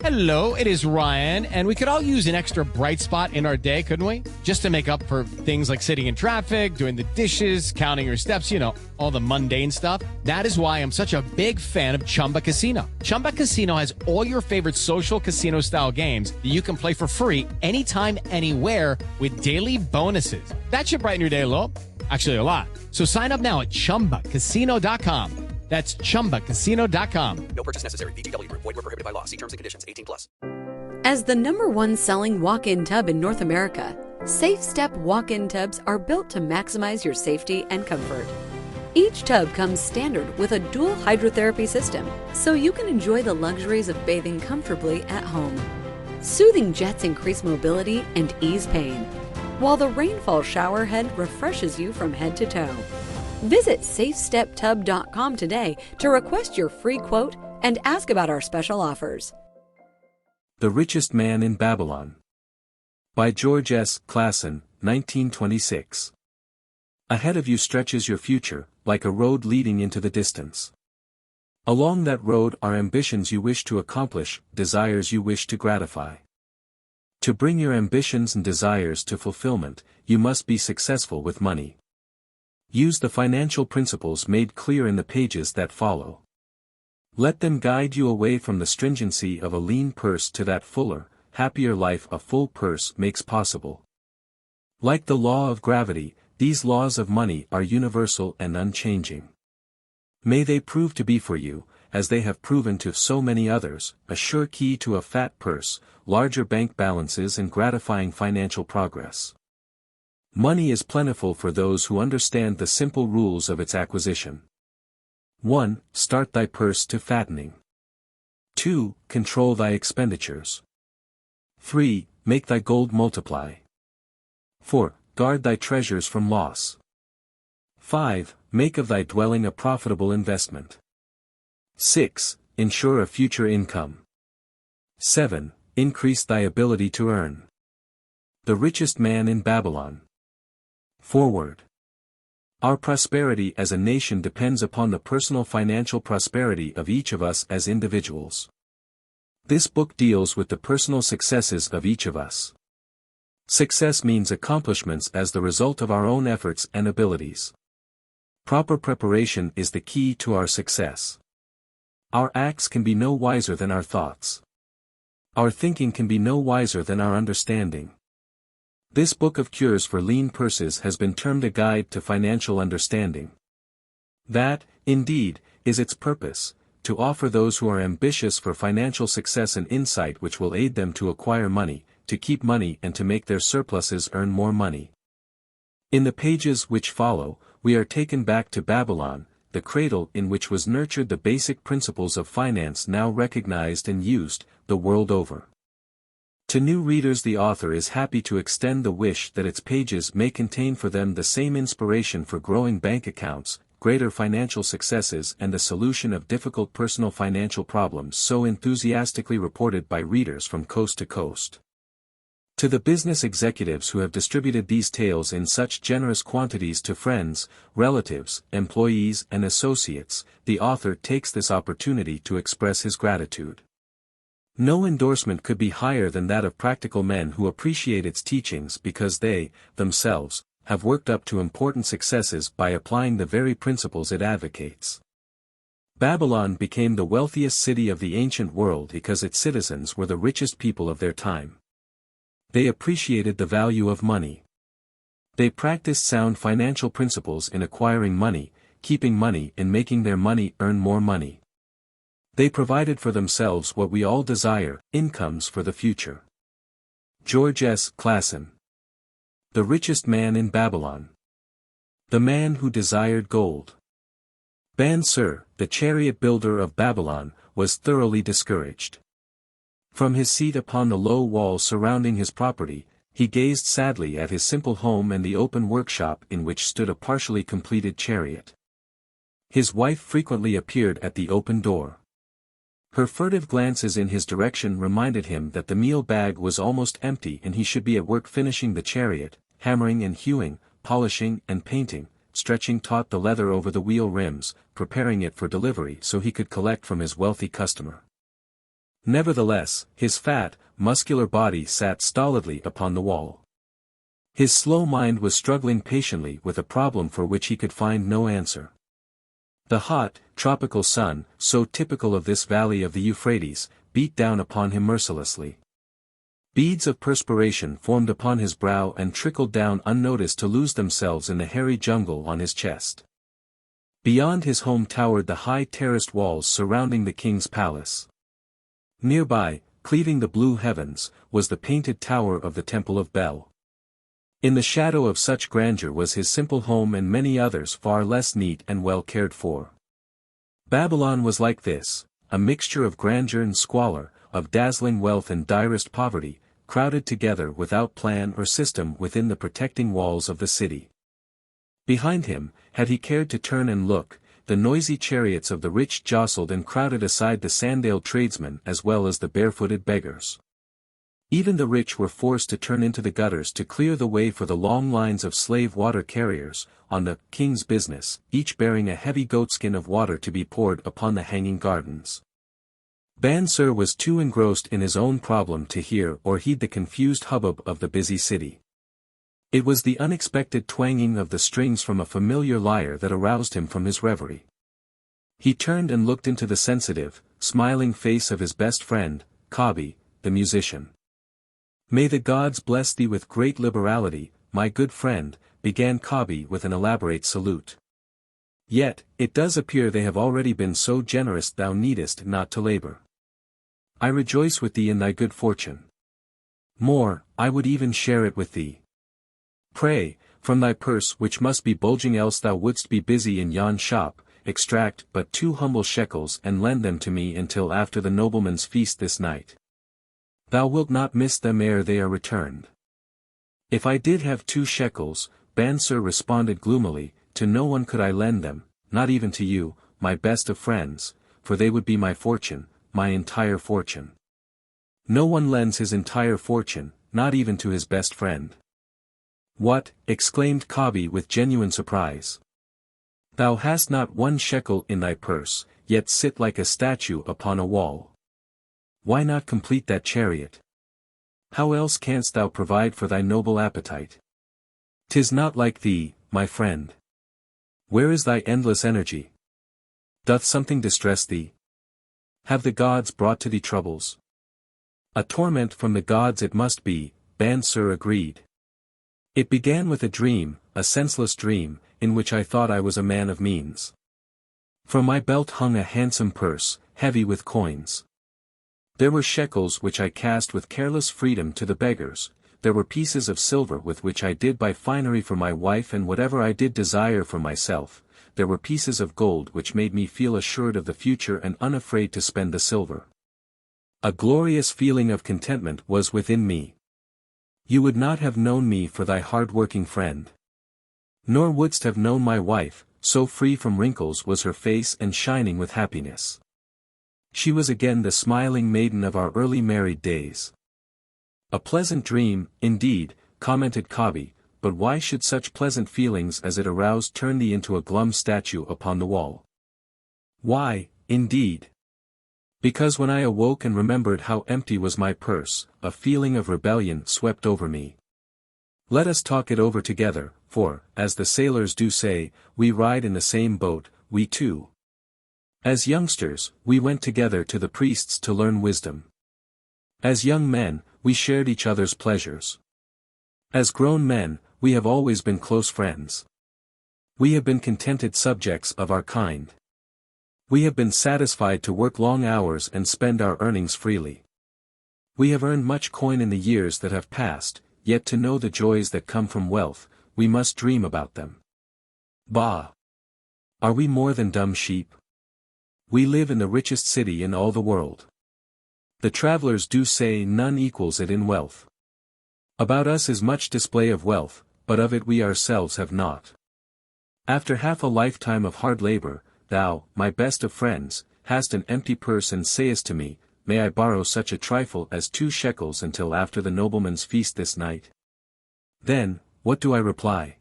Hello, it is Ryan, and we could all use an extra bright spot in our day, couldn't we? Just to make up for things like sitting in traffic, doing the dishes, counting your steps, all the mundane stuff. That is why I'm such a big fan of Chumba Casino. Chumba Casino has all your favorite social casino-style games that you can play for free anytime, anywhere with daily bonuses. That should brighten your day a little. Actually, a lot. So sign up now at ChumbaCasino.com. That's ChumbaCasino.com. No purchase necessary. VGW Group. Void where prohibited by law. See terms and conditions. 18+. As the #1 selling walk-in tub in North America, Safe Step walk-in tubs are built to maximize your safety and comfort. Each tub comes standard with a dual hydrotherapy system, so you can enjoy the luxuries of bathing comfortably at home. Soothing jets increase mobility and ease pain, while the rainfall shower head refreshes you from head to toe. Visit SafeStepTub.com today to request your free quote and ask about our special offers. The Richest Man in Babylon. By George S. Clason, 1926. Ahead of you stretches your future, like a road leading into the distance. Along that road are ambitions you wish to accomplish, desires you wish to gratify. To bring your ambitions and desires to fulfillment, you must be successful with money. Use the financial principles made clear in the pages that follow. Let them guide you away from the stringency of a lean purse to that fuller, happier life a full purse makes possible. Like the law of gravity, these laws of money are universal and unchanging. May they prove to be for you, as they have proven to so many others, a sure key to a fat purse, larger bank balances and gratifying financial progress. Money is plentiful for those who understand the simple rules of its acquisition. 1. Start thy purse to fattening. 2. Control thy expenditures. 3. Make thy gold multiply. 4. Guard thy treasures from loss. 5. Make of thy dwelling a profitable investment. 6. Ensure a future income. 7. Increase thy ability to earn. The Richest Man in Babylon. Forward. Our prosperity as a nation depends upon the personal financial prosperity of each of us as individuals. This book deals with the personal successes of each of us. Success means accomplishments as the result of our own efforts and abilities. Proper preparation is the key to our success. Our acts can be no wiser than our thoughts. Our thinking can be no wiser than our understanding. This book of cures for lean purses has been termed a guide to financial understanding. That, indeed, is its purpose, to offer those who are ambitious for financial success an insight which will aid them to acquire money, to keep money and to make their surpluses earn more money. In the pages which follow, we are taken back to Babylon, the cradle in which was nurtured the basic principles of finance now recognized and used, the world over. To new readers the author is happy to extend the wish that its pages may contain for them the same inspiration for growing bank accounts, greater financial successes and the solution of difficult personal financial problems so enthusiastically reported by readers from coast to coast. To the business executives who have distributed these tales in such generous quantities to friends, relatives, employees and associates, the author takes this opportunity to express his gratitude. No endorsement could be higher than that of practical men who appreciate its teachings because they, themselves, have worked up to important successes by applying the very principles it advocates. Babylon became the wealthiest city of the ancient world because its citizens were the richest people of their time. They appreciated the value of money. They practiced sound financial principles in acquiring money, keeping money and making their money earn more money. They provided for themselves what we all desire, incomes for the future. George S. Clason. The Richest Man in Babylon. The Man Who Desired Gold. Ban-Sur, the chariot builder of Babylon, was thoroughly discouraged. From his seat upon the low wall surrounding his property, he gazed sadly at his simple home and the open workshop in which stood a partially completed chariot. His wife frequently appeared at the open door. Her furtive glances in his direction reminded him that the meal bag was almost empty and he should be at work finishing the chariot, hammering and hewing, polishing and painting, stretching taut the leather over the wheel rims, preparing it for delivery so he could collect from his wealthy customer. Nevertheless, his fat, muscular body sat stolidly upon the wall. His slow mind was struggling patiently with a problem for which he could find no answer. The hot, tropical sun, so typical of this valley of the Euphrates, beat down upon him mercilessly. Beads of perspiration formed upon his brow and trickled down unnoticed to lose themselves in the hairy jungle on his chest. Beyond his home towered the high terraced walls surrounding the king's palace. Nearby, cleaving the blue heavens, was the painted tower of the Temple of Bel. In the shadow of such grandeur was his simple home and many others far less neat and well cared for. Babylon was like this, a mixture of grandeur and squalor, of dazzling wealth and direst poverty, crowded together without plan or system within the protecting walls of the city. Behind him, had he cared to turn and look, the noisy chariots of the rich jostled and crowded aside the sandaled tradesmen as well as the barefooted beggars. Even the rich were forced to turn into the gutters to clear the way for the long lines of slave water carriers, on the king's business, each bearing a heavy goatskin of water to be poured upon the hanging gardens. Bansir was too engrossed in his own problem to hear or heed the confused hubbub of the busy city. It was the unexpected twanging of the strings from a familiar lyre that aroused him from his reverie. He turned and looked into the sensitive, smiling face of his best friend, Kabi, the musician. "May the gods bless thee with great liberality, my good friend," began Kabi with an elaborate salute. "Yet, it does appear they have already been so generous thou needest not to labor. I rejoice with thee in thy good fortune. More, I would even share it with thee. Pray, from thy purse which must be bulging else thou wouldst be busy in yon shop, extract but 2 humble shekels and lend them to me until after the nobleman's feast this night. Thou wilt not miss them ere they are returned." "If I did have 2 shekels, Bansir responded gloomily, "to no one could I lend them, not even to you, my best of friends, for they would be my fortune, my entire fortune." No one lends his entire fortune, not even to his best friend. "What?" exclaimed Kabi with genuine surprise. "Thou hast not 1 shekel in thy purse, yet sit like a statue upon a wall. Why not complete that chariot? How else canst thou provide for thy noble appetite? 'Tis not like thee, my friend. Where is thy endless energy? Doth something distress thee? Have the gods brought to thee troubles?" "A torment from the gods it must be," Bansir agreed. "It began with a dream, a senseless dream, in which I thought I was a man of means. From my belt hung a handsome purse, heavy with coins. There were shekels which I cast with careless freedom to the beggars, there were pieces of silver with which I did buy finery for my wife and whatever I did desire for myself, there were pieces of gold which made me feel assured of the future and unafraid to spend the silver. A glorious feeling of contentment was within me. You would not have known me for thy hard-working friend. Nor wouldst have known my wife, so free from wrinkles was her face and shining with happiness. She was again the smiling maiden of our early married days." "A pleasant dream, indeed," commented Kabi, "but why should such pleasant feelings as it aroused turn thee into a glum statue upon the wall?" "Why, indeed? Because when I awoke and remembered how empty was my purse, a feeling of rebellion swept over me. Let us talk it over together, for, as the sailors do say, we ride in the same boat, we two. As youngsters, we went together to the priests to learn wisdom. As young men, we shared each other's pleasures. As grown men, we have always been close friends. We have been contented subjects of our kind. We have been satisfied to work long hours and spend our earnings freely. We have earned much coin in the years that have passed, yet to know the joys that come from wealth, we must dream about them. Bah! Are we more than dumb sheep? We live in the richest city in all the world. The travelers do say none equals it in wealth. About us is much display of wealth, but of it we ourselves have not. After half a lifetime of hard labor, thou, my best of friends, hast an empty purse and sayest to me, may I borrow such a trifle as 2 shekels until after the nobleman's feast this night? Then, what do I reply?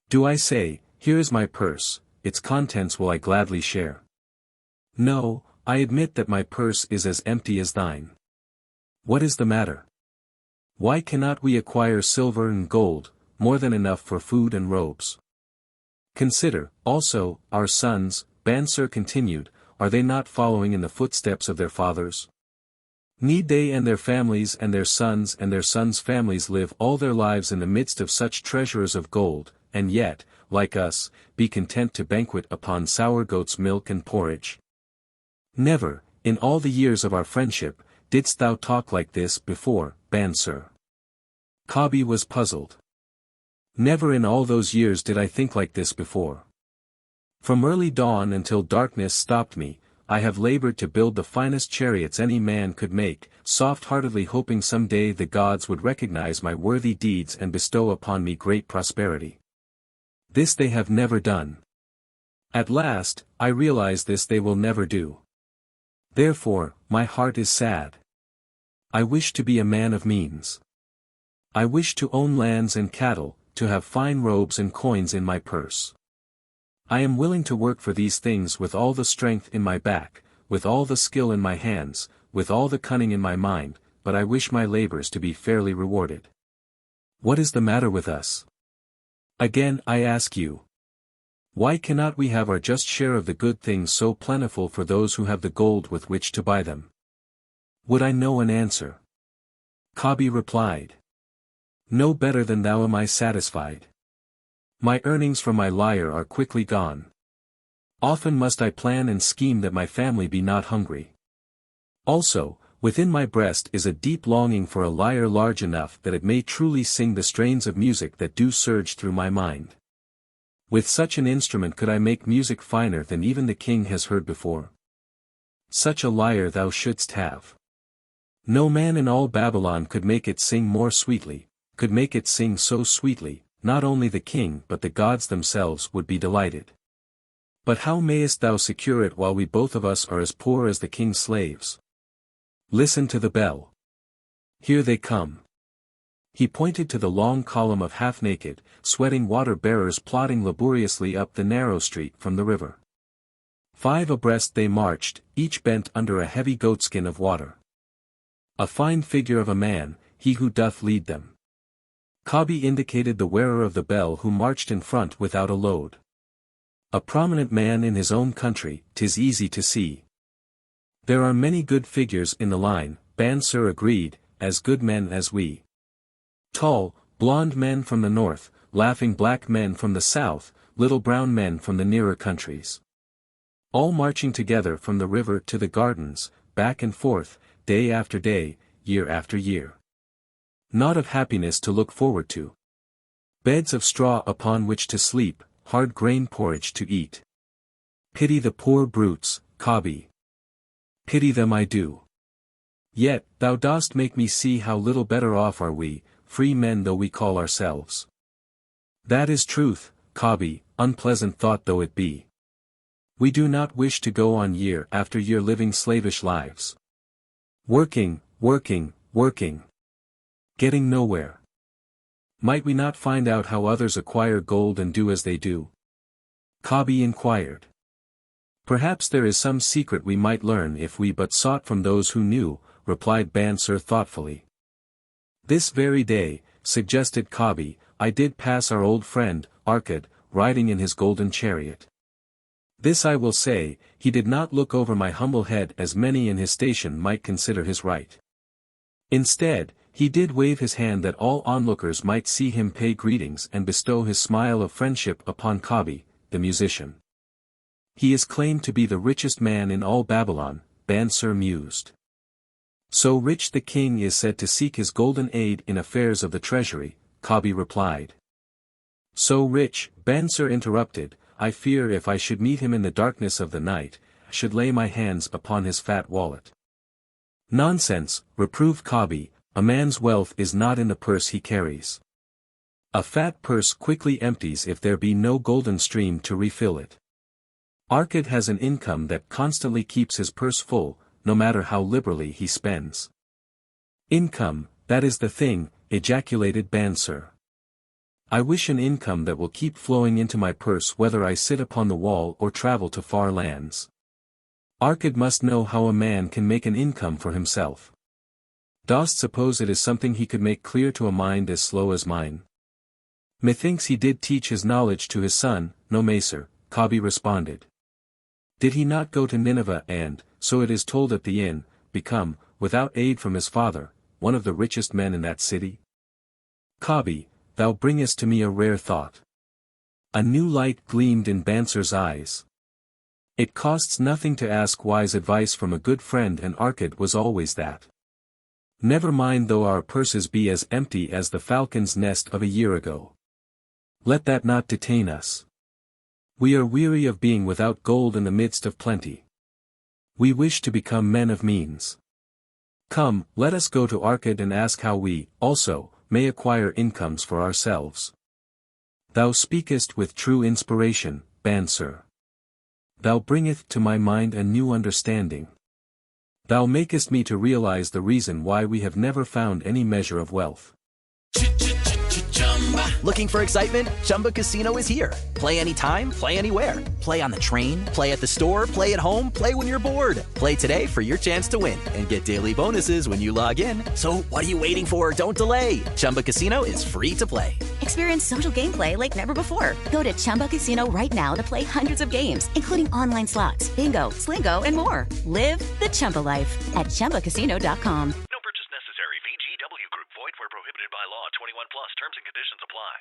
Do I say, here is my purse, its contents will I gladly share? No, I admit that my purse is as empty as thine. What is the matter? Why cannot we acquire silver and gold, more than enough for food and robes? Consider, also, our sons, Bansir continued, are they not following in the footsteps of their fathers? Need they and their families and their sons' families live all their lives in the midst of such treasures of gold, and yet, like us, be content to banquet upon sour goat's milk and porridge? Never, in all the years of our friendship, didst thou talk like this before, Bansir. Kabi was puzzled. Never in all those years did I think like this before. From early dawn until darkness stopped me, I have labored to build the finest chariots any man could make, soft-heartedly hoping some day the gods would recognize my worthy deeds and bestow upon me great prosperity. This they have never done. At last, I realize this they will never do. Therefore, my heart is sad. I wish to be a man of means. I wish to own lands and cattle, to have fine robes and coins in my purse. I am willing to work for these things with all the strength in my back, with all the skill in my hands, with all the cunning in my mind, but I wish my labors to be fairly rewarded. What is the matter with us? Again I ask you. Why cannot we have our just share of the good things so plentiful for those who have the gold with which to buy them? Would I know an answer? Kabi replied. No better than thou am I satisfied. My earnings from my lyre are quickly gone. Often must I plan and scheme that my family be not hungry. Also, within my breast is a deep longing for a lyre large enough that it may truly sing the strains of music that do surge through my mind. With such an instrument could I make music finer than even the king has heard before. Such a lyre thou shouldst have. No man in all Babylon could make it sing more sweetly, could make it sing so sweetly, not only the king but the gods themselves would be delighted. But how mayest thou secure it while we both of us are as poor as the king's slaves? Listen to the bell. Here they come. He pointed to the long column of half-naked, sweating water-bearers plodding laboriously up the narrow street from the river. 5 abreast they marched, each bent under a heavy goatskin of water. A fine figure of a man, he who doth lead them. Kabi indicated the wearer of the bell who marched in front without a load. A prominent man in his own country, 'tis easy to see. There are many good figures in the line, Bansir agreed, as good men as we. Tall, blond men from the north, laughing black men from the south, little brown men from the nearer countries. All marching together from the river to the gardens, back and forth, day after day, year after year. Naught of happiness to look forward to. Beds of straw upon which to sleep, hard grain porridge to eat. Pity the poor brutes, Kabi. Pity them I do. Yet, thou dost make me see how little better off are we, free men though we call ourselves. That is truth, Kabi, unpleasant thought though it be. We do not wish to go on year after year living slavish lives. Working, working, working. Getting nowhere. Might we not find out how others acquire gold and do as they do? Kabi inquired. Perhaps there is some secret we might learn if we but sought from those who knew, replied Bansir thoughtfully. This very day, suggested Kabi, I did pass our old friend, Arkad, riding in his golden chariot. This I will say, he did not look over my humble head as many in his station might consider his right. Instead, he did wave his hand that all onlookers might see him pay greetings and bestow his smile of friendship upon Kabi, the musician. He is claimed to be the richest man in all Babylon, Bansir mused. So rich the king is said to seek his golden aid in affairs of the treasury, Kabi replied. So rich, Bansir interrupted, I fear if I should meet him in the darkness of the night, I should lay my hands upon his fat wallet. Nonsense, reproved Kabi, a man's wealth is not in the purse he carries. A fat purse quickly empties if there be no golden stream to refill it. Arkad has an income that constantly keeps his purse full, no matter how liberally he spends. Income, that is the thing, ejaculated Bansir. I wish an income that will keep flowing into my purse whether I sit upon the wall or travel to far lands. Arkad must know how a man can make an income for himself. Dost suppose it is something he could make clear to a mind as slow as mine? Methinks he did teach his knowledge to his son, no macer, Kabi responded. Did he not go to Nineveh and, so it is told at the inn, become, without aid from his father, one of the richest men in that city? Kabi, thou bringest to me a rare thought. A new light gleamed in Banser's eyes. It costs nothing to ask wise advice from a good friend, and Arkad was always that. Never mind though our purses be as empty as the falcon's nest of a year ago. Let that not detain us. We are weary of being without gold in the midst of plenty. We wish to become men of means. Come, let us go to Arkad and ask how we, also, may acquire incomes for ourselves. Thou speakest with true inspiration, Banser. Thou bringest to my mind a new understanding. Thou makest me to realize the reason why we have never found any measure of wealth. Looking for excitement? Chumba Casino is here. Play anytime, play anywhere. Play on the train, play at the store, play at home, play when you're bored. Play today for your chance to win and get daily bonuses when you log in. So what are you waiting for? Don't delay. Chumba Casino is free to play. Experience social gameplay like never before. Go to Chumba Casino right now to play hundreds of games, including online slots, bingo, Slingo, and more. Live the Chumba life at ChumbaCasino.com. No purchase necessary. VGW Group. Void where prohibited by law. 21 plus. Terms and conditions apply.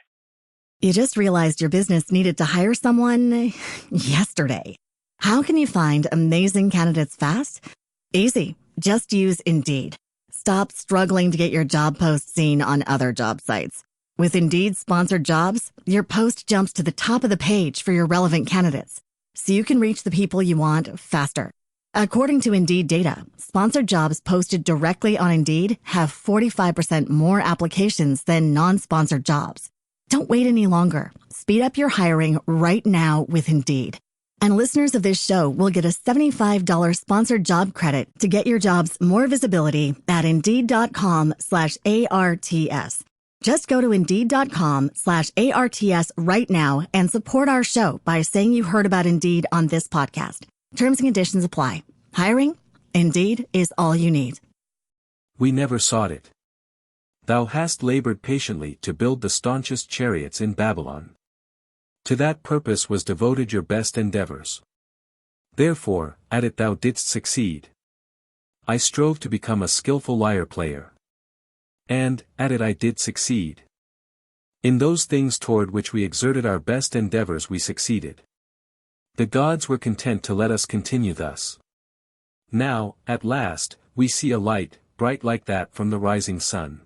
You just realized your business needed to hire someone yesterday. How can you find amazing candidates fast? Easy. Just use Indeed. Stop struggling to get your job post seen on other job sites. With Indeed sponsored jobs, your post jumps to the top of the page for your relevant candidates, so you can reach the people you want faster. According to Indeed data, sponsored jobs posted directly on Indeed have 45% more applications than non-sponsored jobs. Don't wait any longer. Speed up your hiring right now with Indeed. And listeners of this show will get a $75 sponsored job credit to get your jobs more visibility at Indeed.com/ARTS. Just go to Indeed.com/ARTS right now and support our show by saying you heard about Indeed on this podcast. Terms and conditions apply. Hiring? Indeed is all you need. We never sought it. Thou hast labored patiently to build the staunchest chariots in Babylon. To that purpose was devoted your best endeavors. Therefore, at it thou didst succeed. I strove to become a skillful lyre player. And, at it I did succeed. In those things toward which we exerted our best endeavors we succeeded. The gods were content to let us continue thus. Now, at last, we see a light, bright like that from the rising sun.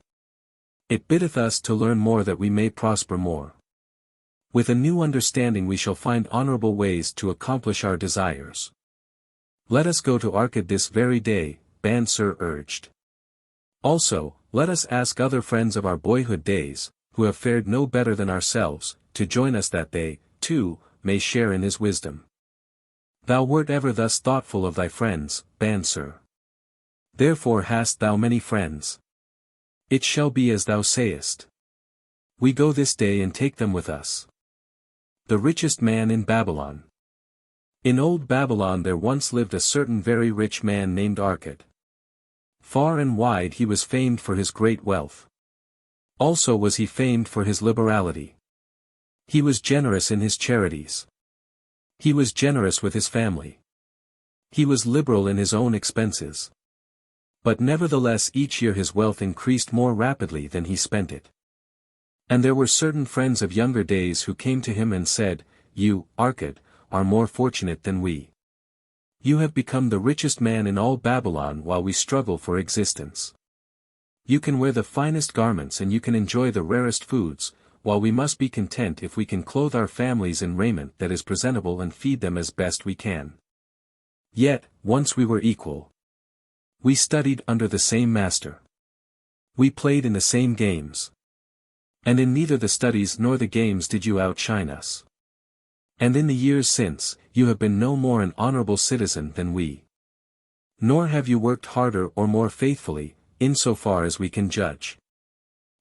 It biddeth us to learn more that we may prosper more. With a new understanding we shall find honorable ways to accomplish our desires. Let us go to Arkad this very day, Banser urged. Also, let us ask other friends of our boyhood days, who have fared no better than ourselves, to join us that they, too, may share in his wisdom. Thou wert ever thus thoughtful of thy friends, Banser. Therefore hast thou many friends. It shall be as thou sayest. We go this day and take them with us. The richest man in Babylon. In old Babylon there once lived a certain very rich man named Arkad. Far and wide he was famed for his great wealth. Also was he famed for his liberality. He was generous in his charities. He was generous with his family. He was liberal in his own expenses. But nevertheless each year his wealth increased more rapidly than he spent it. And there were certain friends of younger days who came to him and said, You, Arkad, are more fortunate than we. You have become the richest man in all Babylon while we struggle for existence. You can wear the finest garments and you can enjoy the rarest foods, while we must be content if we can clothe our families in raiment that is presentable and feed them as best we can. Yet, once we were equal. We studied under the same master. We played in the same games. And in neither the studies nor the games did you outshine us. And in the years since, you have been no more an honorable citizen than we. Nor have you worked harder or more faithfully, insofar as we can judge.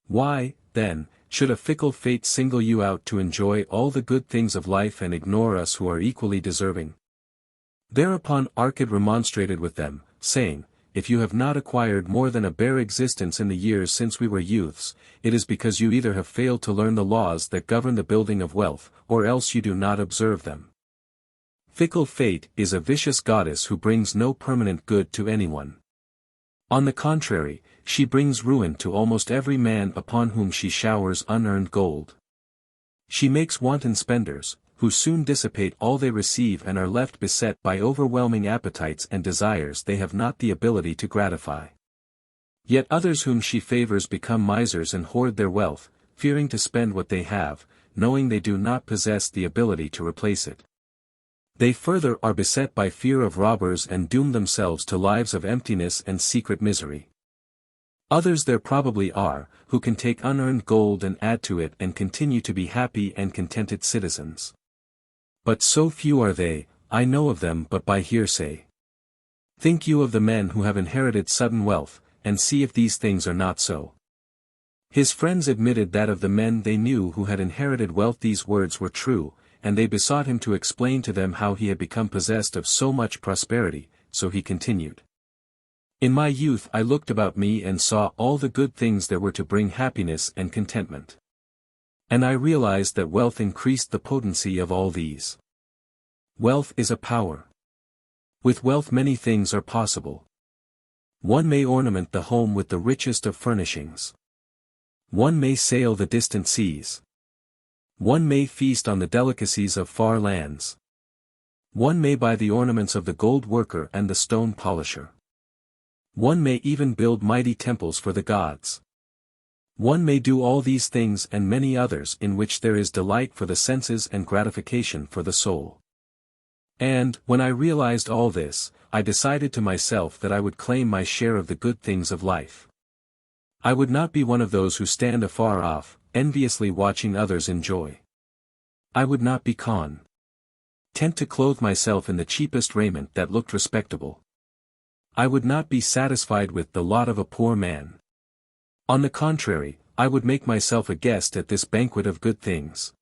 Why, then, should a fickle fate single you out to enjoy all the good things of life and ignore us who are equally deserving? Thereupon Arcad remonstrated with them, saying, If you have not acquired more than a bare existence in the years since we were youths, it is because you either have failed to learn the laws that govern the building of wealth, or else you do not observe them. Fickle fate is a vicious goddess who brings no permanent good to anyone. On the contrary, she brings ruin to almost every man upon whom she showers unearned gold. She makes wanton spenders, who soon dissipate all they receive and are left beset by overwhelming appetites and desires they have not the ability to gratify. Yet others whom she favors become misers and hoard their wealth, fearing to spend what they have, knowing they do not possess the ability to replace it. They further are beset by fear of robbers and doom themselves to lives of emptiness and secret misery. Others there probably are, who can take unearned gold and add to it and continue to be happy and contented citizens. But so few are they, I know of them but by hearsay. Think you of the men who have inherited sudden wealth, and see if these things are not so. His friends admitted that of the men they knew who had inherited wealth these words were true, and they besought him to explain to them how he had become possessed of so much prosperity, so he continued. In my youth I looked about me and saw all the good things there were to bring happiness and contentment. And I realized that wealth increased the potency of all these. Wealth is a power. With wealth many things are possible. One may ornament the home with the richest of furnishings. One may sail the distant seas. One may feast on the delicacies of far lands. One may buy the ornaments of the gold worker and the stone polisher. One may even build mighty temples for the gods. One may do all these things and many others in which there is delight for the senses and gratification for the soul. And, when I realized all this, I decided to myself that I would claim my share of the good things of life. I would not be one of those who stand afar off, enviously watching others enjoy. I would not be content to clothe myself in the cheapest raiment that looked respectable. I would not be satisfied with the lot of a poor man. On the contrary, I would make myself a guest at this banquet of good things.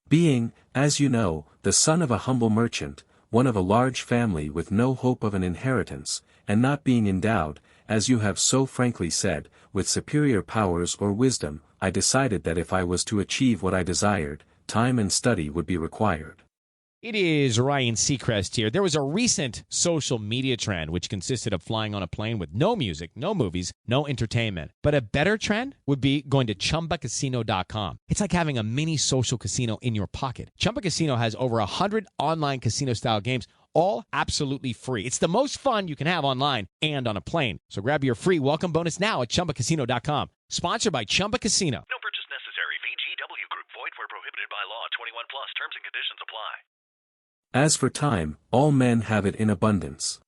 Being, as you know, the son of a humble merchant, one of a large family with no hope of an inheritance, and not being endowed, as you have so frankly said, with superior powers or wisdom, I decided that if I was to achieve what I desired, time and study would be required. It is Ryan Seacrest here. There was a recent social media trend which consisted of flying on a plane with no music, no movies, no entertainment. But a better trend would be going to ChumbaCasino.com. It's like having a mini social casino in your pocket. Chumba Casino has over 100 online casino-style games, all absolutely free. It's the most fun you can have online and on a plane. So grab your free welcome bonus now at ChumbaCasino.com. Sponsored by Chumba Casino. No purchase necessary. VGW Group. Void where prohibited by law. 21 plus. Terms and conditions apply. As for time, all men have it in abundance.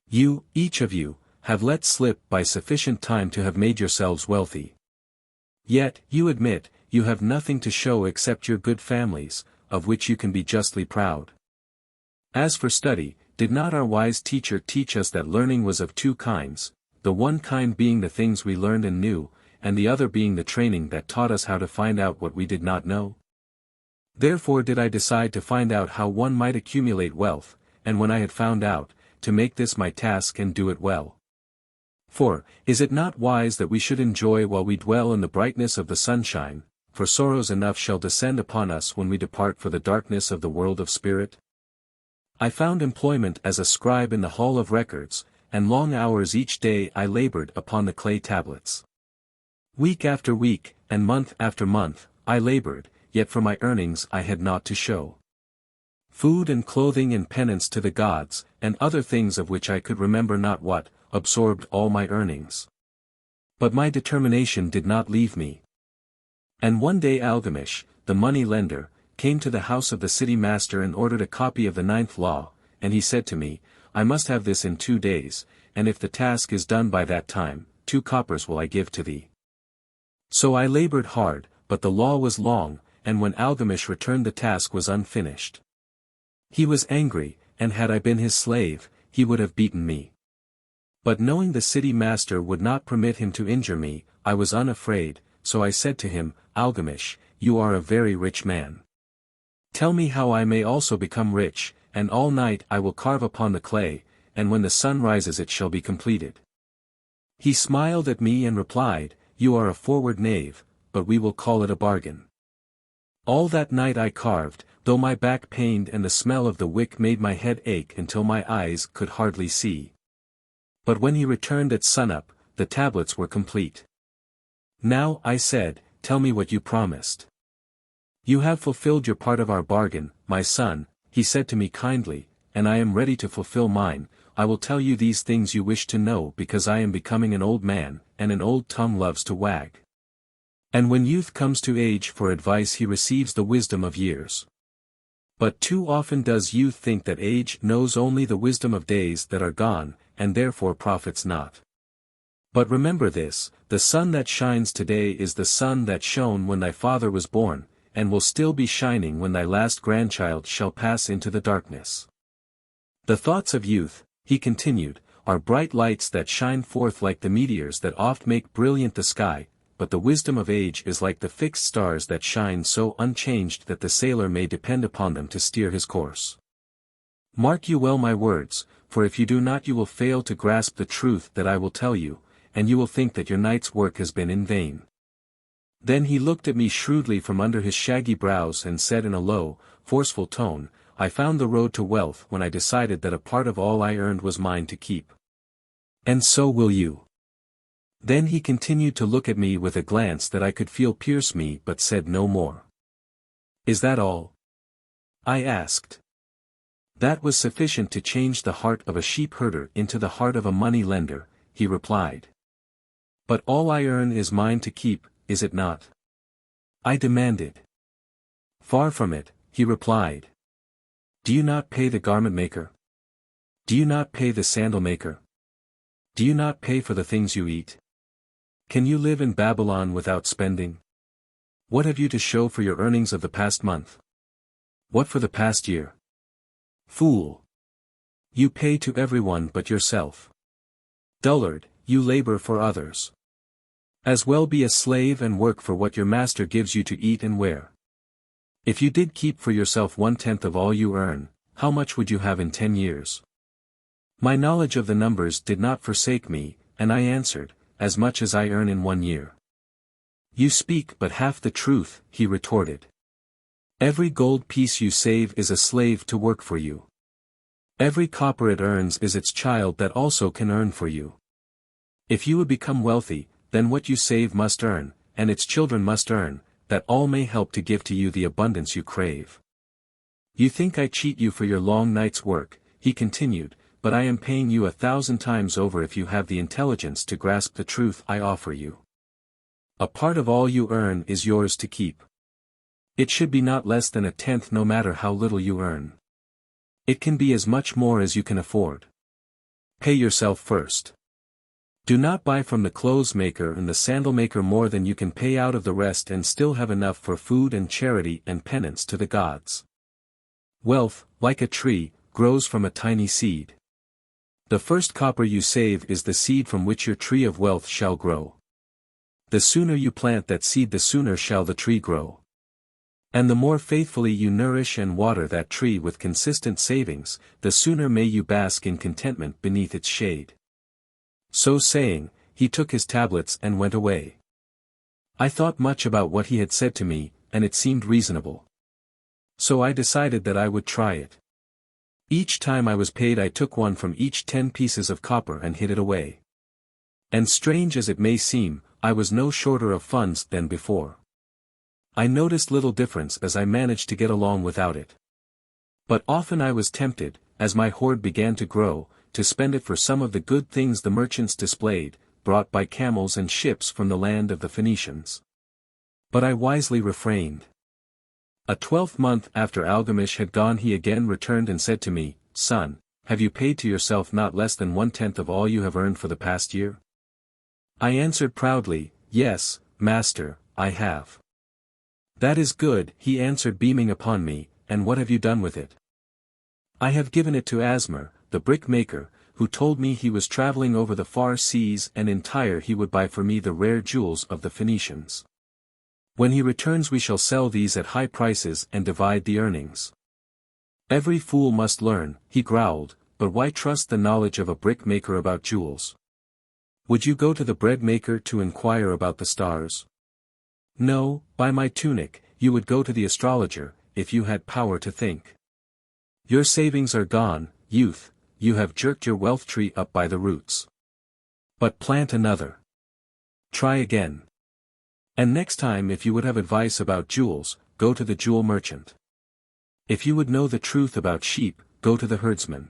You, each of you, have let slip by sufficient time to have made yourselves wealthy. Yet, you admit, you have nothing to show except your good families, of which you can be justly proud. As for study, did not our wise teacher teach us that learning was of two kinds, the one kind being the things we learned and knew, and the other being the training that taught us how to find out what we did not know? Therefore did I decide to find out how one might accumulate wealth, and when I had found out, to make this my task and do it well. For, is it not wise that we should enjoy while we dwell in the brightness of the sunshine, for sorrows enough shall descend upon us when we depart for the darkness of the world of spirit? I found employment as a scribe in the hall of records, and long hours each day I labored upon the clay tablets. Week after week, and month after month, I labored, yet for my earnings I had naught to show. Food and clothing and penance to the gods, and other things of which I could remember not what, absorbed all my earnings. But my determination did not leave me. And one day Algamish, the money lender, came to the house of the city master and ordered a copy of the 9th law, and he said to me, I must have this in 2 days, and if the task is done by that time, 2 coppers will I give to thee. So I labored hard, but the law was long, and when Algamish returned the task was unfinished. He was angry, and had I been his slave, he would have beaten me. But knowing the city master would not permit him to injure me, I was unafraid, so I said to him, Algamish, you are a very rich man. Tell me how I may also become rich, and all night I will carve upon the clay, and when the sun rises it shall be completed. He smiled at me and replied, You are a forward knave, but we will call it a bargain. All that night I carved, though my back pained and the smell of the wick made my head ache until my eyes could hardly see. But when he returned at sunup, the tablets were complete. Now, I said, tell me what you promised. You have fulfilled your part of our bargain, my son, he said to me kindly, and I am ready to fulfill mine. I will tell you these things you wish to know because I am becoming an old man, and an old tongue loves to wag. And when youth comes to age for advice he receives the wisdom of years. But too often does youth think that age knows only the wisdom of days that are gone, and therefore profits not. But remember this, the sun that shines today is the sun that shone when thy father was born, and will still be shining when thy last grandchild shall pass into the darkness. The thoughts of youth, he continued, are bright lights that shine forth like the meteors that oft make brilliant the sky, but the wisdom of age is like the fixed stars that shine so unchanged that the sailor may depend upon them to steer his course. Mark you well my words, for if you do not you will fail to grasp the truth that I will tell you, and you will think that your night's work has been in vain. Then he looked at me shrewdly from under his shaggy brows and said in a low, forceful tone, I found the road to wealth when I decided that a part of all I earned was mine to keep. And so will you. Then he continued to look at me with a glance that I could feel pierce me but said no more. Is that all? I asked. That was sufficient to change the heart of a sheep herder into the heart of a money lender, he replied. But all I earn is mine to keep, is it not? I demanded. Far from it, he replied. Do you not pay the garment maker? Do you not pay the sandal maker? Do you not pay for the things you eat? Can you live in Babylon without spending? What have you to show for your earnings of the past month? What for the past year? Fool! You pay to everyone but yourself. Dullard, you labor for others. As well be a slave and work for what your master gives you to eat and wear. If you did keep for yourself 1/10 of all you earn, how much would you have in 10 years? My knowledge of the numbers did not forsake me, and I answered, as much as I earn in 1 year. You speak but half the truth, he retorted. Every gold piece you save is a slave to work for you. Every copper it earns is its child that also can earn for you. If you would become wealthy, then what you save must earn, and its children must earn, that all may help to give to you the abundance you crave. You think I cheat you for your long night's work, he continued, but I am paying you 1,000 times over if you have the intelligence to grasp the truth I offer you. A part of all you earn is yours to keep. It should be not less than 1/10 no matter how little you earn. It can be as much more as you can afford. Pay yourself first. Do not buy from the clothes maker and the sandal maker more than you can pay out of the rest and still have enough for food and charity and penance to the gods. Wealth, like a tree, grows from a tiny seed. The first copper you save is the seed from which your tree of wealth shall grow. The sooner you plant that seed the sooner shall the tree grow. And the more faithfully you nourish and water that tree with consistent savings, the sooner may you bask in contentment beneath its shade. So saying, he took his tablets and went away. I thought much about what he had said to me, and it seemed reasonable. So I decided that I would try it. Each time I was paid I took one from each 10 pieces of copper and hid it away. And strange as it may seem, I was no shorter of funds than before. I noticed little difference as I managed to get along without it. But often I was tempted, as my hoard began to grow, to spend it for some of the good things the merchants displayed, brought by camels and ships from the land of the Phoenicians. But I wisely refrained. A 12th month after Algamish had gone he again returned and said to me, Son, have you paid to yourself not less than 1/10 of all you have earned for the past year? I answered proudly, Yes, master, I have. That is good, he answered beaming upon me, and what have you done with it? I have given it to Asmar, the brick-maker, who told me he was traveling over the far seas and in Tyre he would buy for me the rare jewels of the Phoenicians. When he returns we shall sell these at high prices and divide the earnings. Every fool must learn, he growled, but why trust the knowledge of a brickmaker about jewels? Would you go to the bread maker to inquire about the stars? No, by my tunic, you would go to the astrologer, if you had power to think. Your savings are gone, youth, you have jerked your wealth tree up by the roots. But plant another. Try again. And next time if you would have advice about jewels, go to the jewel merchant. If you would know the truth about sheep, go to the herdsman.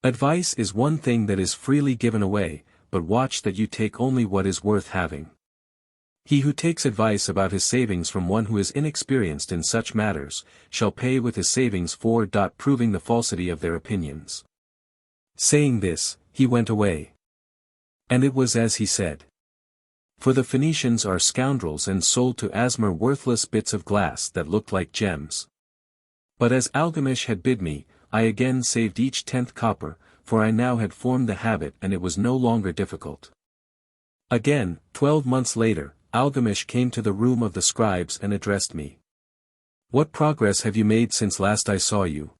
Advice is one thing that is freely given away, but watch that you take only what is worth having. He who takes advice about his savings from one who is inexperienced in such matters, shall pay with his savings proving the falsity of their opinions. Saying this, he went away. And it was as he said. For the Phoenicians are scoundrels and sold to Asmar worthless bits of glass that looked like gems. But as Algamish had bid me, I again saved each 10th copper, for I now had formed the habit and it was no longer difficult. Again, 12 months later, Algamish came to the room of the scribes and addressed me. What progress have you made since last I saw you?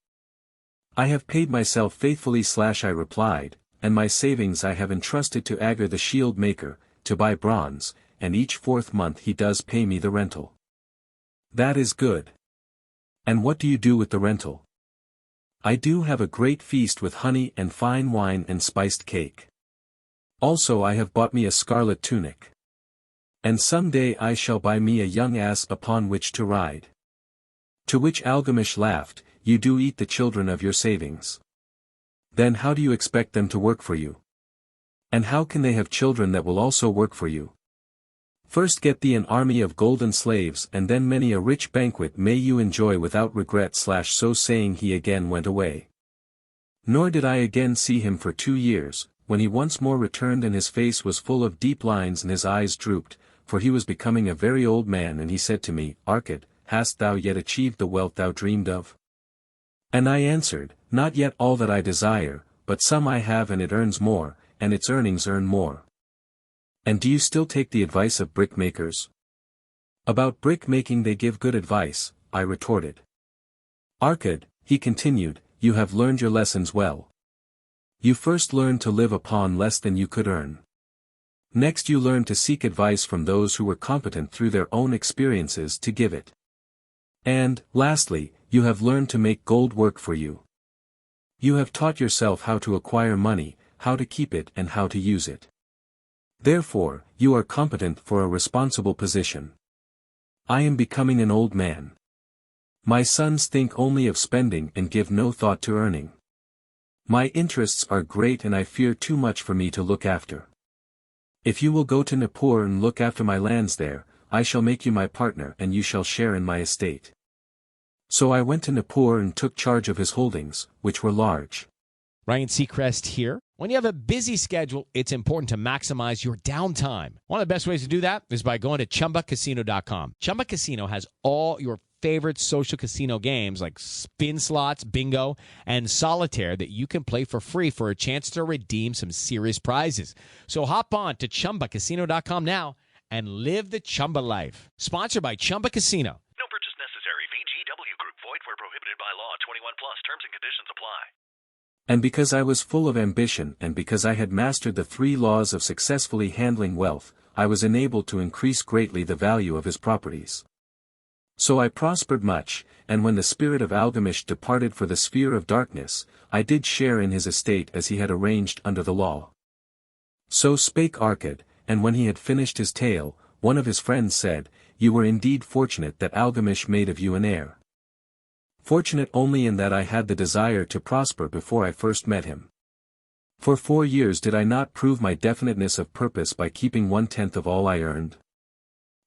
I have paid myself faithfully I replied, and my savings I have entrusted to Agar the shield maker, to buy bronze, and each 4th month he does pay me the rental. That is good. And what do you do with the rental? I do have a great feast with honey and fine wine and spiced cake. Also I have bought me a scarlet tunic. And some day I shall buy me a young ass upon which to ride. To which Algamish laughed, you do eat the children of your savings. Then how do you expect them to work for you? And how can they have children that will also work for you? First get thee an army of golden slaves and then many a rich banquet may you enjoy without regret. So saying he again went away. Nor did I again see him for 2 years, when he once more returned and his face was full of deep lines and his eyes drooped, for he was becoming a very old man and he said to me, Arcad, hast thou yet achieved the wealth thou dreamed of? And I answered, not yet all that I desire, but some I have and it earns more, and its earnings earn more. And do you still take the advice of brickmakers? About brick-making they give good advice, I retorted. Arcad, he continued, you have learned your lessons well. You first learned to live upon less than you could earn. Next you learned to seek advice from those who were competent through their own experiences to give it. And, lastly, you have learned to make gold work for you. You have taught yourself how to acquire money, how to keep it and how to use it. Therefore, you are competent for a responsible position. I am becoming an old man. My sons think only of spending and give no thought to earning. My interests are great and I fear too much for me to look after. If you will go to Nippur and look after my lands there, I shall make you my partner and you shall share in my estate. So I went to Nippur and took charge of his holdings, which were large. Ryan Seacrest here. When you have a busy schedule, it's important to maximize your downtime. One of the best ways to do that is by going to ChumbaCasino.com. Chumba Casino has all your favorite social casino games like spin slots, bingo, and solitaire that you can play for free for a chance to redeem some serious prizes. So hop on to ChumbaCasino.com now and live the Chumba life. Sponsored by Chumba Casino. No purchase necessary. VGW Group. Void where prohibited by law. 21 plus. Terms and conditions apply. And because I was full of ambition and because I had mastered the 3 laws of successfully handling wealth, I was enabled to increase greatly the value of his properties. So I prospered much, and when the spirit of Algamish departed for the sphere of darkness, I did share in his estate as he had arranged under the law. So spake Arcad, and when he had finished his tale, one of his friends said, You were indeed fortunate that Algamish made of you an heir. Fortunate only in that I had the desire to prosper before I first met him. For 4 years did I not prove my definiteness of purpose by keeping 1/10 of all I earned?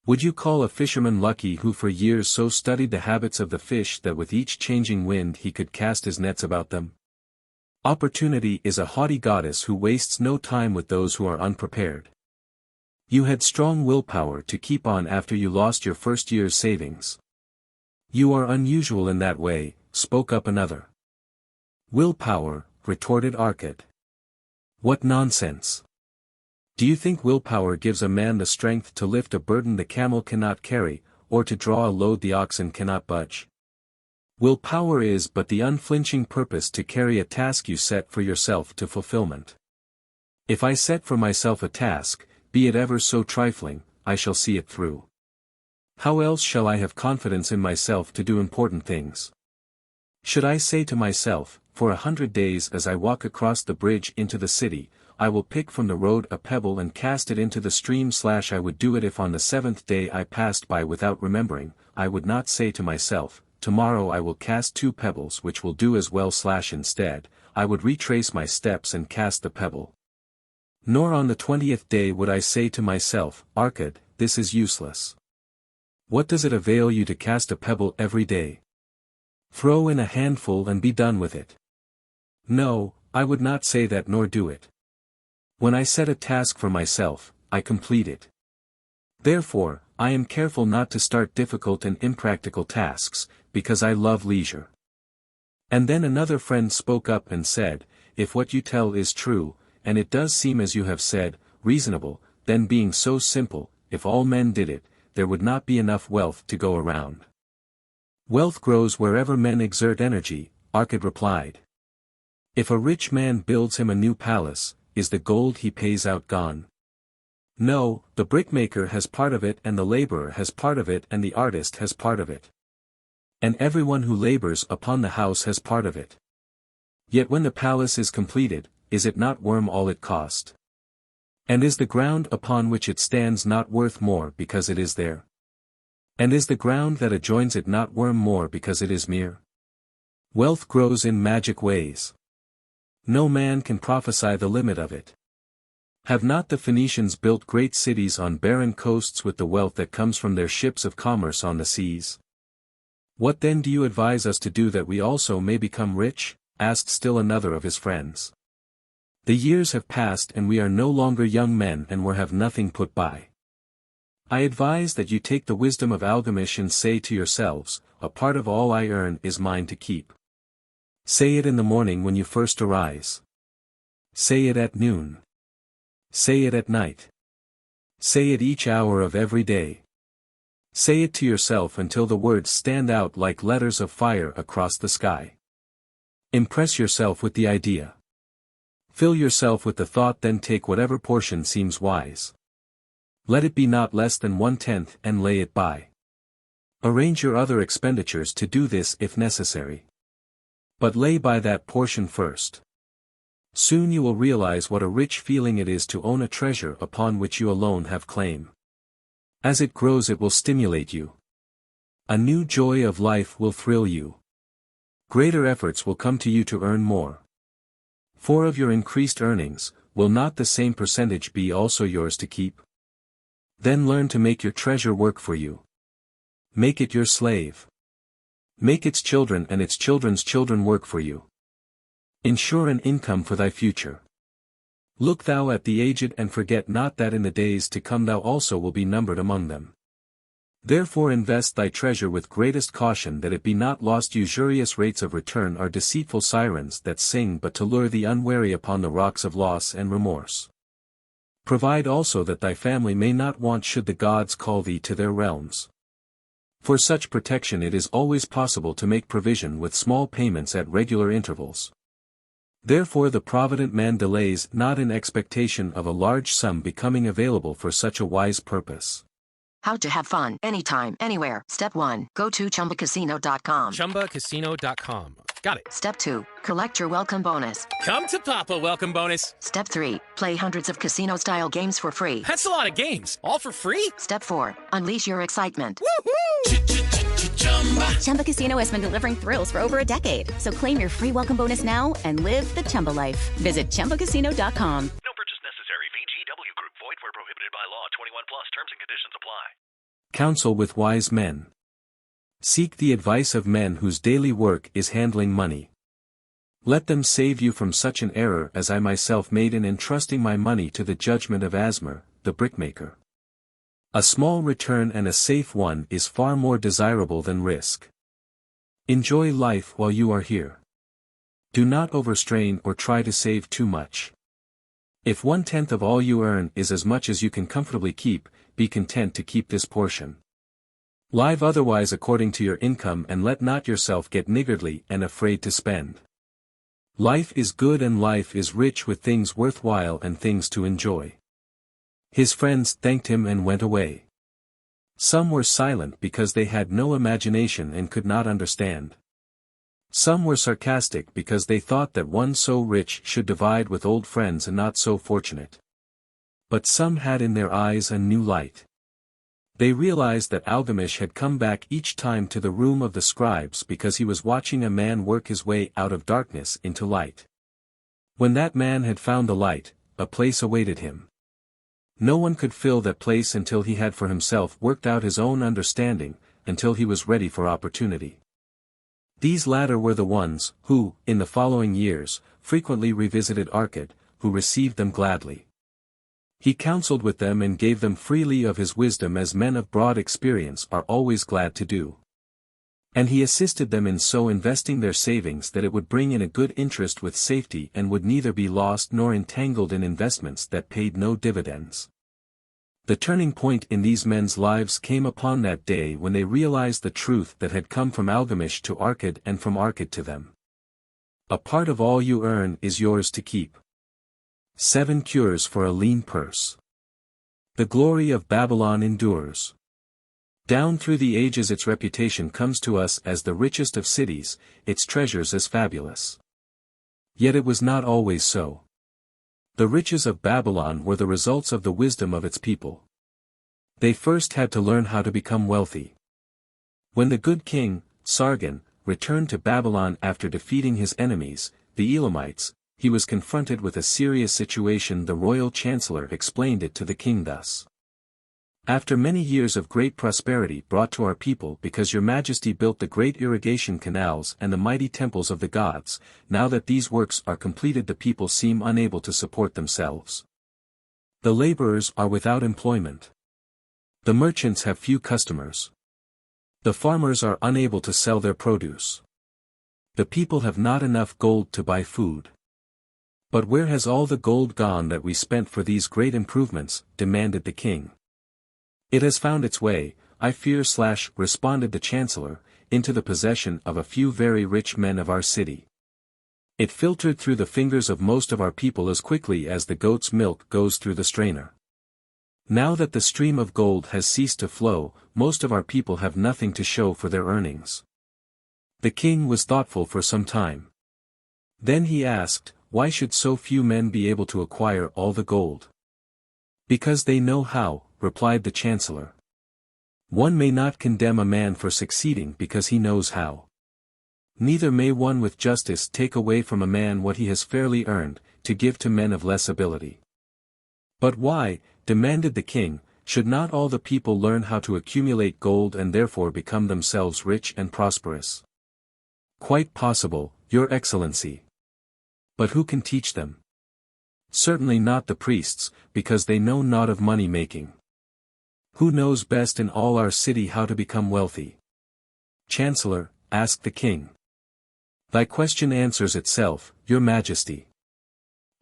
Would you call a fisherman lucky who for years so studied the habits of the fish that with each changing wind he could cast his nets about them? Opportunity is a haughty goddess who wastes no time with those who are unprepared. You had strong willpower to keep on after you lost your first year's savings. You are unusual in that way, spoke up another. Willpower, retorted Arcad. What nonsense! Do you think willpower gives a man the strength to lift a burden the camel cannot carry, or to draw a load the oxen cannot budge? Willpower is but the unflinching purpose to carry a task you set for yourself to fulfillment. If I set for myself a task, be it ever so trifling, I shall see it through. How else shall I have confidence in myself to do important things? Should I say to myself, for 100 days as I walk across the bridge into the city, I will pick from the road a pebble and cast it into the stream / I would do it if on the 7th day I passed by without remembering, I would not say to myself, tomorrow I will cast 2 pebbles which will do as well / instead, I would retrace my steps and cast the pebble. Nor on the 20th day would I say to myself, Arcad, this is useless. What does it avail you to cast a pebble every day? Throw in a handful and be done with it. No, I would not say that nor do it. When I set a task for myself, I complete it. Therefore, I am careful not to start difficult and impractical tasks, because I love leisure. And then another friend spoke up and said, if what you tell is true, and it does seem as you have said, reasonable, then being so simple, if all men did it, there would not be enough wealth to go around. Wealth grows wherever men exert energy, Arcad replied. If a rich man builds him a new palace, is the gold he pays out gone? No, the brickmaker has part of it and the laborer has part of it and the artist has part of it. And everyone who labors upon the house has part of it. Yet when the palace is completed, is it not worth all it cost? And is the ground upon which it stands not worth more because it is there? And is the ground that adjoins it not worth more because it is mere? Wealth grows in magic ways. No man can prophesy the limit of it. Have not the Phoenicians built great cities on barren coasts with the wealth that comes from their ships of commerce on the seas? What then do you advise us to do that we also may become rich? Asked still another of his friends. The years have passed and we are no longer young men and we have nothing put by. I advise that you take the wisdom of Algamish and say to yourselves, a part of all I earn is mine to keep. Say it in the morning when you first arise. Say it at noon. Say it at night. Say it each hour of every day. Say it to yourself until the words stand out like letters of fire across the sky. Impress yourself with the idea. Fill yourself with the thought, then take whatever portion seems wise. Let it be not less than 1/10 and lay it by. Arrange your other expenditures to do this if necessary. But lay by that portion first. Soon you will realize what a rich feeling it is to own a treasure upon which you alone have claim. As it grows it will stimulate you. A new joy of life will thrill you. Greater efforts will come to you to earn more. For of your increased earnings, will not the same percentage be also yours to keep? Then learn to make your treasure work for you. Make it your slave. Make its children and its children's children work for you. Ensure an income for thy future. Look thou at the aged and forget not that in the days to come thou also will be numbered among them. Therefore invest thy treasure with greatest caution that it be not lost. Usurious rates of return are deceitful sirens that sing but to lure the unwary upon the rocks of loss and remorse. Provide also that thy family may not want should the gods call thee to their realms. For such protection it is always possible to make provision with small payments at regular intervals. Therefore the provident man delays not in expectation of a large sum becoming available for such a wise purpose. How to have fun anytime, anywhere. Step 1. Go to ChumbaCasino.com. ChumbaCasino.com. Got it. Step 2. Collect your welcome bonus. Come to Papa welcome bonus. Step 3. Play hundreds of casino-style games for free. That's a lot of games. All for free? Step 4. Unleash your excitement. Woohoo! Chumba Casino has been delivering thrills for over a decade. So claim your free welcome bonus now and live the Chumba life. Visit ChumbaCasino.com. No purchase necessary. VGW Group. Void where prohibited by law. 21 plus. Terms and conditions apply. Counsel with wise men. Seek the advice of men whose daily work is handling money. Let them save you from such an error as I myself made in entrusting my money to the judgment of Asmar, the brickmaker. A small return and a safe one is far more desirable than risk. Enjoy life while you are here. Do not overstrain or try to save too much. If 1/10 of all you earn is as much as you can comfortably keep, be content to keep this portion. Live otherwise according to your income and let not yourself get niggardly and afraid to spend. Life is good and life is rich with things worthwhile and things to enjoy. His friends thanked him and went away. Some were silent because they had no imagination and could not understand. Some were sarcastic because they thought that one so rich should divide with old friends and not so fortunate. But some had in their eyes a new light. They realized that Algamish had come back each time to the room of the scribes because he was watching a man work his way out of darkness into light. When that man had found the light, a place awaited him. No one could fill that place until he had for himself worked out his own understanding, until he was ready for opportunity. These latter were the ones, who, in the following years, frequently revisited Arcad, who received them gladly. He counseled with them and gave them freely of his wisdom as men of broad experience are always glad to do. And he assisted them in so investing their savings that it would bring in a good interest with safety and would neither be lost nor entangled in investments that paid no dividends. The turning point in these men's lives came upon that day when they realized the truth that had come from Algamish to Arcad and from Arcad to them. A part of all you earn is yours to keep. 7 cures for a lean purse. The glory of Babylon endures. Down through the ages its reputation comes to us as the richest of cities, its treasures as fabulous. Yet it was not always so. The riches of Babylon were the results of the wisdom of its people. They first had to learn how to become wealthy. When the good king, Sargon, returned to Babylon after defeating his enemies, the Elamites, he was confronted with a serious situation. The royal chancellor explained it to the king thus. After many years of great prosperity brought to our people because your majesty built the great irrigation canals and the mighty temples of the gods, now that these works are completed the people seem unable to support themselves. The laborers are without employment. The merchants have few customers. The farmers are unable to sell their produce. The people have not enough gold to buy food. But where has all the gold gone that we spent for these great improvements? Demanded the king. It has found its way, I fear / responded the chancellor, into the possession of a few very rich men of our city. It filtered through the fingers of most of our people as quickly as the goat's milk goes through the strainer. Now that the stream of gold has ceased to flow, most of our people have nothing to show for their earnings. The king was thoughtful for some time. Then he asked, why should so few men be able to acquire all the gold? Because they know how, replied the chancellor. One may not condemn a man for succeeding because he knows how. Neither may one with justice take away from a man what he has fairly earned, to give to men of less ability. But why, demanded the king, should not all the people learn how to accumulate gold and therefore become themselves rich and prosperous? Quite possible, your excellency. But who can teach them? Certainly not the priests, because they know naught of money-making. Who knows best in all our city how to become wealthy? Chancellor, asked the king. Thy question answers itself, your majesty.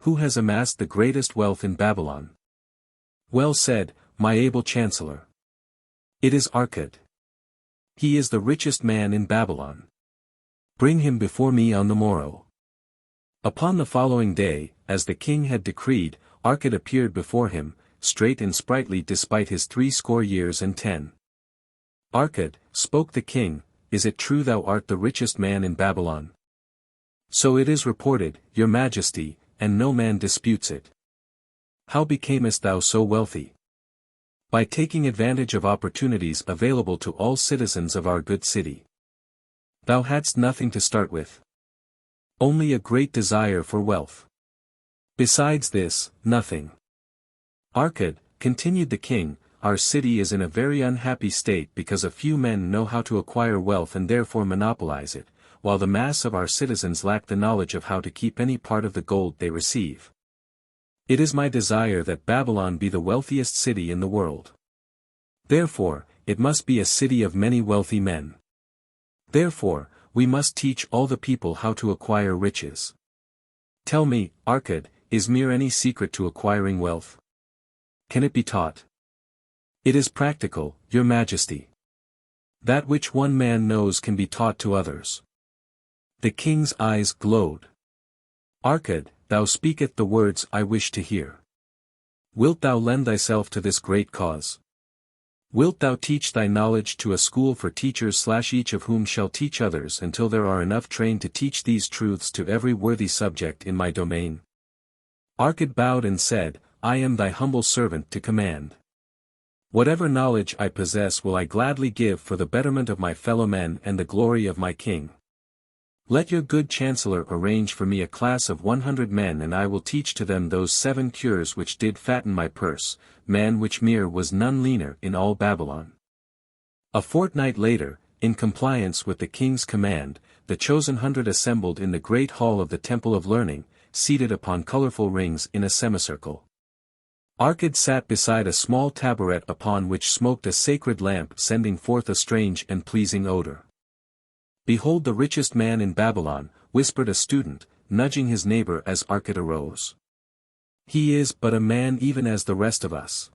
Who has amassed the greatest wealth in Babylon? Well said, my able chancellor. It is Arcad. He is the richest man in Babylon. Bring him before me on the morrow. Upon the following day, as the king had decreed, Arcad appeared before him, straight and sprightly despite his 80 years and 10. Arcad, spoke the king, is it true thou art the richest man in Babylon? So it is reported, your majesty, and no man disputes it. How becamest thou so wealthy? By taking advantage of opportunities available to all citizens of our good city. Thou hadst nothing to start with. Only a great desire for wealth. Besides this, nothing. Arcad, continued the king, our city is in a very unhappy state because a few men know how to acquire wealth and therefore monopolize it, while the mass of our citizens lack the knowledge of how to keep any part of the gold they receive. It is my desire that Babylon be the wealthiest city in the world. Therefore, it must be a city of many wealthy men. Therefore, we must teach all the people how to acquire riches. Tell me, Arcad, is mere any secret to acquiring wealth? Can it be taught? It is practical, your majesty. That which one man knows can be taught to others. The king's eyes glowed. Arkad, thou speakest the words I wish to hear. Wilt thou lend thyself to this great cause? Wilt thou teach thy knowledge to a school for teachers each of whom shall teach others until there are enough trained to teach these truths to every worthy subject in my domain? Arkad bowed and said, I am thy humble servant to command. Whatever knowledge I possess will I gladly give for the betterment of my fellow men and the glory of my king. Let your good chancellor arrange for me a class of 100 men, and I will teach to them those 7 cures which did fatten my purse, man which mere was none leaner in all Babylon. A fortnight later, in compliance with the king's command, the chosen 100 assembled in the great hall of the Temple of Learning, seated upon colorful rings in a semicircle. Arkad sat beside a small taboret upon which smoked a sacred lamp sending forth a strange and pleasing odor. Behold, the richest man in Babylon, whispered a student, nudging his neighbor as Arkad arose. He is but a man even as the rest of us.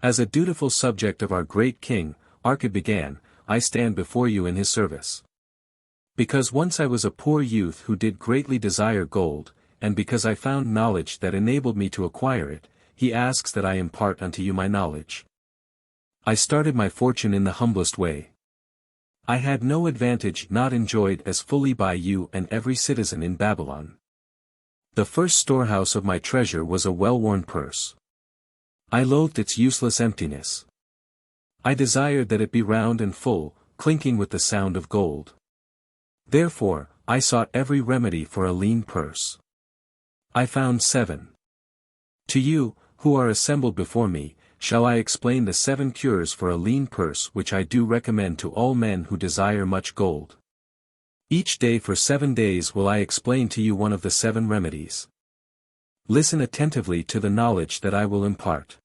As a dutiful subject of our great king, Arkad began, I stand before you in his service. Because once I was a poor youth who did greatly desire gold, and because I found knowledge that enabled me to acquire it, he asks that I impart unto you my knowledge. I started my fortune in the humblest way. I had no advantage not enjoyed as fully by you and every citizen in Babylon. The first storehouse of my treasure was a well-worn purse. I loathed its useless emptiness. I desired that it be round and full, clinking with the sound of gold. Therefore, I sought every remedy for a lean purse. I found 7. To you, who are assembled before me, shall I explain the 7 cures for a lean purse which I do recommend to all men who desire much gold. Each day for 7 days will I explain to you one of the 7 remedies. Listen attentively to the knowledge that I will impart.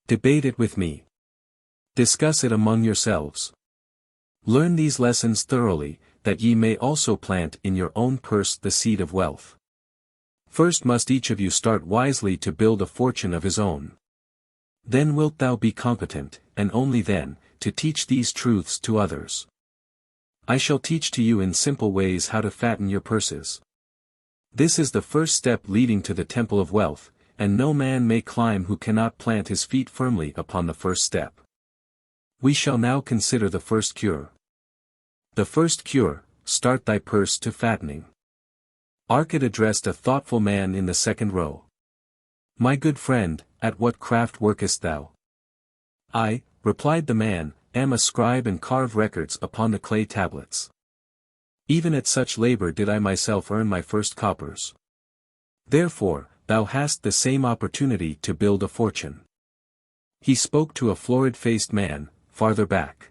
Debate it with me. Discuss it among yourselves. Learn these lessons thoroughly, that ye may also plant in your own purse the seed of wealth. First must each of you start wisely to build a fortune of his own. Then wilt thou be competent, and only then, to teach these truths to others. I shall teach to you in simple ways how to fatten your purses. This is the first step leading to the temple of wealth, and no man may climb who cannot plant his feet firmly upon the first step. We shall now consider the first cure. The first cure, start thy purse to fattening. Arkad addressed a thoughtful man in the second row. My good friend, at what craft workest thou? I, replied the man, am a scribe and carve records upon the clay tablets. Even at such labor did I myself earn my first coppers. Therefore, thou hast the same opportunity to build a fortune. He spoke to a florid-faced man, farther back.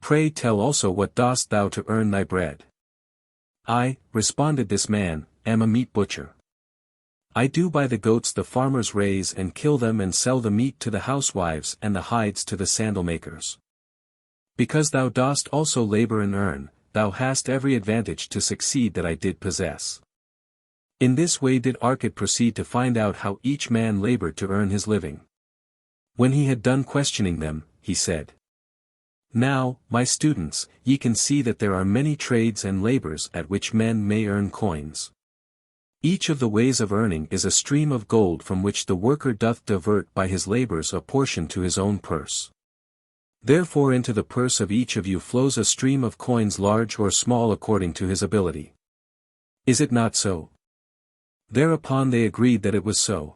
Pray tell also what dost thou to earn thy bread? I, responded this man, am a meat butcher. I do buy the goats the farmers raise and kill them and sell the meat to the housewives and the hides to the sandal makers. Because thou dost also labor and earn, thou hast every advantage to succeed that I did possess. In this way did Arkad proceed to find out how each man labored to earn his living. When he had done questioning them, he said, Now, my students, ye can see that there are many trades and labors at which men may earn coins. Each of the ways of earning is a stream of gold from which the worker doth divert by his labors a portion to his own purse. Therefore into the purse of each of you flows a stream of coins large or small according to his ability. Is it not so? Thereupon they agreed that it was so.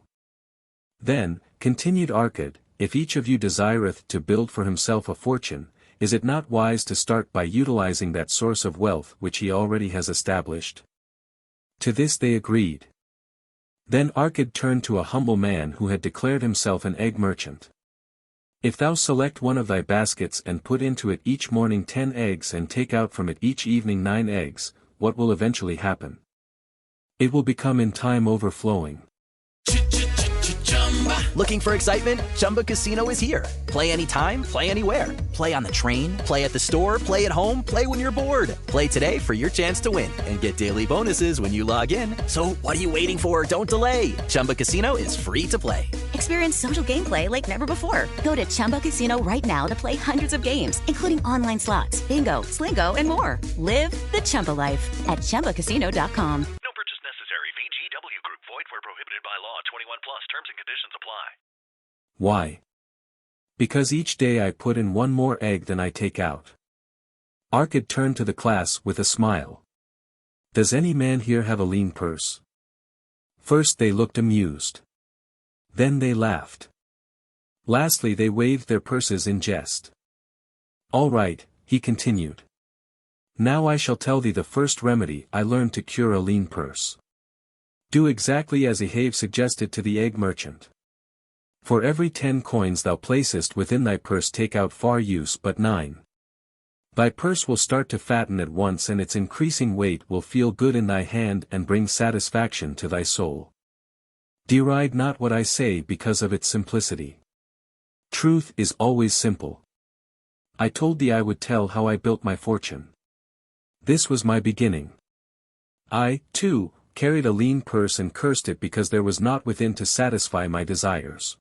Then, continued Arkad, if each of you desireth to build for himself a fortune, is it not wise to start by utilizing that source of wealth which he already has established? To this they agreed. Then Arkad turned to a humble man who had declared himself an egg merchant. If thou select one of thy baskets and put into it each morning 10 eggs and take out from it each evening 9 eggs, what will eventually happen? It will become in time overflowing. Looking for excitement? Chumba Casino is here. Play anytime, play anywhere. Play on the train, play at the store, play at home, play when you're bored. Play today for your chance to win and get daily bonuses when you log in. So what are you waiting for? Don't delay. Chumba Casino is free to play. Experience social gameplay like never before. Go to Chumba Casino right now to play hundreds of games, including online slots, bingo, Slingo, and more. Live the Chumba life at ChumbaCasino.com. No purchase necessary. VGW Group. Void where prohibited by law. 21 plus. Terms and conditions apply. Why? Because each day I put in one more egg than I take out. Arkad turned to the class with a smile. Does any man here have a lean purse? First they looked amused. Then they laughed. Lastly they waved their purses in jest. All right, he continued. Now I shall tell thee the first remedy I learned to cure a lean purse. Do exactly as Ahave suggested to the egg merchant. For every 10 coins thou placest within thy purse take out far use but 9. Thy purse will start to fatten at once and its increasing weight will feel good in thy hand and bring satisfaction to thy soul. Deride not what I say because of its simplicity. Truth is always simple. I told thee I would tell how I built my fortune. This was my beginning. I, too, carried a lean purse and cursed it because there was naught within to satisfy my desires.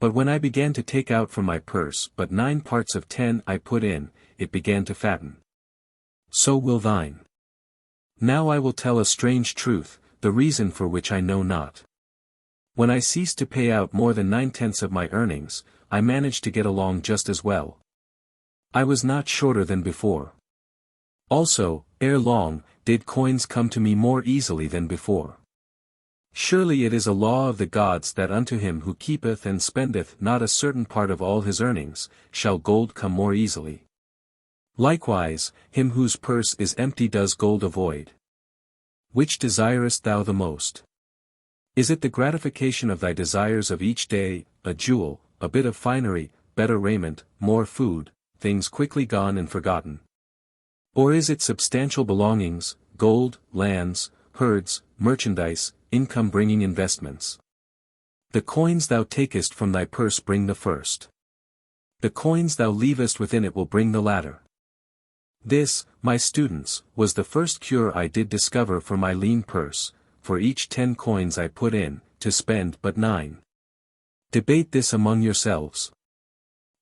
But when I began to take out from my purse but 9 parts of 10 I put in, it began to fatten. So will thine. Now I will tell a strange truth, the reason for which I know not. When I ceased to pay out more than 9/10 of my earnings, I managed to get along just as well. I was not shorter than before. Also, ere long, did coins come to me more easily than before. Surely it is a law of the gods that unto him who keepeth and spendeth not a certain part of all his earnings, shall gold come more easily. Likewise, him whose purse is empty does gold avoid. Which desirest thou the most? Is it the gratification of thy desires of each day, a jewel, a bit of finery, better raiment, more food, things quickly gone and forgotten? Or is it substantial belongings, gold, lands, herds, merchandise, income-bringing investments? The coins thou takest from thy purse bring the first. The coins thou leavest within it will bring the latter. This, my students, was the first cure I did discover for my lean purse, for each 10 coins I put in, to spend but 9. Debate this among yourselves.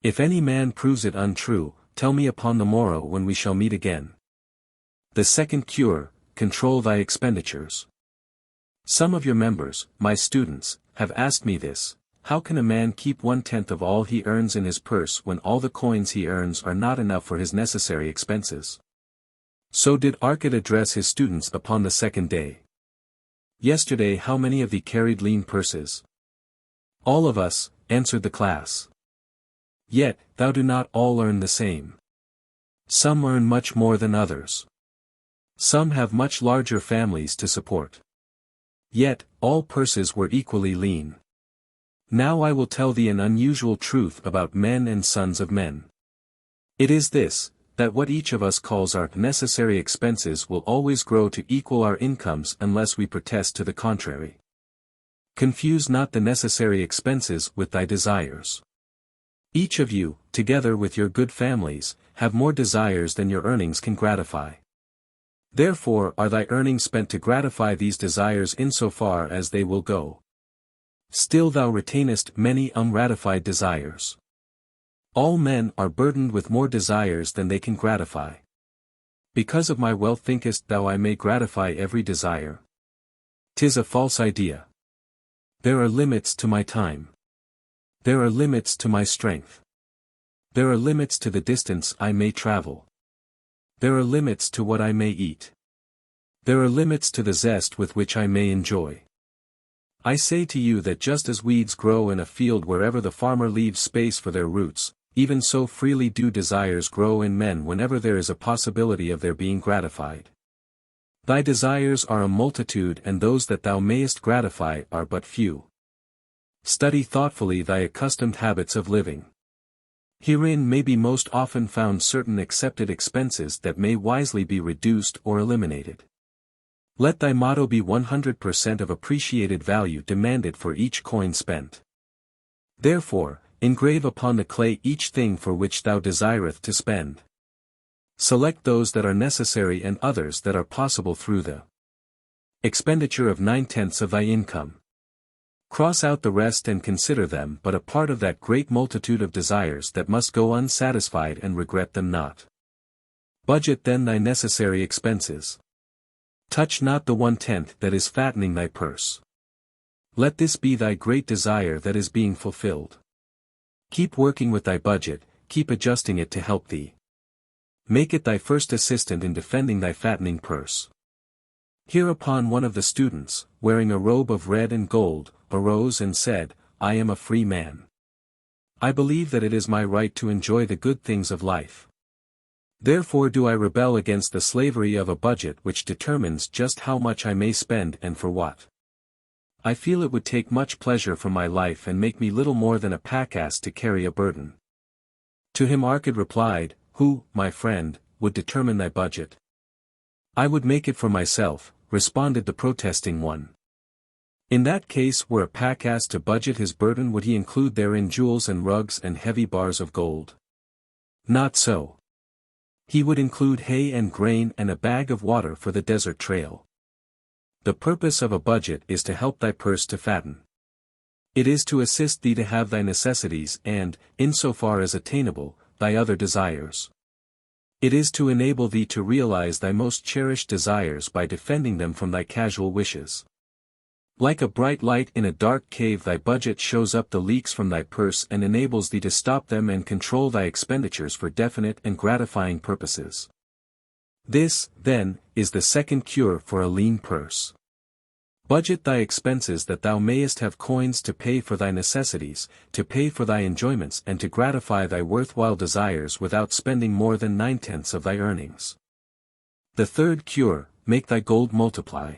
If any man proves it untrue, tell me upon the morrow when we shall meet again. The second cure, control thy expenditures. Some of your members, my students, have asked me this: how can a man keep 1/10 of all he earns in his purse when all the coins he earns are not enough for his necessary expenses? So did Arkad address his students upon the second day. Yesterday how many of thee carried lean purses? All of us, answered the class. Yet, thou do not all earn the same. Some earn much more than others. Some have much larger families to support. Yet, all purses were equally lean. Now I will tell thee an unusual truth about men and sons of men. It is this, that what each of us calls our necessary expenses will always grow to equal our incomes unless we protest to the contrary. Confuse not the necessary expenses with thy desires. Each of you, together with your good families, have more desires than your earnings can gratify. Therefore are thy earnings spent to gratify these desires insofar as they will go. Still thou retainest many ungratified desires. All men are burdened with more desires than they can gratify. Because of my wealth thinkest thou I may gratify every desire? 'Tis a false idea. There are limits to my time. There are limits to my strength. There are limits to the distance I may travel. There are limits to what I may eat. There are limits to the zest with which I may enjoy. I say to you that just as weeds grow in a field wherever the farmer leaves space for their roots, even so freely do desires grow in men whenever there is a possibility of their being gratified. Thy desires are a multitude and those that thou mayest gratify are but few. Study thoughtfully thy accustomed habits of living. Herein may be most often found certain accepted expenses that may wisely be reduced or eliminated. Let thy motto be 100% of appreciated value demanded for each coin spent. Therefore, engrave upon the clay each thing for which thou desireth to spend. Select those that are necessary and others that are possible through the expenditure of 9/10 of thy income. Cross out the rest and consider them but a part of that great multitude of desires that must go unsatisfied and regret them not. Budget then thy necessary expenses. Touch not the 1/10 that is fattening thy purse. Let this be thy great desire that is being fulfilled. Keep working with thy budget, keep adjusting it to help thee. Make it thy first assistant in defending thy fattening purse. Hereupon one of the students, wearing a robe of red and gold, arose and said, I am a free man. I believe that it is my right to enjoy the good things of life. Therefore do I rebel against the slavery of a budget which determines just how much I may spend and for what. I feel it would take much pleasure from my life and make me little more than a packass to carry a burden. To him Arcad replied, Who, my friend, would determine thy budget? I would make it for myself, responded the protesting one. In that case, were a packass to budget his burden, would he include therein jewels and rugs and heavy bars of gold? Not so. He would include hay and grain and a bag of water for the desert trail. The purpose of a budget is to help thy purse to fatten. It is to assist thee to have thy necessities and, insofar as attainable, thy other desires. It is to enable thee to realize thy most cherished desires by defending them from thy casual wishes. Like a bright light in a dark cave, thy budget shows up the leaks from thy purse and enables thee to stop them and control thy expenditures for definite and gratifying purposes. This, then, is the second cure for a lean purse. Budget thy expenses that thou mayest have coins to pay for thy necessities, to pay for thy enjoyments and to gratify thy worthwhile desires without spending more than 9/10 of thy earnings. The third cure, make thy gold multiply.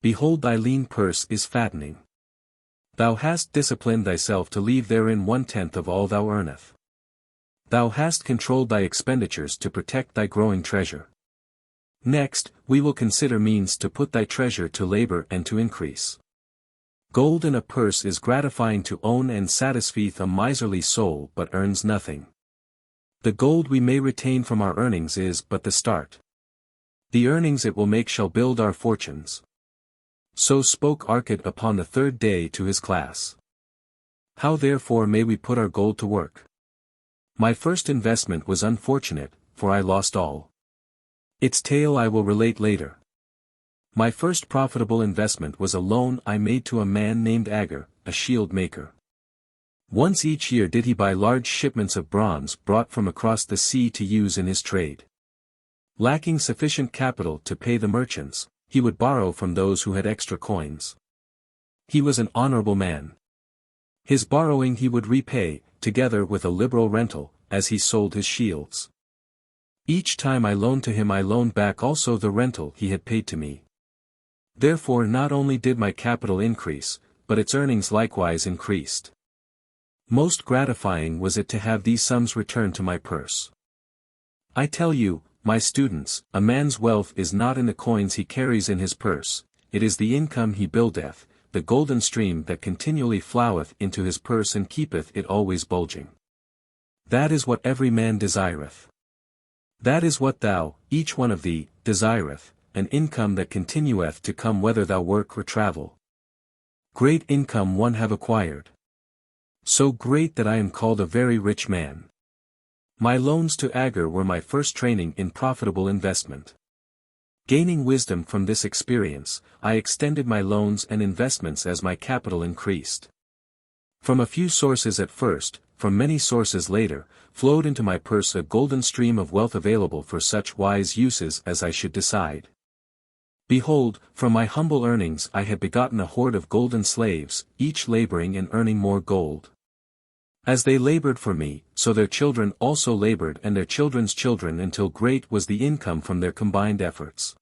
Behold, thy lean purse is fattening. Thou hast disciplined thyself to leave therein 1/10 of all thou earnest. Thou hast controlled thy expenditures to protect thy growing treasure. Next, we will consider means to put thy treasure to labor and to increase. Gold in a purse is gratifying to own and satisfieth a miserly soul but earns nothing. The gold we may retain from our earnings is but the start. The earnings it will make shall build our fortunes. So spoke Arcad upon the third day to his class. How therefore may we put our gold to work? My first investment was unfortunate, for I lost all. Its tale I will relate later. My first profitable investment was a loan I made to a man named Agar, a shield maker. Once each year did he buy large shipments of bronze brought from across the sea to use in his trade. Lacking sufficient capital to pay the merchants, he would borrow from those who had extra coins. He was an honorable man. His borrowing he would repay, together with a liberal rental, as he sold his shields. Each time I loaned to him I loaned back also the rental he had paid to me. Therefore not only did my capital increase, but its earnings likewise increased. Most gratifying was it to have these sums returned to my purse. I tell you, my students, a man's wealth is not in the coins he carries in his purse, it is the income he buildeth, the golden stream that continually floweth into his purse and keepeth it always bulging. That is what every man desireth. That is what thou, each one of thee, desireth, an income that continueth to come whether thou work or travel. Great income one have acquired. So great that I am called a very rich man. My loans to Agar were my first training in profitable investment. Gaining wisdom from this experience, I extended my loans and investments as my capital increased. From a few sources at first, from many sources later, flowed into my purse a golden stream of wealth available for such wise uses as I should decide. Behold, from my humble earnings I had begotten a horde of golden slaves, each laboring and earning more gold. As they labored for me, so their children also labored and their children's children until great was the income from their combined efforts.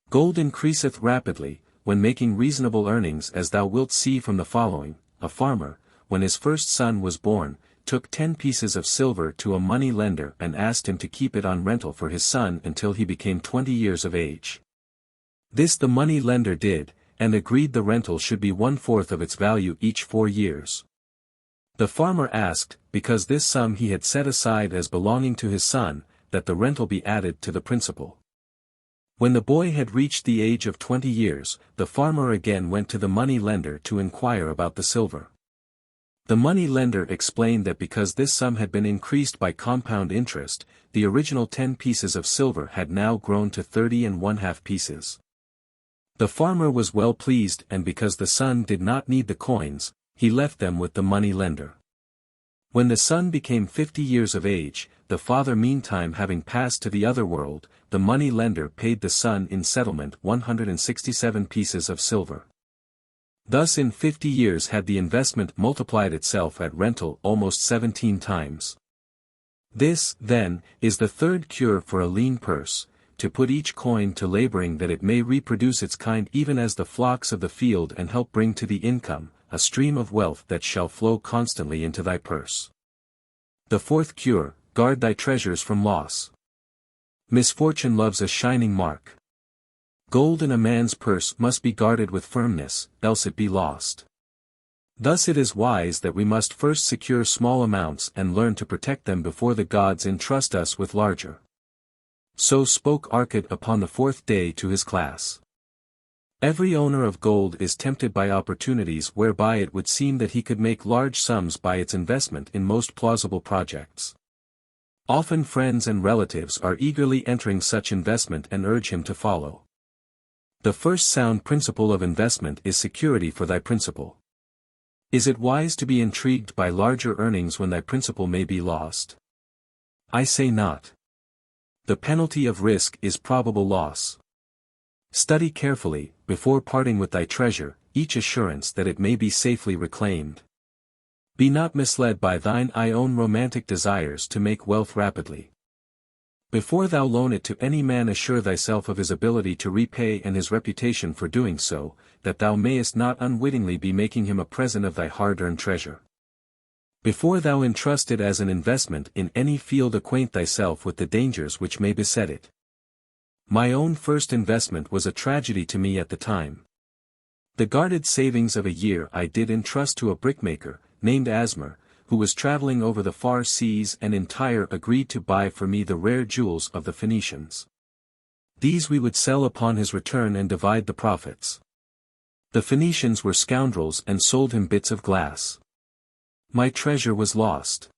Gold increaseth rapidly, when making reasonable earnings, as thou wilt see from the following. A farmer, when his first son was born, took 10 pieces of silver to a money lender and asked him to keep it on rental for his son until he became 20 years of age. This the money lender did, and agreed the rental should be 1/4 of its value each 4 years. The farmer asked, because this sum he had set aside as belonging to his son, that the rental be added to the principal. When the boy had reached the age of 20 years, the farmer again went to the money lender to inquire about the silver. The money lender explained that because this sum had been increased by compound interest, the original 10 pieces of silver had now grown to 30 1/2 pieces. The farmer was well pleased, and because the son did not need the coins, he left them with the money lender. When the son became 50 years of age, the father meantime having passed to the other world, the money lender paid the son in settlement 167 pieces of silver. Thus in 50 years had the investment multiplied itself at rental almost 17 times. This, then, is the third cure for a lean purse, to put each coin to laboring that it may reproduce its kind even as the flocks of the field and help bring to the income, a stream of wealth that shall flow constantly into thy purse. The fourth cure, guard thy treasures from loss. Misfortune loves a shining mark. Gold in a man's purse must be guarded with firmness, else it be lost. Thus it is wise that we must first secure small amounts and learn to protect them before the gods entrust us with larger. So spoke Arcad upon the 4th day to his class. Every owner of gold is tempted by opportunities whereby it would seem that he could make large sums by its investment in most plausible projects. Often friends and relatives are eagerly entering such investment and urge him to follow. The first sound principle of investment is security for thy principal. Is it wise to be intrigued by larger earnings when thy principal may be lost? I say not. The penalty of risk is probable loss. Study carefully, before parting with thy treasure, each assurance that it may be safely reclaimed. Be not misled by thine own romantic desires to make wealth rapidly. Before thou loan it to any man, assure thyself of his ability to repay and his reputation for doing so, that thou mayest not unwittingly be making him a present of thy hard-earned treasure. Before thou entrust it as an investment in any field, acquaint thyself with the dangers which may beset it. My own first investment was a tragedy to me at the time. The guarded savings of a year I did entrust to a brickmaker, named Asmer, who was traveling over the far seas, and in Tyre agreed to buy for me the rare jewels of the Phoenicians. These we would sell upon his return and divide the profits. The Phoenicians were scoundrels and sold him bits of glass. My treasure was lost.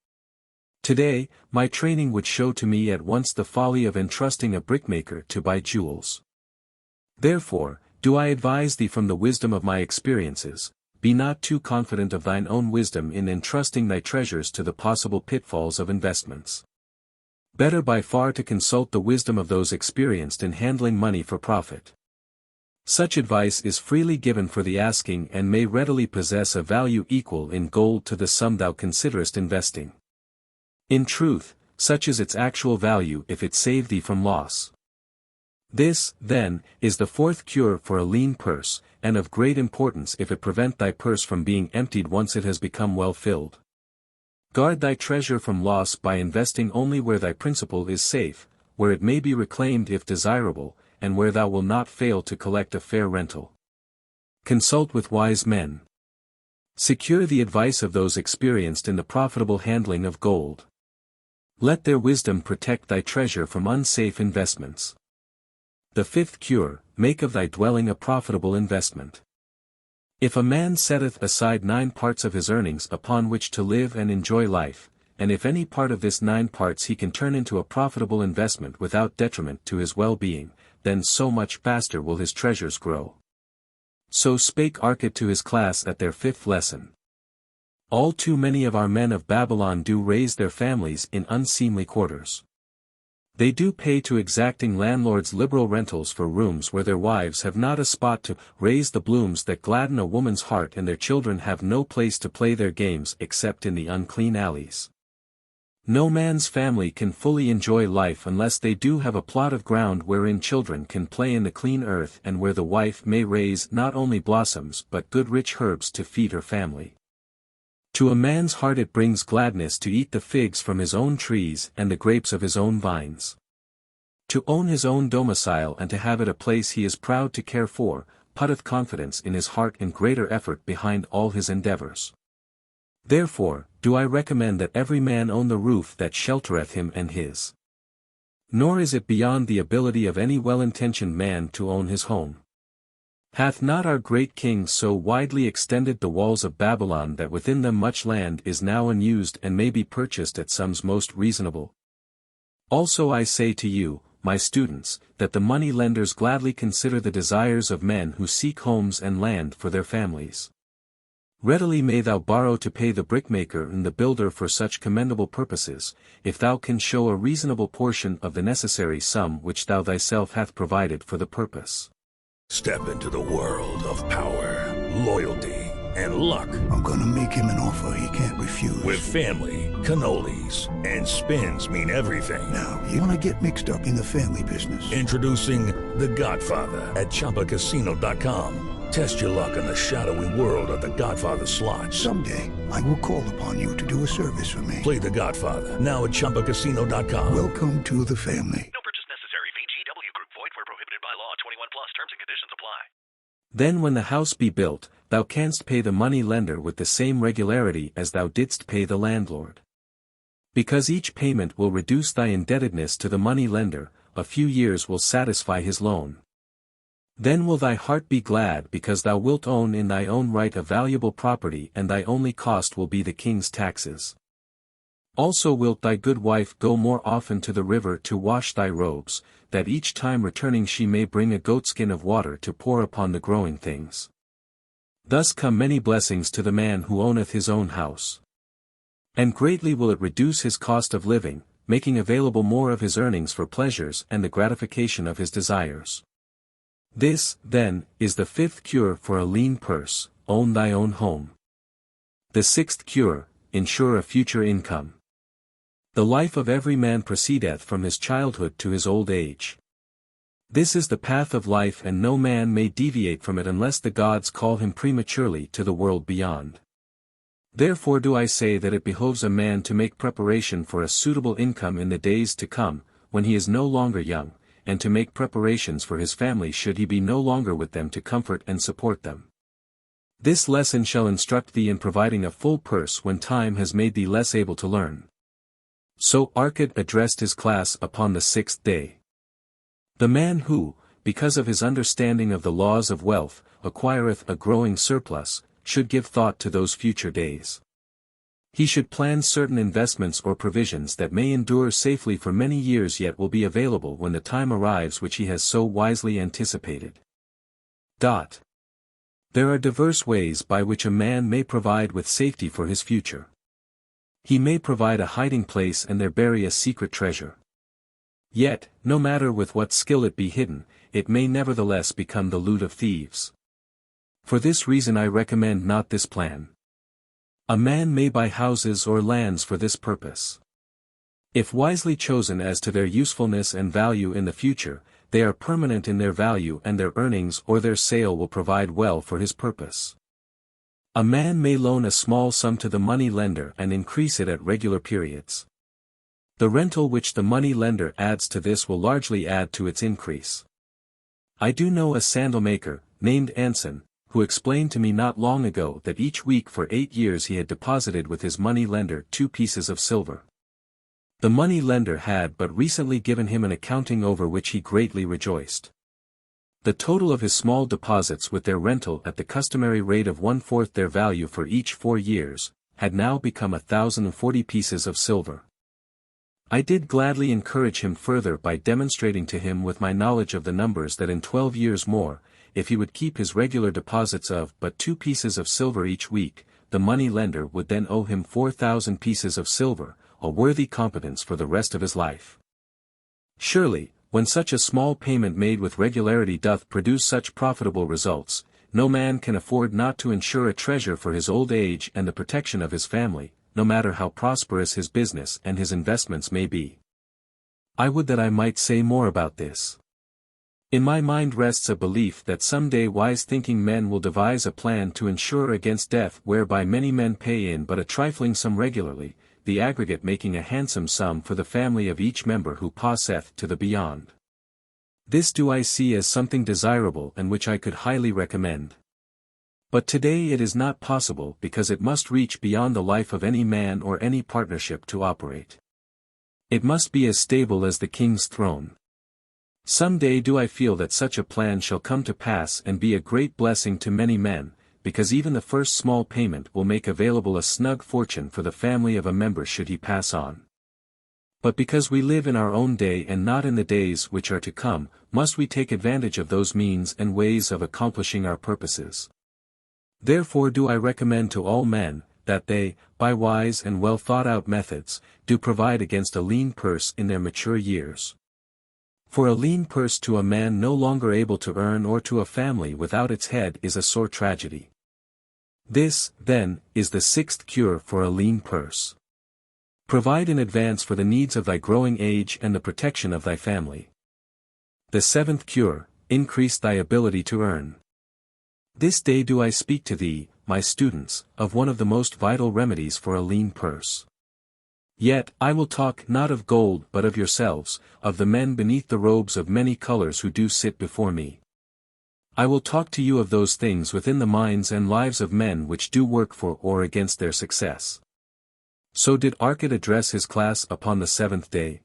Today, my training would show to me at once the folly of entrusting a brickmaker to buy jewels. Therefore, do I advise thee from the wisdom of my experiences, be not too confident of thine own wisdom in entrusting thy treasures to the possible pitfalls of investments. Better by far to consult the wisdom of those experienced in handling money for profit. Such advice is freely given for the asking and may readily possess a value equal in gold to the sum thou considerest investing. In truth, such is its actual value if it save thee from loss. This, then, is the fourth cure for a lean purse, and of great importance if it prevent thy purse from being emptied once it has become well filled. Guard thy treasure from loss by investing only where thy principal is safe, where it may be reclaimed if desirable, and where thou wilt not fail to collect a fair rental. Consult with wise men. Secure the advice of those experienced in the profitable handling of gold. Let their wisdom protect thy treasure from unsafe investments. The fifth cure, make of thy dwelling a profitable investment. If a man setteth aside 9 parts of his earnings upon which to live and enjoy life, and if any part of this 9 parts he can turn into a profitable investment without detriment to his well-being, then so much faster will his treasures grow. So spake Arcad to his class at their 5th lesson. All too many of our men of Babylon do raise their families in unseemly quarters. They do pay to exacting landlords liberal rentals for rooms where their wives have not a spot to raise the blooms that gladden a woman's heart, and their children have no place to play their games except in the unclean alleys. No man's family can fully enjoy life unless they do have a plot of ground wherein children can play in the clean earth, and where the wife may raise not only blossoms but good rich herbs to feed her family. To a man's heart it brings gladness to eat the figs from his own trees and the grapes of his own vines. To own his own domicile and to have it a place he is proud to care for, putteth confidence in his heart and greater effort behind all his endeavors. Therefore, do I recommend that every man own the roof that sheltereth him and his. Nor is it beyond the ability of any well-intentioned man to own his home. Hath not our great king so widely extended the walls of Babylon that within them much land is now unused and may be purchased at sums most reasonable? Also I say to you, my students, that the money lenders gladly consider the desires of men who seek homes and land for their families. Readily may thou borrow to pay the brickmaker and the builder for such commendable purposes, if thou can show a reasonable portion of the necessary sum which thou thyself hath provided for the purpose. Step into the world of power, loyalty, and luck. I'm gonna make him an offer he can't refuse. With family, cannolis, and spins mean everything. Now, you wanna get mixed up in the family business. Introducing The Godfather at ChumbaCasino.com. Test your luck in the shadowy world of The Godfather slot. Someday, I will call upon you to do a service for me. Play The Godfather, now at ChumbaCasino.com. Welcome to the family. No purchase necessary. VGW Group. Void where prohibited by law. 21 plus. Terms and conditions apply. Then when the house be built, thou canst pay the money lender with the same regularity as thou didst pay the landlord. Because each payment will reduce thy indebtedness to the money lender, a few years will satisfy his loan. Then will thy heart be glad because thou wilt own in thy own right a valuable property and thy only cost will be the king's taxes. Also wilt thy good wife go more often to the river to wash thy robes, that each time returning she may bring a goatskin of water to pour upon the growing things. Thus come many blessings to the man who owneth his own house. And greatly will it reduce his cost of living, making available more of his earnings for pleasures and the gratification of his desires. This, then, is the fifth cure for a lean purse: own thy own home. The sixth cure: ensure a future income. The life of every man proceedeth from his childhood to his old age. This is the path of life and no man may deviate from it unless the gods call him prematurely to the world beyond. Therefore do I say that it behoves a man to make preparation for a suitable income in the days to come, when he is no longer young, and to make preparations for his family should he be no longer with them to comfort and support them. This lesson shall instruct thee in providing a full purse when time has made thee less able to learn. So Arcad addressed his class upon the sixth day. The man who, because of his understanding of the laws of wealth, acquireth a growing surplus, should give thought to those future days. He should plan certain investments or provisions that may endure safely for many years yet will be available when the time arrives which he has so wisely anticipated. There are diverse ways by which a man may provide with safety for his future. He may provide a hiding place and there bury a secret treasure. Yet, no matter with what skill it be hidden, it may nevertheless become the loot of thieves. For this reason I recommend not this plan. A man may buy houses or lands for this purpose. If wisely chosen as to their usefulness and value in the future, they are permanent in their value and their earnings or their sale will provide well for his purpose. A man may loan a small sum to the money lender and increase it at regular periods. The rental which the money lender adds to this will largely add to its increase. I do know a sandal maker, named Anson, who explained to me not long ago that each week for 8 years he had deposited with his money lender 2 pieces of silver. The money lender had but recently given him an accounting over which he greatly rejoiced. The total of his small deposits with their rental at the customary rate of 1/4 their value for each 4 years, had now become 1,040 pieces of silver. I did gladly encourage him further by demonstrating to him with my knowledge of the numbers that in 12 years more, if he would keep his regular deposits of but 2 pieces of silver each week, the money lender would then owe him 4,000 pieces of silver, a worthy competence for the rest of his life. Surely, when such a small payment made with regularity doth produce such profitable results, no man can afford not to ensure a treasure for his old age and the protection of his family, no matter how prosperous his business and his investments may be. I would that I might say more about this. In my mind rests a belief that some day wise-thinking men will devise a plan to ensure against death whereby many men pay in but a trifling sum regularly, the aggregate making a handsome sum for the family of each member who passeth to the beyond. This do I see as something desirable and which I could highly recommend. But today it is not possible because it must reach beyond the life of any man or any partnership to operate. It must be as stable as the king's throne. Some day do I feel that such a plan shall come to pass and be a great blessing to many men, because even the first small payment will make available a snug fortune for the family of a member should he pass on. But because we live in our own day and not in the days which are to come, must we take advantage of those means and ways of accomplishing our purposes. Therefore do I recommend to all men, that they, by wise and well thought out methods, do provide against a lean purse in their mature years. For a lean purse to a man no longer able to earn or to a family without its head is a sore tragedy. This, then, is the sixth cure for a lean purse. Provide in advance for the needs of thy growing age and the protection of thy family. The seventh cure, increase thy ability to earn. This day do I speak to thee, my students, of one of the most vital remedies for a lean purse. Yet, I will talk not of gold but of yourselves, of the men beneath the robes of many colors who do sit before me. I will talk to you of those things within the minds and lives of men which do work for or against their success. So did Arcad address his class upon the seventh day.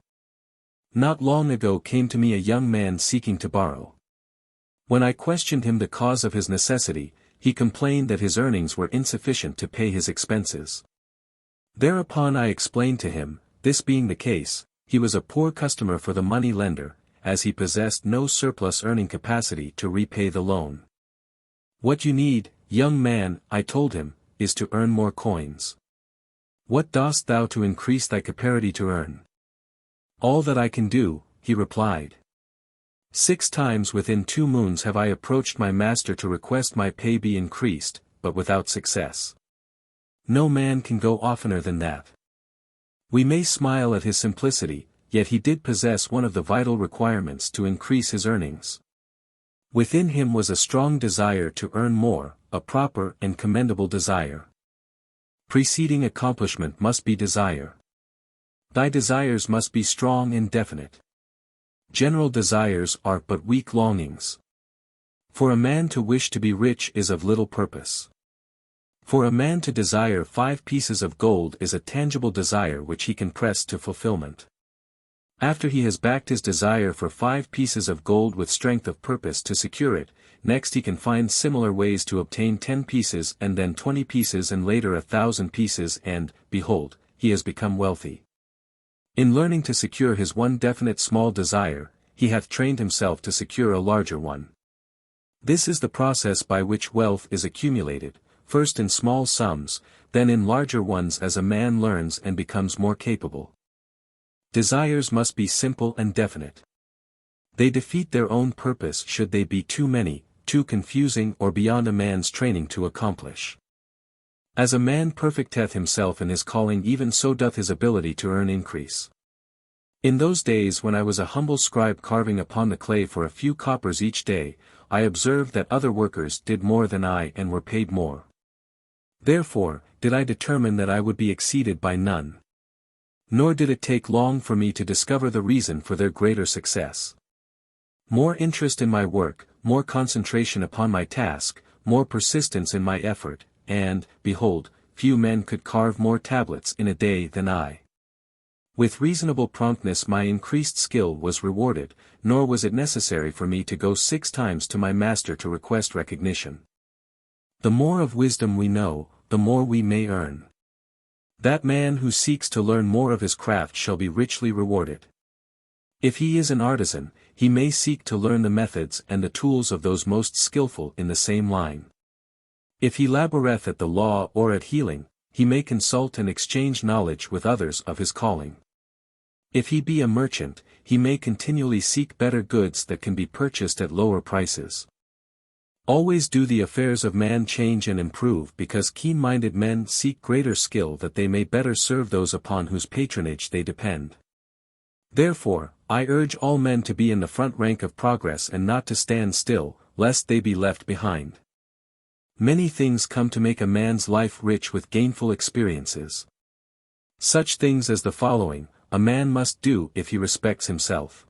Not long ago came to me a young man seeking to borrow. When I questioned him the cause of his necessity, he complained that his earnings were insufficient to pay his expenses. Thereupon I explained to him, this being the case, he was a poor customer for the money lender, as he possessed no surplus earning capacity to repay the loan. What you need, young man, I told him, is to earn more coins. What dost thou to increase thy capacity to earn? All that I can do, he replied. 6 times within 2 moons have I approached my master to request my pay be increased, but without success. No man can go oftener than that. We may smile at his simplicity, yet he did possess one of the vital requirements to increase his earnings. Within him was a strong desire to earn more, a proper and commendable desire. Preceding accomplishment must be desire. Thy desires must be strong and definite. General desires are but weak longings. For a man to wish to be rich is of little purpose. For a man to desire 5 pieces of gold is a tangible desire which he can press to fulfillment. After he has backed his desire for 5 pieces of gold with strength of purpose to secure it, next he can find similar ways to obtain 10 pieces and then 20 pieces and later 1,000 pieces and, behold, he has become wealthy. In learning to secure his one definite small desire, he hath trained himself to secure a larger one. This is the process by which wealth is accumulated, first in small sums, then in larger ones as a man learns and becomes more capable. Desires must be simple and definite. They defeat their own purpose should they be too many, too confusing or beyond a man's training to accomplish. As a man perfecteth himself in his calling, even so doth his ability to earn increase. In those days when I was a humble scribe carving upon the clay for a few coppers each day, I observed that other workers did more than I and were paid more. Therefore, did I determine that I would be exceeded by none. Nor did it take long for me to discover the reason for their greater success. More interest in my work, more concentration upon my task, more persistence in my effort, and, behold, few men could carve more tablets in a day than I. With reasonable promptness my increased skill was rewarded, nor was it necessary for me to go 6 times to my master to request recognition. The more of wisdom we know, the more we may earn. That man who seeks to learn more of his craft shall be richly rewarded. If he is an artisan, he may seek to learn the methods and the tools of those most skillful in the same line. If he laboureth at the law or at healing, he may consult and exchange knowledge with others of his calling. If he be a merchant, he may continually seek better goods that can be purchased at lower prices. Always do the affairs of man change and improve, because keen-minded men seek greater skill that they may better serve those upon whose patronage they depend. Therefore, I urge all men to be in the front rank of progress and not to stand still, lest they be left behind. Many things come to make a man's life rich with gainful experiences. Such things as the following, a man must do if he respects himself.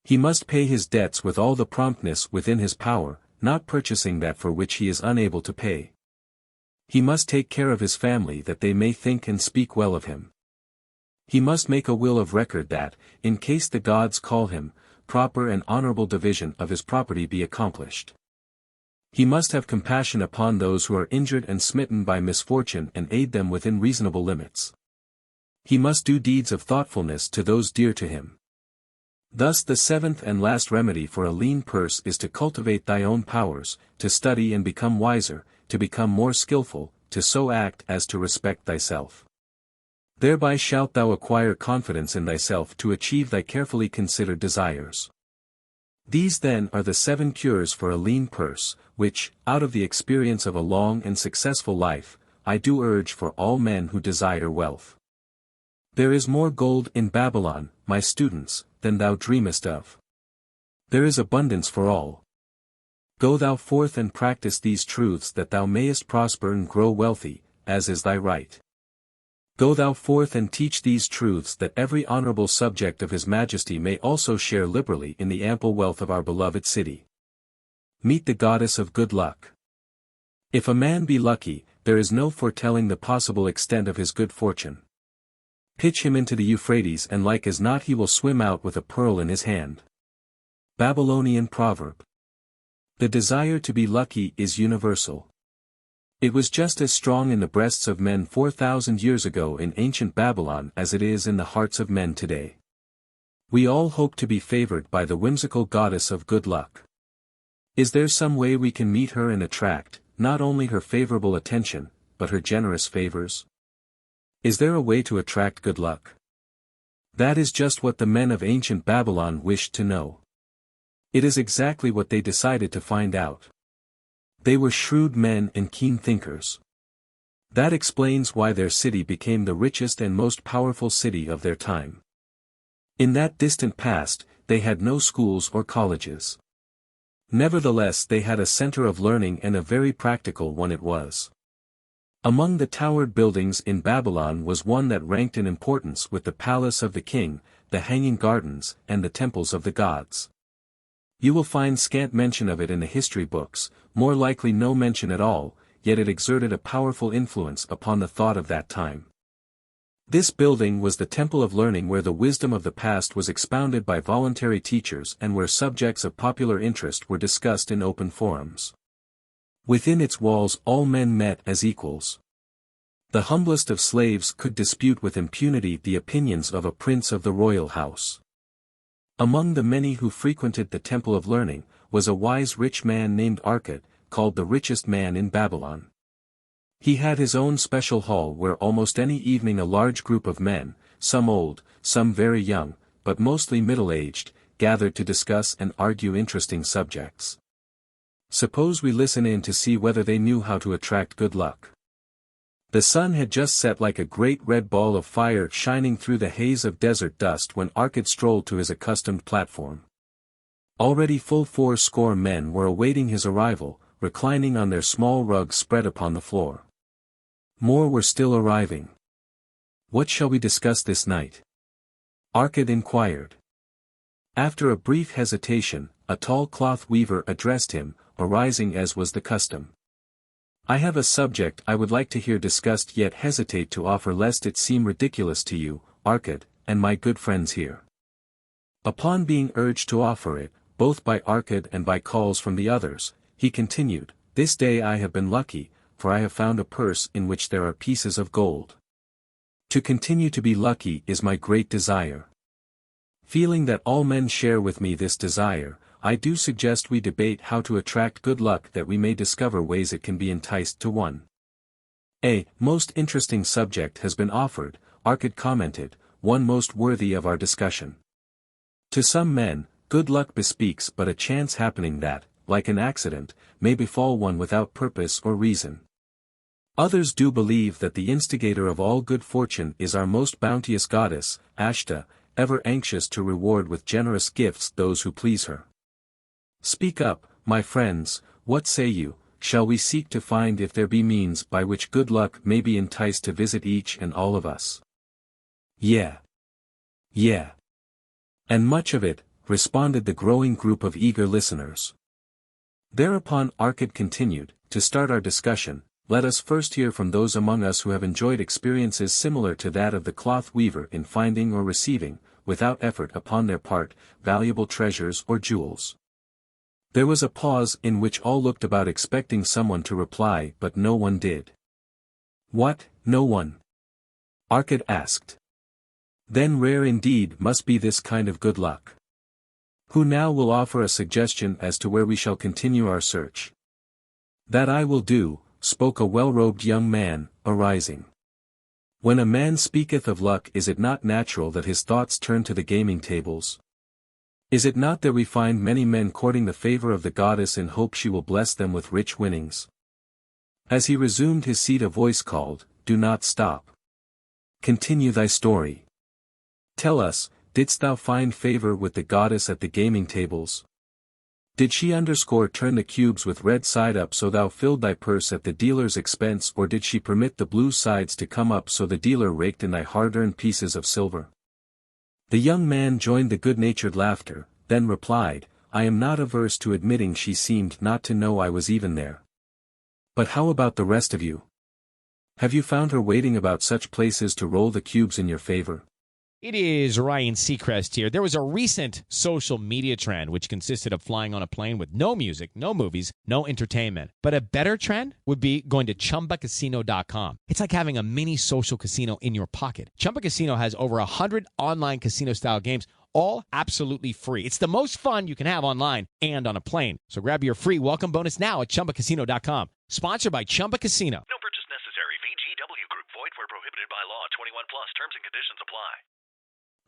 He must pay his debts with all the promptness within his power, not purchasing that for which he is unable to pay. He must take care of his family that they may think and speak well of him. He must make a will of record that, in case the gods call him, proper and honorable division of his property be accomplished. He must have compassion upon those who are injured and smitten by misfortune and aid them within reasonable limits. He must do deeds of thoughtfulness to those dear to him. Thus the seventh and last remedy for a lean purse is to cultivate thy own powers, to study and become wiser, to become more skillful, to so act as to respect thyself. Thereby shalt thou acquire confidence in thyself to achieve thy carefully considered desires. These then are the 7 cures for a lean purse, which, out of the experience of a long and successful life, I do urge for all men who desire wealth. There is more gold in Babylon, my students, than thou dreamest of. There is abundance for all. Go thou forth and practice these truths that thou mayest prosper and grow wealthy, as is thy right. Go thou forth and teach these truths that every honorable subject of his majesty may also share liberally in the ample wealth of our beloved city. Meet the goddess of good luck. If a man be lucky, there is no foretelling the possible extent of his good fortune. Pitch him into the Euphrates and like as not he will swim out with a pearl in his hand. Babylonian proverb. The desire to be lucky is universal. It was just as strong in the breasts of men 4,000 years ago in ancient Babylon as it is in the hearts of men today. We all hope to be favored by the whimsical goddess of good luck. Is there some way we can meet her and attract, not only her favorable attention, but her generous favors? Is there a way to attract good luck? That is just what the men of ancient Babylon wished to know. It is exactly what they decided to find out. They were shrewd men and keen thinkers. That explains why their city became the richest and most powerful city of their time. In that distant past, they had no schools or colleges. Nevertheless they had a center of learning and a very practical one it was. Among the towered buildings in Babylon was one that ranked in importance with the palace of the king, the hanging gardens, and the temples of the gods. You will find scant mention of it in the history books, more likely no mention at all, yet it exerted a powerful influence upon the thought of that time. This building was the temple of learning where the wisdom of the past was expounded by voluntary teachers and where subjects of popular interest were discussed in open forums. Within its walls all men met as equals. The humblest of slaves could dispute with impunity the opinions of a prince of the royal house. Among the many who frequented the temple of learning, was a wise rich man named Arcad, called the richest man in Babylon. He had his own special hall where almost any evening a large group of men, some old, some very young, but mostly middle-aged, gathered to discuss and argue interesting subjects. Suppose we listen in to see whether they knew how to attract good luck. The sun had just set like a great red ball of fire shining through the haze of desert dust when Arcad strolled to his accustomed platform. Already full 80 men were awaiting his arrival, reclining on their small rugs spread upon the floor. More were still arriving. What shall we discuss this night? Arcad inquired. After a brief hesitation, a tall cloth weaver addressed him, arising as was the custom. I have a subject I would like to hear discussed yet hesitate to offer lest it seem ridiculous to you, Arcad, and my good friends here. Upon being urged to offer it, both by Arcad and by calls from the others, he continued, This day I have been lucky, for I have found a purse in which there are pieces of gold. To continue to be lucky is my great desire. Feeling that all men share with me this desire, I do suggest we debate how to attract good luck that we may discover ways it can be enticed to one. A most interesting subject has been offered, Arcad commented, one most worthy of our discussion. To some men, good luck bespeaks but a chance happening that, like an accident, may befall one without purpose or reason. Others do believe that the instigator of all good fortune is our most bounteous goddess, Ashta, ever anxious to reward with generous gifts those who please her. Speak up, my friends, what say you, shall we seek to find if there be means by which good luck may be enticed to visit each and all of us? Yeah. And much of it, responded the growing group of eager listeners. Thereupon Arkad continued, to start our discussion, let us first hear from those among us who have enjoyed experiences similar to that of the cloth weaver in finding or receiving, without effort upon their part, valuable treasures or jewels. There was a pause in which all looked about expecting someone to reply, but no one did. What, no one? Arkad asked. Then rare indeed must be this kind of good luck. Who now will offer a suggestion as to where we shall continue our search? That I will do, spoke a well-robed young man, arising. When a man speaketh of luck, is it not natural that his thoughts turn to the gaming tables? Is it not that we find many men courting the favor of the goddess in hope she will bless them with rich winnings? As he resumed his seat a voice called, do not stop. Continue thy story. Tell us, didst thou find favor with the goddess at the gaming tables? Did she turn the cubes with red side up so thou filled thy purse at the dealer's expense, or did she permit the blue sides to come up so the dealer raked in thy hard-earned pieces of silver? The young man joined the good-natured laughter, then replied, I am not averse to admitting she seemed not to know I was even there. But how about the rest of you? Have you found her waiting about such places to roll the cubes in your favor? It is Ryan Seacrest here. There was a recent social media trend which consisted of flying on a plane with no music, no movies, no entertainment. But a better trend would be going to ChumbaCasino.com. It's like having a mini social casino in your pocket. Chumba Casino has over 100 online casino-style games, all absolutely free. It's the most fun you can have online and on a plane. So grab your free welcome bonus now at ChumbaCasino.com. Sponsored by Chumba Casino. No purchase necessary. VGW Group. Void where prohibited by law. 21 plus. Terms and conditions apply.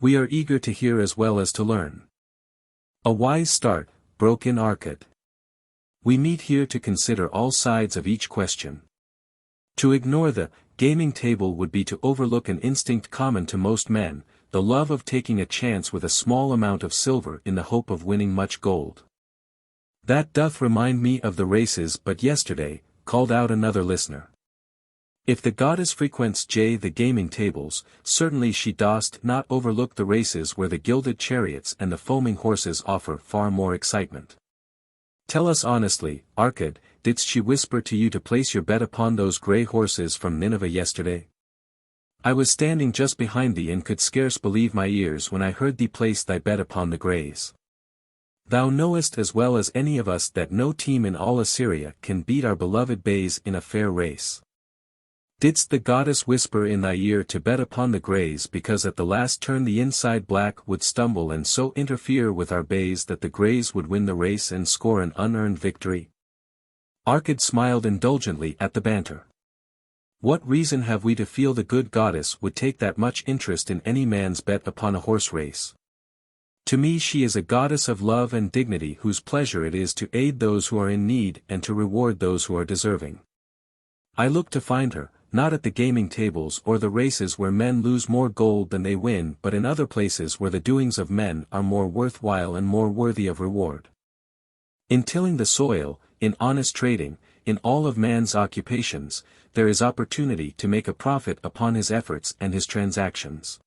We are eager to hear as well as to learn. A wise start, broke in Arkad. We meet here to consider all sides of each question. To ignore the gaming table would be to overlook an instinct common to most men, the love of taking a chance with a small amount of silver in the hope of winning much gold. That doth remind me of the races but yesterday, called out another listener. If the goddess frequents the gaming tables, certainly she dost not overlook the races where the gilded chariots and the foaming horses offer far more excitement. Tell us honestly, Arkad, didst she whisper to you to place your bet upon those grey horses from Nineveh yesterday? I was standing just behind thee and could scarce believe my ears when I heard thee place thy bet upon the greys. Thou knowest as well as any of us that no team in all Assyria can beat our beloved bays in a fair race. Didst the goddess whisper in thy ear to bet upon the greys because at the last turn the inside black would stumble and so interfere with our bays that the greys would win the race and score an unearned victory? Arkad smiled indulgently at the banter. What reason have we to feel the good goddess would take that much interest in any man's bet upon a horse race? To me she is a goddess of love and dignity whose pleasure it is to aid those who are in need and to reward those who are deserving. I look to find her, not at the gaming tables or the races where men lose more gold than they win, but in other places where the doings of men are more worthwhile and more worthy of reward. In tilling the soil, in honest trading, in all of man's occupations, there is opportunity to make a profit upon his efforts and his transactions.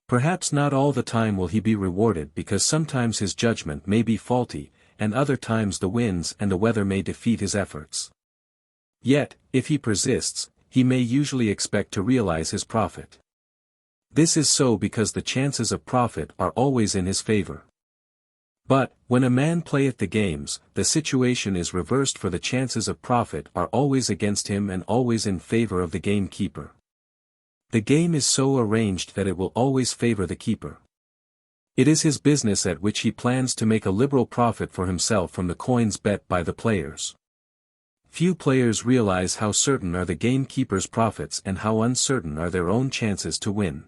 Perhaps not all the time will he be rewarded because sometimes his judgment may be faulty, and other times the winds and the weather may defeat his efforts. Yet, if he persists, he may usually expect to realize his profit. This is so because the chances of profit are always in his favor. But, when a man playeth the games, the situation is reversed, for the chances of profit are always against him and always in favor of the gamekeeper. The game is so arranged that it will always favor the keeper. It is his business at which he plans to make a liberal profit for himself from the coins bet by the players. Few players realize how certain are the gamekeeper's profits and how uncertain are their own chances to win.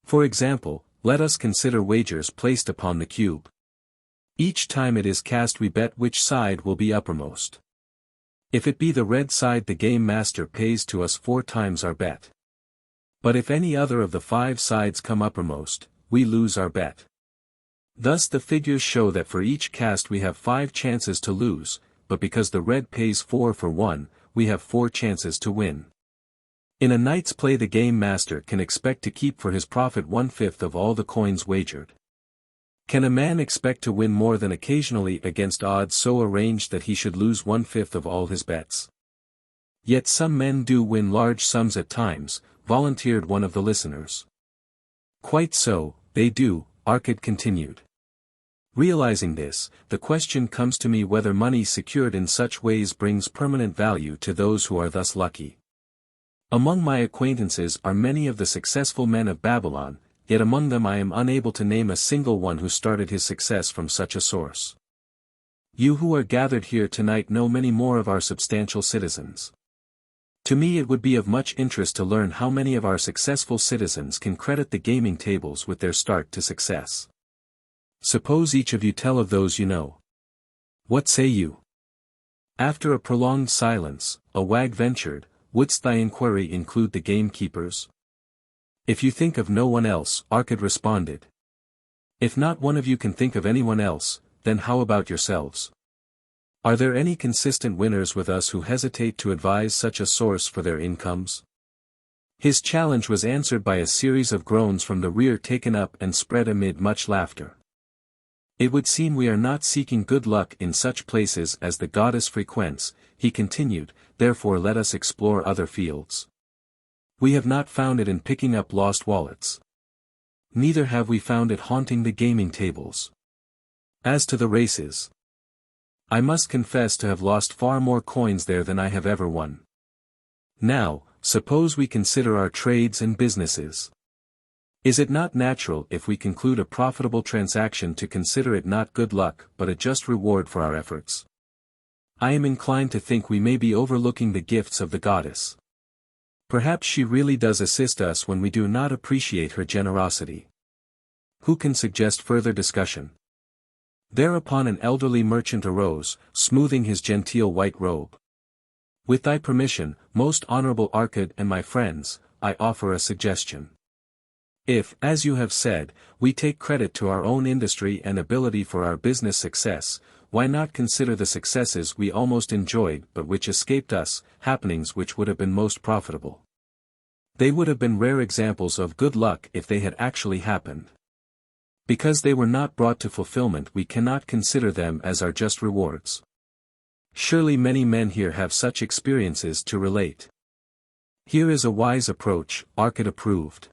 For example, let us consider wagers placed upon the cube. Each time it is cast we bet which side will be uppermost. If it be the red side, the game master pays to us 4 times our bet. But if any other of the 5 sides come uppermost, we lose our bet. Thus the figures show that for each cast we have 5 chances to lose, but because the red pays 4 for 1, we have 4 chances to win. In a night's play the game master can expect to keep for his profit 1/5 of all the coins wagered. Can a man expect to win more than occasionally against odds so arranged that he should lose 1/5 of all his bets? Yet some men do win large sums at times, volunteered one of the listeners. Quite so, they do, Arkad continued. Realizing this, the question comes to me whether money secured in such ways brings permanent value to those who are thus lucky. Among my acquaintances are many of the successful men of Babylon, yet among them I am unable to name a single one who started his success from such a source. You who are gathered here tonight know many more of our substantial citizens. To me it would be of much interest to learn how many of our successful citizens can credit the gaming tables with their start to success. Suppose each of you tell of those you know. What say you? After a prolonged silence, a wag ventured, wouldst thy inquiry include the gamekeepers? If you think of no one else, Arkad responded. If not one of you can think of anyone else, then how about yourselves? Are there any consistent winners with us who hesitate to advise such a source for their incomes? His challenge was answered by a series of groans from the rear taken up and spread amid much laughter. It would seem we are not seeking good luck in such places as the goddess frequents, he continued, therefore let us explore other fields. We have not found it in picking up lost wallets. Neither have we found it haunting the gaming tables. As to the races, I must confess to have lost far more coins there than I have ever won. Now, suppose we consider our trades and businesses. Is it not natural if we conclude a profitable transaction to consider it not good luck but a just reward for our efforts? I am inclined to think we may be overlooking the gifts of the goddess. Perhaps she really does assist us when we do not appreciate her generosity. Who can suggest further discussion? Thereupon an elderly merchant arose, smoothing his genteel white robe. With thy permission, most honorable Arkad and my friends, I offer a suggestion. If, as you have said, we take credit to our own industry and ability for our business success, why not consider the successes we almost enjoyed but which escaped us, happenings which would have been most profitable? They would have been rare examples of good luck if they had actually happened. Because they were not brought to fulfillment we cannot consider them as our just rewards. Surely many men here have such experiences to relate. Here is a wise approach, Arkad approved.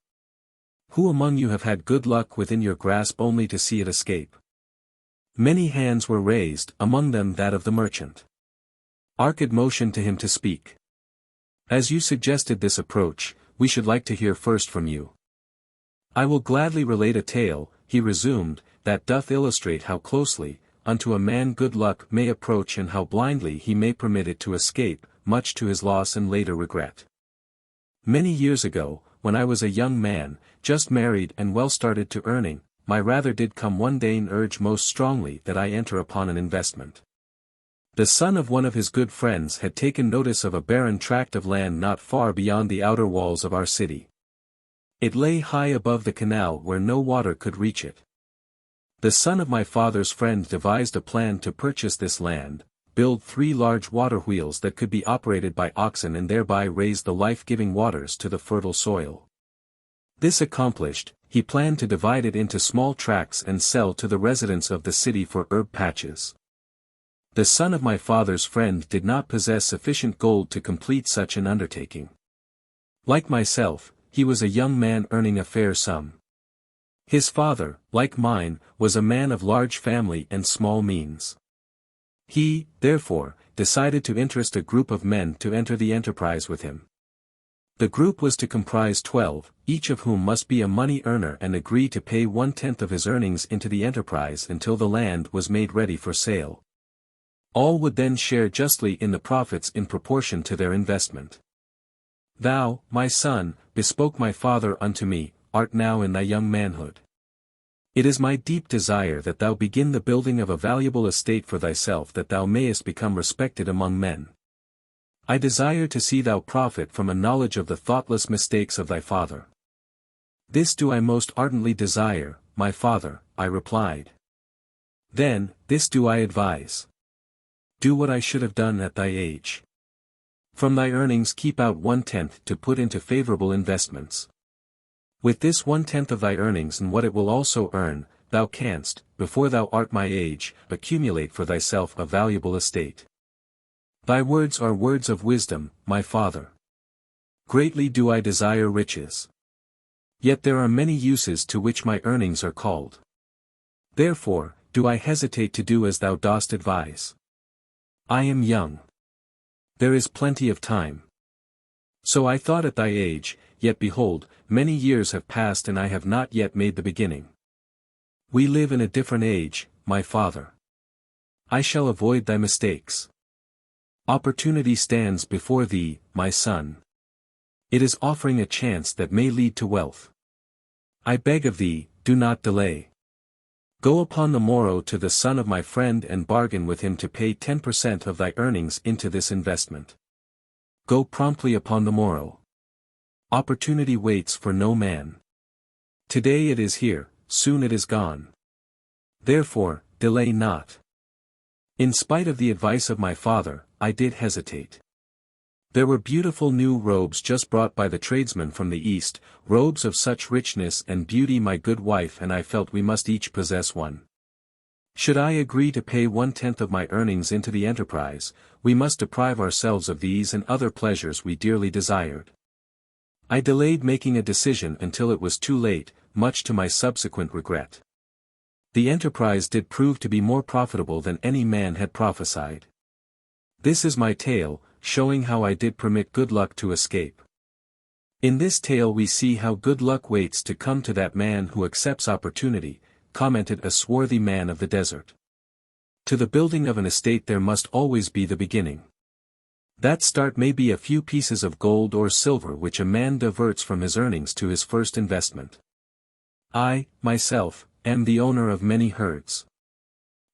Who among you have had good luck within your grasp only to see it escape? Many hands were raised, among them that of the merchant. Arkad motioned to him to speak. As you suggested this approach, we should like to hear first from you. I will gladly relate a tale, he resumed, that doth illustrate how closely, unto a man good luck may approach and how blindly he may permit it to escape, much to his loss and later regret. Many years ago, when I was a young man, just married and well started to earning, my rather did come one day and urge most strongly that I enter upon an investment. The son of one of his good friends had taken notice of a barren tract of land not far beyond the outer walls of our city. It lay high above the canal where no water could reach it. The son of my father's friend devised a plan to purchase this land, build 3 large water wheels that could be operated by oxen and thereby raise the life-giving waters to the fertile soil. This accomplished, he planned to divide it into small tracts and sell to the residents of the city for herb patches. The son of my father's friend did not possess sufficient gold to complete such an undertaking. Like myself, he was a young man earning a fair sum. His father, like mine, was a man of large family and small means. He, therefore, decided to interest a group of men to enter the enterprise with him. The group was to comprise 12, each of whom must be a money earner and agree to pay 1/10 of his earnings into the enterprise until the land was made ready for sale. All would then share justly in the profits in proportion to their investment. Thou, my son, bespoke my father unto me, art now in thy young manhood. It is my deep desire that thou begin the building of a valuable estate for thyself that thou mayest become respected among men. I desire to see thou profit from a knowledge of the thoughtless mistakes of thy father. This do I most ardently desire, my father, I replied. Then, this do I advise. Do what I should have done at thy age. From thy earnings keep out 1/10 to put into favorable investments. With this 1/10 of thy earnings and what it will also earn, thou canst, before thou art my age, accumulate for thyself a valuable estate. Thy words are words of wisdom, my father. Greatly do I desire riches. Yet there are many uses to which my earnings are called. Therefore, do I hesitate to do as thou dost advise. I am young. There is plenty of time. So I thought at thy age, yet behold, many years have passed and I have not yet made the beginning. We live in a different age, my father. I shall avoid thy mistakes. Opportunity stands before thee, my son. It is offering a chance that may lead to wealth. I beg of thee, do not delay. Go upon the morrow to the son of my friend and bargain with him to pay 10% of thy earnings into this investment. Go promptly upon the morrow. Opportunity waits for no man. Today it is here, soon it is gone. Therefore, delay not. In spite of the advice of my father, I did hesitate. There were beautiful new robes just brought by the tradesmen from the east, robes of such richness and beauty my good wife and I felt we must each possess one. Should I agree to pay 1/10 of my earnings into the enterprise, we must deprive ourselves of these and other pleasures we dearly desired. I delayed making a decision until it was too late, much to my subsequent regret. The enterprise did prove to be more profitable than any man had prophesied. This is my tale, showing how I did permit good luck to escape. In this tale we see how good luck waits to come to that man who accepts opportunity, commented a swarthy man of the desert. To the building of an estate there must always be the beginning. That start may be a few pieces of gold or silver which a man diverts from his earnings to his first investment. I, myself, am the owner of many herds.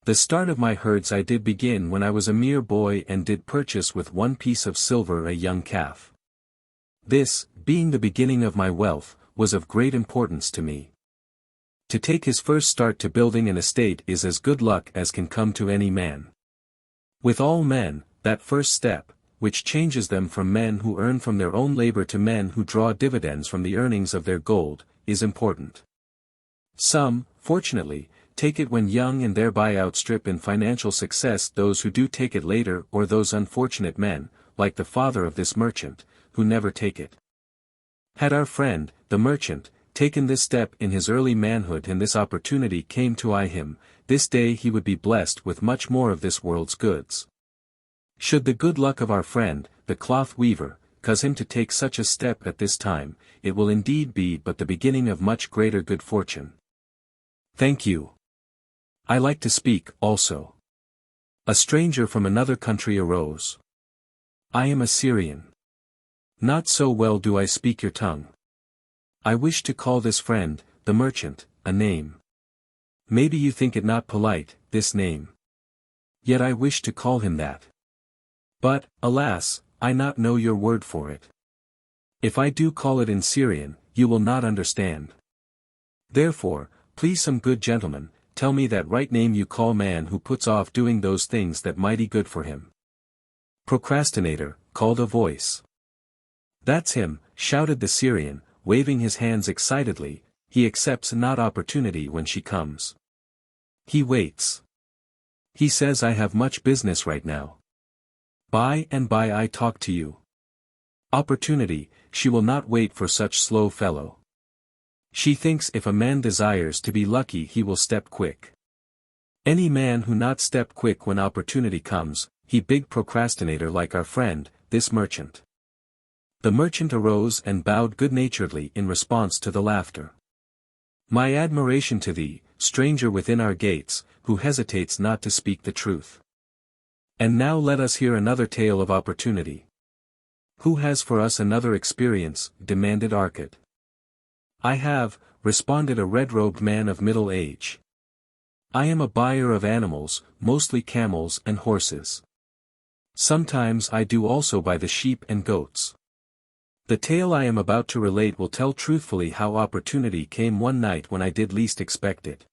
The start of my herds I did begin when I was a mere boy and did purchase with 1 piece of silver a young calf. This, being the beginning of my wealth, was of great importance to me. To take his first start to building an estate is as good luck as can come to any man. With all men, that first step, which changes them from men who earn from their own labor to men who draw dividends from the earnings of their gold, is important. Some, fortunately, take it when young and thereby outstrip in financial success those who do take it later or those unfortunate men, like the father of this merchant, who never take it. Had our friend, the merchant, taken this step in his early manhood and this opportunity came to him, this day he would be blessed with much more of this world's goods. Should the good luck of our friend, the cloth weaver, cause him to take such a step at this time, it will indeed be but the beginning of much greater good fortune. Thank you. I like to speak, also. A stranger from another country arose. I am a Syrian. Not so well do I speak your tongue. I wish to call this friend, the merchant, a name. Maybe you think it not polite, this name. Yet I wish to call him that. But, alas, I not know your word for it. If I do call it in Syrian, you will not understand. Therefore, please some good gentleman, tell me that right name you call man who puts off doing those things that mighty good for him. Procrastinator, called a voice. That's him, shouted the Syrian, waving his hands excitedly, he accepts not opportunity when she comes. He waits. He says I have much business right now. By and by I talk to you. Opportunity, she will not wait for such slow fellow. She thinks if a man desires to be lucky he will step quick. Any man who not step quick when opportunity comes, he big procrastinator like our friend, this merchant. The merchant arose and bowed good-naturedly in response to the laughter. My admiration to thee, stranger within our gates, who hesitates not to speak the truth. And now let us hear another tale of opportunity. Who has for us another experience, demanded Arcad. I have, responded a red-robed man of middle age. I am a buyer of animals, mostly camels and horses. Sometimes I do also buy the sheep and goats. The tale I am about to relate will tell truthfully how opportunity came one night when I did least expect it.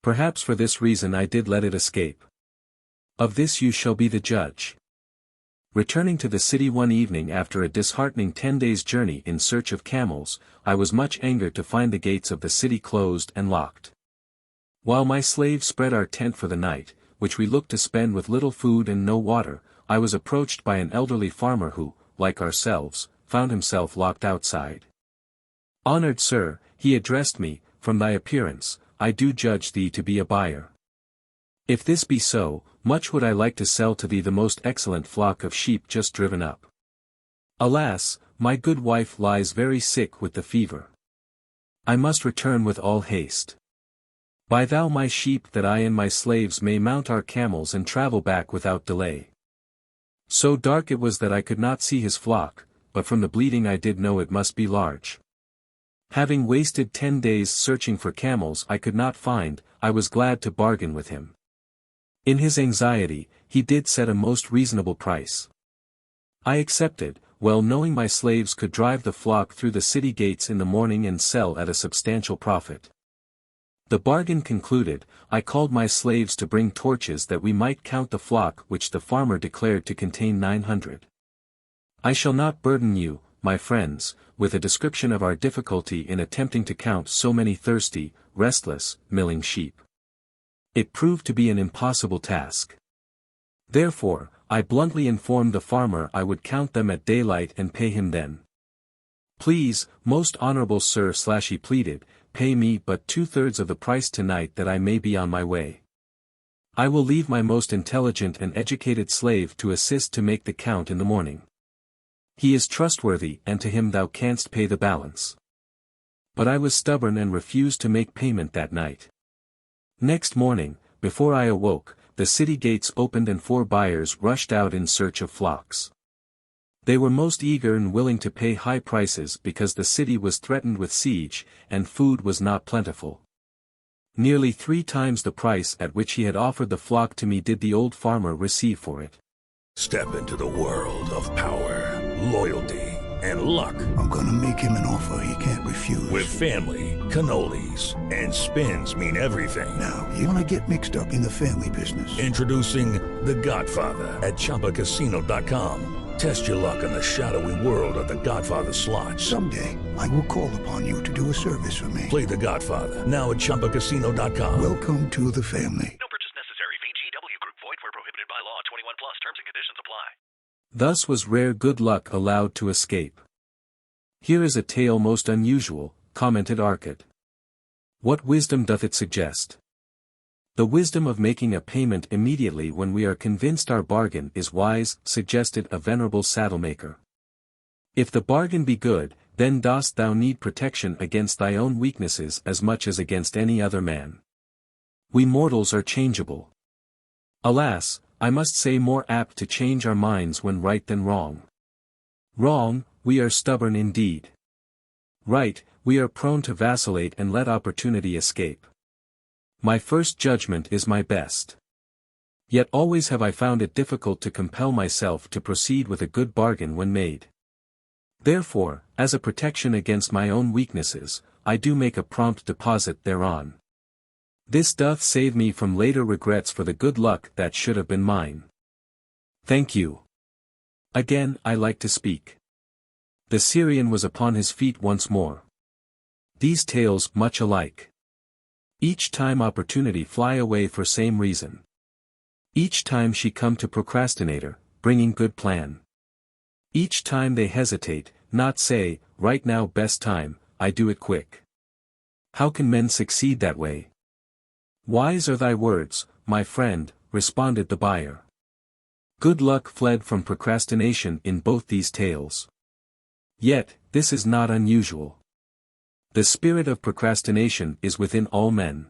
Perhaps for this reason I did let it escape. Of this you shall be the judge. Returning to the city one evening after a disheartening 10 days' journey in search of camels, I was much angered to find the gates of the city closed and locked. While my slave spread our tent for the night, which we looked to spend with little food and no water, I was approached by an elderly farmer who, like ourselves, found himself locked outside. "Honored sir," he addressed me, "from thy appearance, I do judge thee to be a buyer. If this be so, much would I like to sell to thee the most excellent flock of sheep just driven up. Alas, my good wife lies very sick with the fever. I must return with all haste. Buy thou my sheep that I and my slaves may mount our camels and travel back without delay." So dark it was that I could not see his flock, but from the bleating I did know it must be large. Having wasted 10 days searching for camels I could not find, I was glad to bargain with him. In his anxiety, he did set a most reasonable price. I accepted, well knowing my slaves could drive the flock through the city gates in the morning and sell at a substantial profit. The bargain concluded, I called my slaves to bring torches that we might count the flock which the farmer declared to contain 900. I shall not burden you, my friends, with a description of our difficulty in attempting to count so many thirsty, restless, milling sheep. It proved to be an impossible task. Therefore, I bluntly informed the farmer I would count them at daylight and pay him then. "Please, most honorable sir," he pleaded, "pay me but 2/3 of the price tonight that I may be on my way. I will leave my most intelligent and educated slave to assist to make the count in the morning. He is trustworthy and to him thou canst pay the balance." But I was stubborn and refused to make payment that night. Next morning, before I awoke, the city gates opened and 4 buyers rushed out in search of flocks. They were most eager and willing to pay high prices because the city was threatened with siege, and food was not plentiful. Nearly 3 times the price at which he had offered the flock to me did the old farmer receive for it. Step into the world of power, loyalty, and luck. I'm gonna make him an offer he can't refuse. With family, cannolis, and spins mean everything. Now, you wanna get mixed up in the family business. Introducing The Godfather at ChumbaCasino.com. Test your luck in the shadowy world of The Godfather slot. Someday, I will call upon you to do a service for me. Play The Godfather now at ChumbaCasino.com. Welcome to the family. No purchase necessary. VGW Group. Void where prohibited by law. 21 plus. Terms and conditions apply. Thus was rare good luck allowed to escape. "Here is a tale most unusual," commented Arcot. "What wisdom doth it suggest?" "The wisdom of making a payment immediately when we are convinced our bargain is wise," suggested a venerable saddlemaker. "If the bargain be good, then dost thou need protection against thy own weaknesses as much as against any other man. We mortals are changeable. Alas, I must say more apt to change our minds when right than wrong. Wrong, we are stubborn indeed. Right, we are prone to vacillate and let opportunity escape. My first judgment is my best. Yet always have I found it difficult to compel myself to proceed with a good bargain when made. Therefore, as a protection against my own weaknesses, I do make a prompt deposit thereon. This doth save me from later regrets for the good luck that should have been mine. Thank you. Again I like to speak." The Syrian was upon his feet once more. These tales much alike. Each time opportunity fly away for same reason. Each time she come to procrastinator, bringing good plan. Each time they hesitate, not say, right now best time, I do it quick. How can men succeed that way? "Wise are thy words, my friend," responded the buyer. Good luck fled from procrastination in both these tales. Yet, this is not unusual. The spirit of procrastination is within all men.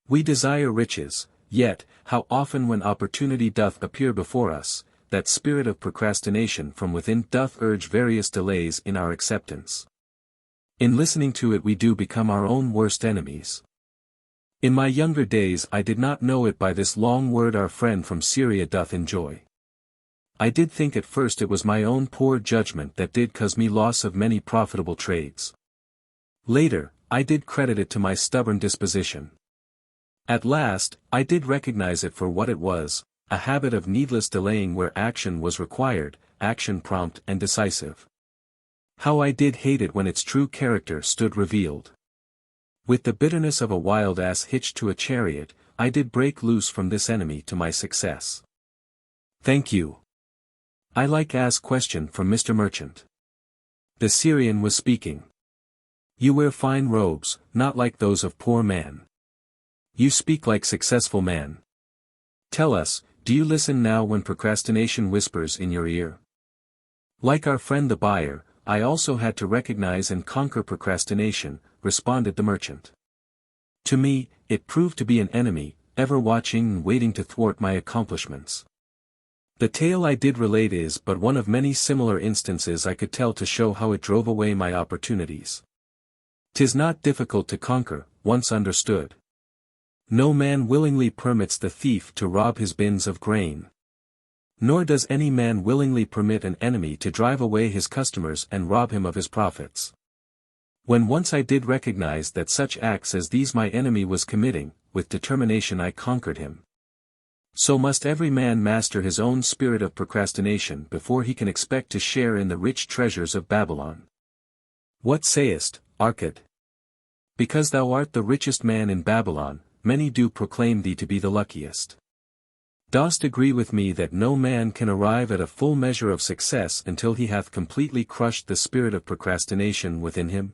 We desire riches, yet, how often when opportunity doth appear before us, that spirit of procrastination from within doth urge various delays in our acceptance. In listening to it we do become our own worst enemies. In my younger days I did not know it by this long word our friend from Syria doth enjoy. I did think at first it was my own poor judgment that did cause me loss of many profitable trades. Later, I did credit it to my stubborn disposition. At last, I did recognize it for what it was, a habit of needless delaying where action was required, action prompt and decisive. How I did hate it when its true character stood revealed. With the bitterness of a wild ass hitched to a chariot, I did break loose from this enemy to my success. Thank you. I like ask question from Mr. Merchant. The Syrian was speaking. You wear fine robes, not like those of poor man. You speak like successful man. Tell us, do you listen now when procrastination whispers in your ear? Like our friend the buyer, I also had to recognize and conquer procrastination, responded the merchant. To me, it proved to be an enemy, ever watching and waiting to thwart my accomplishments. The tale I did relate is but one of many similar instances I could tell to show how it drove away my opportunities. 'Tis not difficult to conquer, once understood. No man willingly permits the thief to rob his bins of grain. Nor does any man willingly permit an enemy to drive away his customers and rob him of his profits. When once I did recognize that such acts as these my enemy was committing, with determination I conquered him. So must every man master his own spirit of procrastination before he can expect to share in the rich treasures of Babylon. What sayest, Arcad? Because thou art the richest man in Babylon, many do proclaim thee to be the luckiest. Dost agree with me that no man can arrive at a full measure of success until he hath completely crushed the spirit of procrastination within him?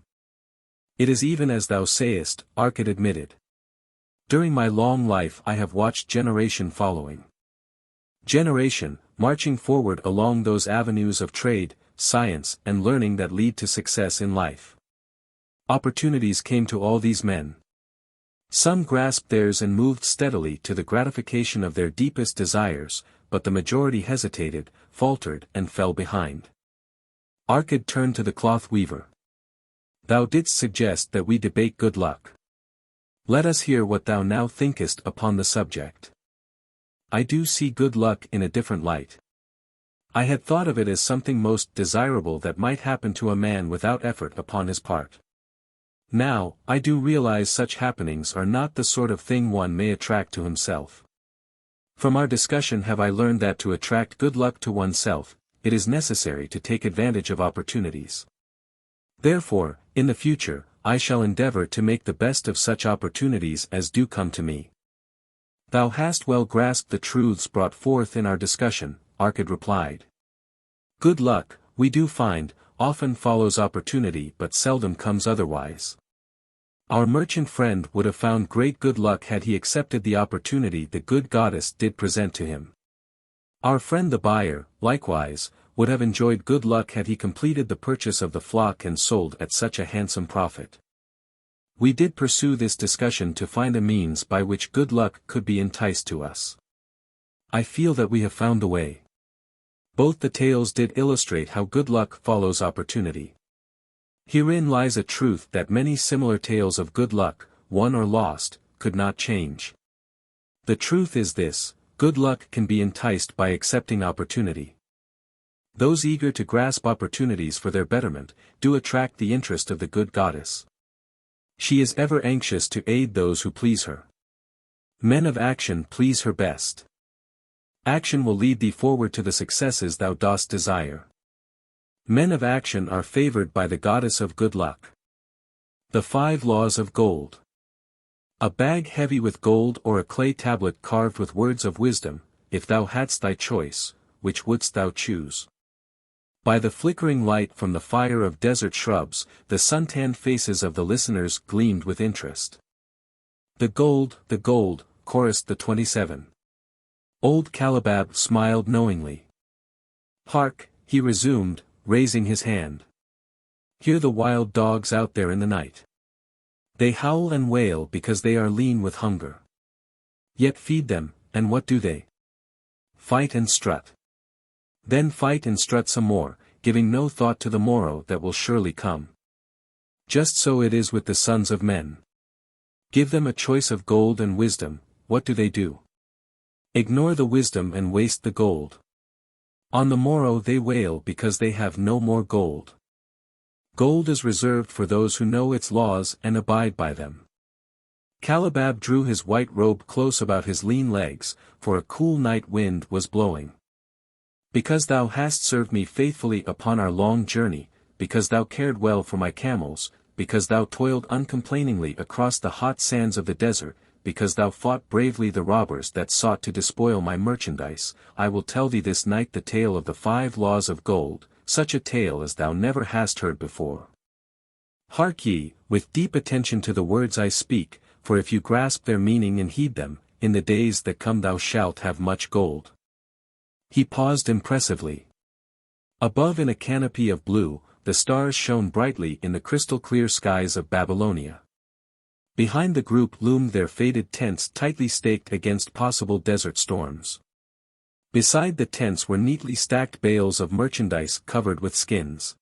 It is even as thou sayest, Arcad admitted. During my long life I have watched generation following generation, marching forward along those avenues of trade, science, and learning that lead to success in life. Opportunities came to all these men. Some grasped theirs and moved steadily to the gratification of their deepest desires, but the majority hesitated, faltered, and fell behind. Arcad turned to the cloth weaver. Thou didst suggest that we debate good luck. Let us hear what thou now thinkest upon the subject. I do see good luck in a different light. I had thought of it as something most desirable that might happen to a man without effort upon his part. Now, I do realize such happenings are not the sort of thing one may attract to himself. From our discussion have I learned that to attract good luck to oneself, it is necessary to take advantage of opportunities. Therefore, in the future, I shall endeavor to make the best of such opportunities as do come to me. Thou hast well grasped the truths brought forth in our discussion, Arcad replied. Good luck, we do find, often follows opportunity but seldom comes otherwise. Our merchant friend would have found great good luck had he accepted the opportunity the good goddess did present to him. Our friend the buyer, likewise, would have enjoyed good luck had he completed the purchase of the flock and sold at such a handsome profit. We did pursue this discussion to find a means by which good luck could be enticed to us. I feel that we have found the way. Both the tales did illustrate how good luck follows opportunity. Herein lies a truth that many similar tales of good luck, won or lost, could not change. The truth is this: good luck can be enticed by accepting opportunity. Those eager to grasp opportunities for their betterment, do attract the interest of the good goddess. She is ever anxious to aid those who please her. Men of action please her best. Action will lead thee forward to the successes thou dost desire. Men of action are favored by the goddess of good luck. The 5 laws of gold. A bag heavy with gold or a clay tablet carved with words of wisdom, if thou hadst thy choice, which wouldst thou choose? By the flickering light from the fire of desert shrubs, the suntanned faces of the listeners gleamed with interest. The gold, chorused the 27. Old Calabab smiled knowingly. Hark, he resumed, raising his hand. Hear the wild dogs out there in the night. They howl and wail because they are lean with hunger. Yet feed them, and what do they? Fight and strut. Then fight and strut some more, giving no thought to the morrow that will surely come. Just so it is with the sons of men. Give them a choice of gold and wisdom, what do they do? Ignore the wisdom and waste the gold. On the morrow they wail because they have no more gold. Gold is reserved for those who know its laws and abide by them. Calabab drew his white robe close about his lean legs, for a cool night wind was blowing. Because thou hast served me faithfully upon our long journey, because thou cared well for my camels, because thou toiled uncomplainingly across the hot sands of the desert, because thou fought bravely the robbers that sought to despoil my merchandise, I will tell thee this night the tale of the 5 laws of gold, such a tale as thou never hast heard before. Hark ye, with deep attention to the words I speak, for if you grasp their meaning and heed them, in the days that come thou shalt have much gold. He paused impressively. Above in a canopy of blue, the stars shone brightly in the crystal-clear skies of Babylonia. Behind the group loomed their faded tents tightly staked against possible desert storms. Beside the tents were neatly stacked bales of merchandise covered with skins.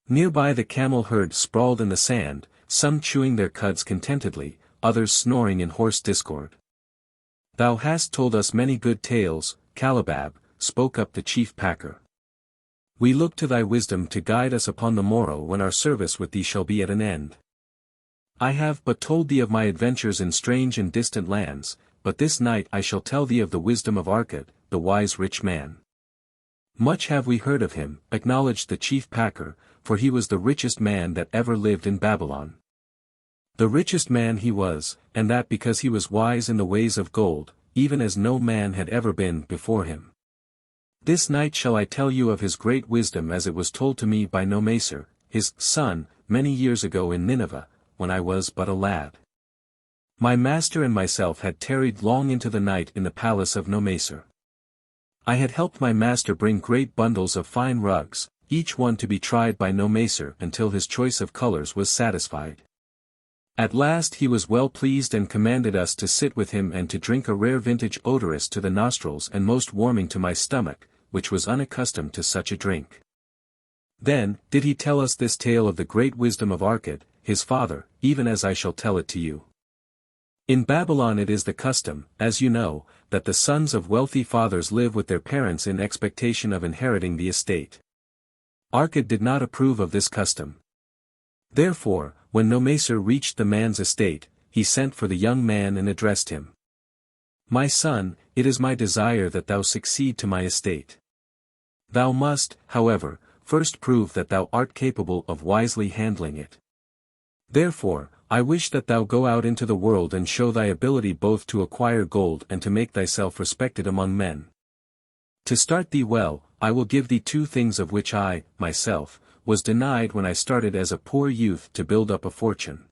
Nearby the camel herd sprawled in the sand, some chewing their cuds contentedly, others snoring in hoarse discord. Thou hast told us many good tales, Calabab, spoke up the chief packer. We look to thy wisdom to guide us upon the morrow when our service with thee shall be at an end. I have but told thee of my adventures in strange and distant lands, but this night I shall tell thee of the wisdom of Arkad, the wise rich man. Much have we heard of him, acknowledged the chief packer, for he was the richest man that ever lived in Babylon. The richest man he was, and that because he was wise in the ways of gold, even as no man had ever been before him. This night shall I tell you of his great wisdom as it was told to me by Nomacer, his son, many years ago in Nineveh, when I was but a lad. My master and myself had tarried long into the night in the palace of Nomacer. I had helped my master bring great bundles of fine rugs, each one to be tried by Nomacer until his choice of colors was satisfied. At last he was well pleased and commanded us to sit with him and to drink a rare vintage odorous to the nostrils and most warming to my stomach, which was unaccustomed to such a drink. Then did he tell us this tale of the great wisdom of Arkad, his father, even as I shall tell it to you. In Babylon it is the custom, as you know, that the sons of wealthy fathers live with their parents in expectation of inheriting the estate. Arkad did not approve of this custom. Therefore, when Nomacer reached the man's estate, he sent for the young man and addressed him. My son, it is my desire that thou succeed to my estate. Thou must, however, first prove that thou art capable of wisely handling it. Therefore, I wish that thou go out into the world and show thy ability both to acquire gold and to make thyself respected among men. To start thee well, I will give thee 2 things of which I, myself, was denied when I started as a poor youth to build up a fortune.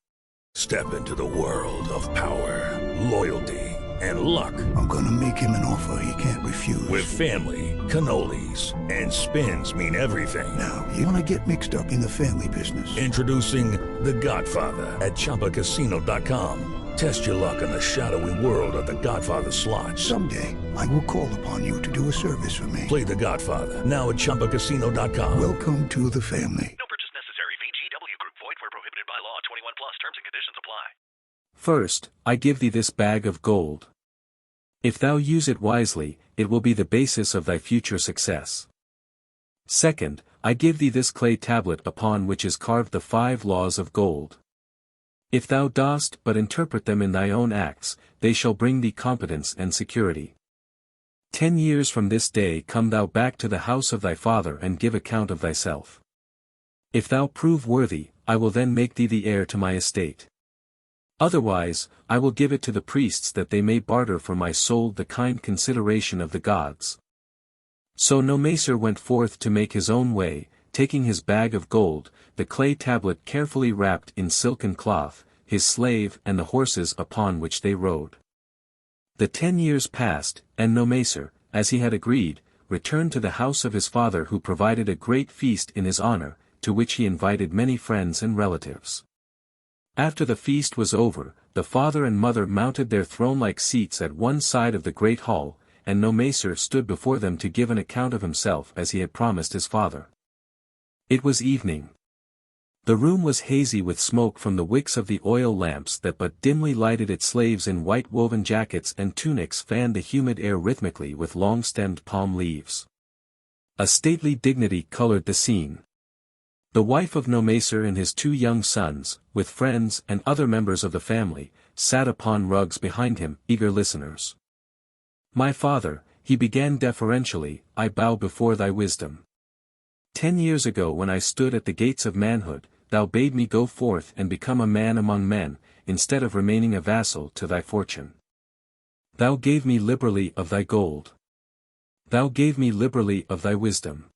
Step into the world of power, loyalty, and luck. I'm gonna make him an offer he can't refuse. With family, cannolis, and spins mean everything. Now, you wanna get mixed up in the family business. Introducing The Godfather at ChumbaCasino.com. Test your luck in the shadowy world of The Godfather slot. Someday, I will call upon you to do a service for me. Play The Godfather now at ChumbaCasino.com. Welcome to the family. No purchase necessary. VGW Group. Void where prohibited by law. 21 plus. Terms and conditions apply. First, I give thee this bag of gold. If thou use it wisely, it will be the basis of thy future success. Second, I give thee this clay tablet upon which is carved the 5 laws of gold. If thou dost but interpret them in thy own acts, they shall bring thee competence and security. 10 years from this day come thou back to the house of thy father and give account of thyself. If thou prove worthy, I will then make thee the heir to my estate. Otherwise, I will give it to the priests that they may barter for my soul the kind consideration of the gods. So Nomacer went forth to make his own way, taking his bag of gold, the clay tablet carefully wrapped in silken cloth, his slave and the horses upon which they rode. The 10 years passed, and Nomacer, as he had agreed, returned to the house of his father who provided a great feast in his honor, to which he invited many friends and relatives. After the feast was over, the father and mother mounted their throne-like seats at one side of the great hall, and Nomacer stood before them to give an account of himself as he had promised his father. It was evening. The room was hazy with smoke from the wicks of the oil lamps that but dimly lighted it. Slaves in white woven jackets and tunics fanned the humid air rhythmically with long-stemmed palm leaves. A stately dignity colored the scene. The wife of Nomacer and his 2 young sons, with friends and other members of the family, sat upon rugs behind him, eager listeners. My father, he began deferentially, I bow before thy wisdom. 10 years ago when I stood at the gates of manhood, thou bade me go forth and become a man among men, instead of remaining a vassal to thy fortune. Thou gave me liberally of thy gold. Thou gave me liberally of thy wisdom.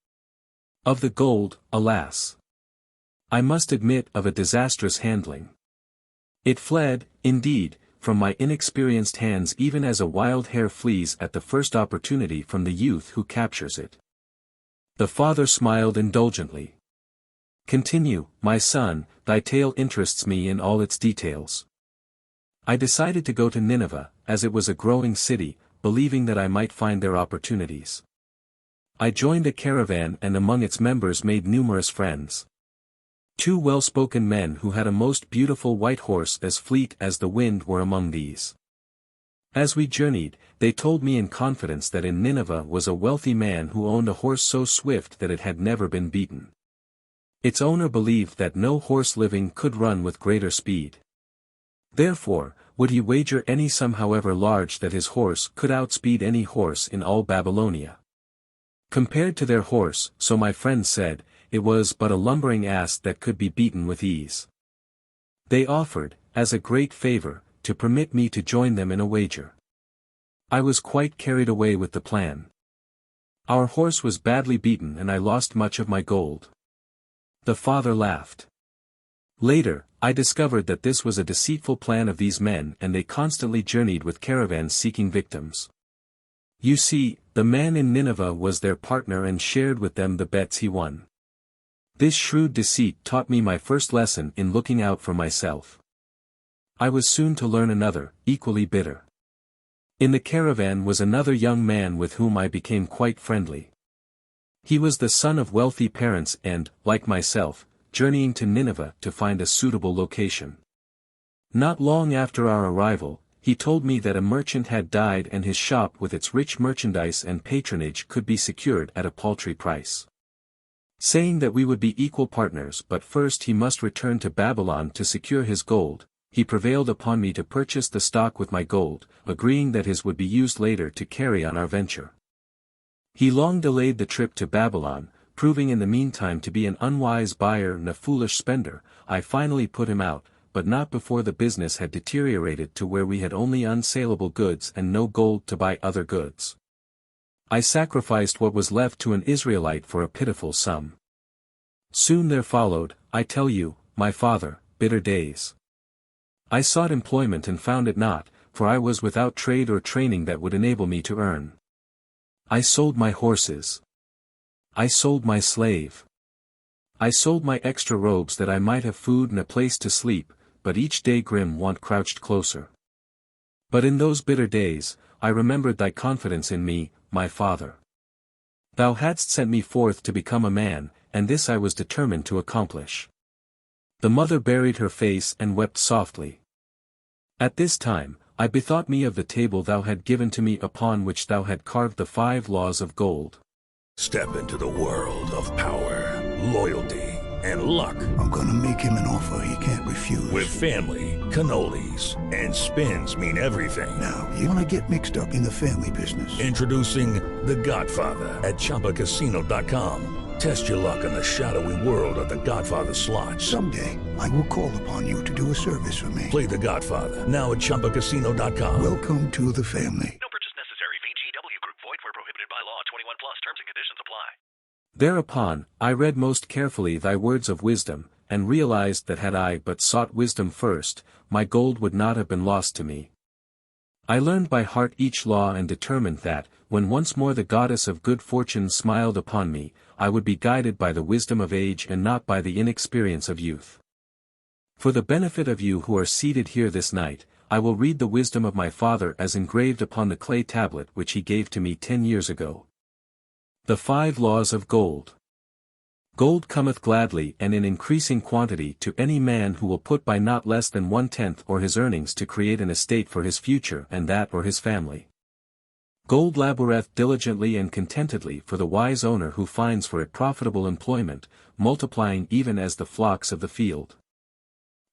Of the gold, alas! I must admit of a disastrous handling. It fled, indeed, from my inexperienced hands even as a wild hare flees at the first opportunity from the youth who captures it. The father smiled indulgently. Continue, my son, thy tale interests me in all its details. I decided to go to Nineveh, as it was a growing city, believing that I might find there opportunities. I joined a caravan and among its members made numerous friends. 2 well-spoken men who had a most beautiful white horse as fleet as the wind were among these. As we journeyed, they told me in confidence that in Nineveh was a wealthy man who owned a horse so swift that it had never been beaten. Its owner believed that no horse living could run with greater speed. Therefore, would he wager any sum however large that his horse could outspeed any horse in all Babylonia. Compared to their horse, so my friend said, it was but a lumbering ass that could be beaten with ease. They offered, as a great favor, to permit me to join them in a wager. I was quite carried away with the plan. Our horse was badly beaten and I lost much of my gold. The father laughed. Later, I discovered that this was a deceitful plan of these men and they constantly journeyed with caravans seeking victims. You see, the man in Nineveh was their partner and shared with them the bets he won. This shrewd deceit taught me my first lesson in looking out for myself. I was soon to learn another, equally bitter. In the caravan was another young man with whom I became quite friendly. He was the son of wealthy parents and, like myself, journeying to Nineveh to find a suitable location. Not long after our arrival, he told me that a merchant had died and his shop with its rich merchandise and patronage could be secured at a paltry price. Saying that we would be equal partners but first he must return to Babylon to secure his gold, he prevailed upon me to purchase the stock with my gold, agreeing that his would be used later to carry on our venture. He long delayed the trip to Babylon, proving in the meantime to be an unwise buyer and a foolish spender. I finally put him out, but not before the business had deteriorated to where we had only unsaleable goods and no gold to buy other goods. I sacrificed what was left to an Israelite for a pitiful sum. Soon there followed, I tell you, my father, bitter days. I sought employment and found it not, for I was without trade or training that would enable me to earn. I sold my horses. I sold my slave. I sold my extra robes that I might have food and a place to sleep, but each day grim want crouched closer. But in those bitter days, I remembered thy confidence in me, my father. Thou hadst sent me forth to become a man, and this I was determined to accomplish. The mother buried her face and wept softly. At this time, I bethought me of the table thou had given to me upon which thou had carved the 5 laws of gold. Step into the world of power, loyalty, and luck. I'm gonna make him an offer he can't refuse. With family, cannolis, and spins mean everything. Now, you wanna get mixed up in the family business. Introducing The Godfather at ChumbaCasino.com. Test your luck in the shadowy world of The Godfather slot. Someday, I will call upon you to do a service for me. Play The Godfather now at ChumbaCasino.com. Welcome to the family. No purchase necessary. VGW Group. Void where prohibited by law. 21 plus. Terms and conditions apply. Thereupon, I read most carefully thy words of wisdom, and realized that had I but sought wisdom first, my gold would not have been lost to me. I learned by heart each law and determined that, when once more the goddess of good fortune smiled upon me, I would be guided by the wisdom of age and not by the inexperience of youth. For the benefit of you who are seated here this night, I will read the wisdom of my father as engraved upon the clay tablet which he gave to me 10 years ago. The 5 laws of gold. Gold cometh gladly and in increasing quantity to any man who will put by not less than 1/10 or his earnings to create an estate for his future and that or his family. Gold laboureth diligently and contentedly for the wise owner who finds for it profitable employment, multiplying even as the flocks of the field.